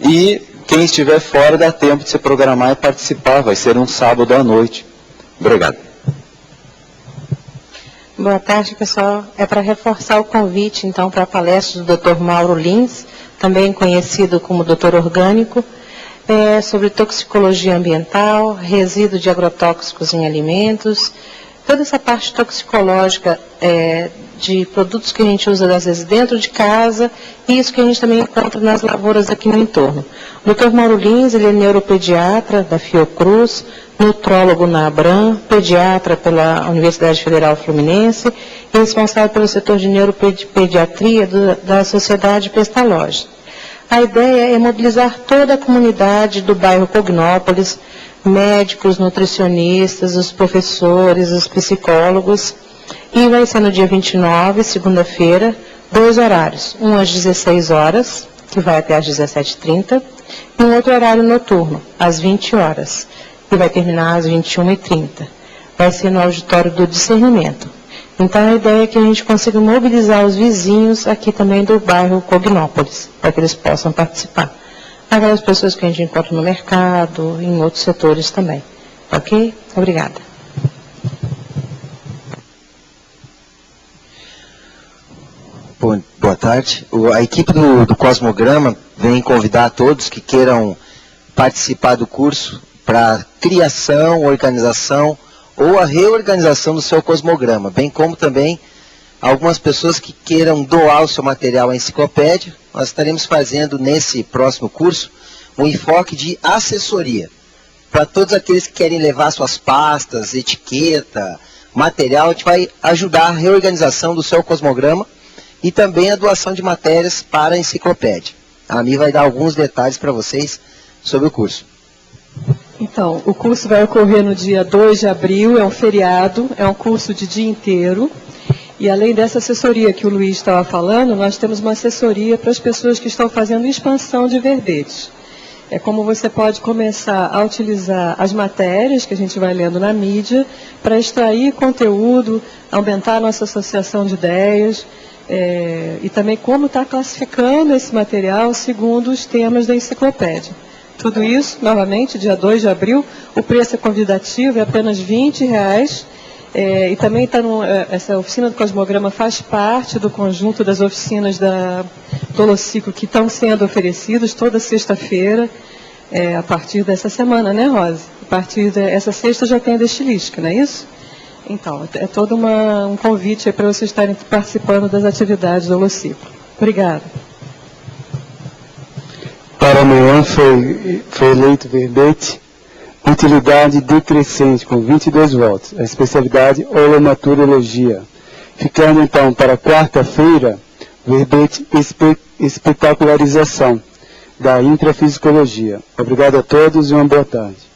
e quem estiver fora dá tempo de se programar e participar. Vai ser um sábado à noite. Obrigado. Boa tarde, pessoal. É para reforçar o convite, então, para a palestra do Dr. Mauro Lins, também conhecido como Dr. Orgânico, sobre toxicologia ambiental, resíduo de agrotóxicos em alimentos, toda essa parte toxicológica de produtos que a gente usa, às vezes, dentro de casa, e isso que a gente também encontra nas lavouras aqui no entorno. O Dr. Mauro Lins, ele é neuropediatra da Fiocruz, nutrólogo na Abram, pediatra pela Universidade Federal Fluminense e responsável pelo setor de neuropediatria da Sociedade Pestalozzi. A ideia é mobilizar toda a comunidade do bairro Cognópolis, médicos, nutricionistas, os professores, os psicólogos, e vai ser no dia 29, segunda-feira, 2 horários, um às 16 horas, que vai até às 17h30, e um outro horário noturno, às 20 horas, que vai terminar às 21h30. Vai ser no auditório do discernimento. Então, a ideia é que a gente consiga mobilizar os vizinhos aqui também do bairro Cognópolis, para que eles possam participar. Aquelas pessoas que a gente encontra no mercado, em outros setores também. Ok? Obrigada. Boa tarde. A equipe do Cosmograma vem convidar a todos que queiram participar do curso para criação, organização ou a reorganização do seu cosmograma, bem como também algumas pessoas que queiram doar o seu material à enciclopédia. Nós estaremos fazendo nesse próximo curso um enfoque de assessoria para todos aqueles que querem levar suas pastas, etiqueta, material. A gente vai ajudar a reorganização do seu cosmograma e também a doação de matérias para a enciclopédia. A Ami vai dar alguns detalhes para vocês sobre o curso. Então, o curso vai ocorrer no dia 2 de abril, é um feriado, é um curso de dia inteiro. E além dessa assessoria que o Luiz estava falando, nós temos uma assessoria para as pessoas que estão fazendo expansão de verbetes. É como você pode começar a utilizar as matérias que a gente vai lendo na mídia para extrair conteúdo, aumentar a nossa associação de ideias, e também como está classificando esse material segundo os temas da enciclopédia. Tudo isso, novamente, dia 2 de abril. O preço é convidativo, é apenas R$20. E também essa oficina do Cosmograma faz parte do conjunto das oficinas do Holociclo que estão sendo oferecidas toda sexta-feira, a partir dessa semana, né, Rose? A partir dessa sexta já tem a destilística, não é isso? Então, é todo um convite para vocês estarem participando das atividades do Holociclo. Obrigada. Para amanhã foi eleito verbete utilidade decrescente, com 22 votos, a especialidade holomaturologia. Ficando então para quarta-feira, verbete espetacularização da intrafisicologia. Obrigado a todos e uma boa tarde.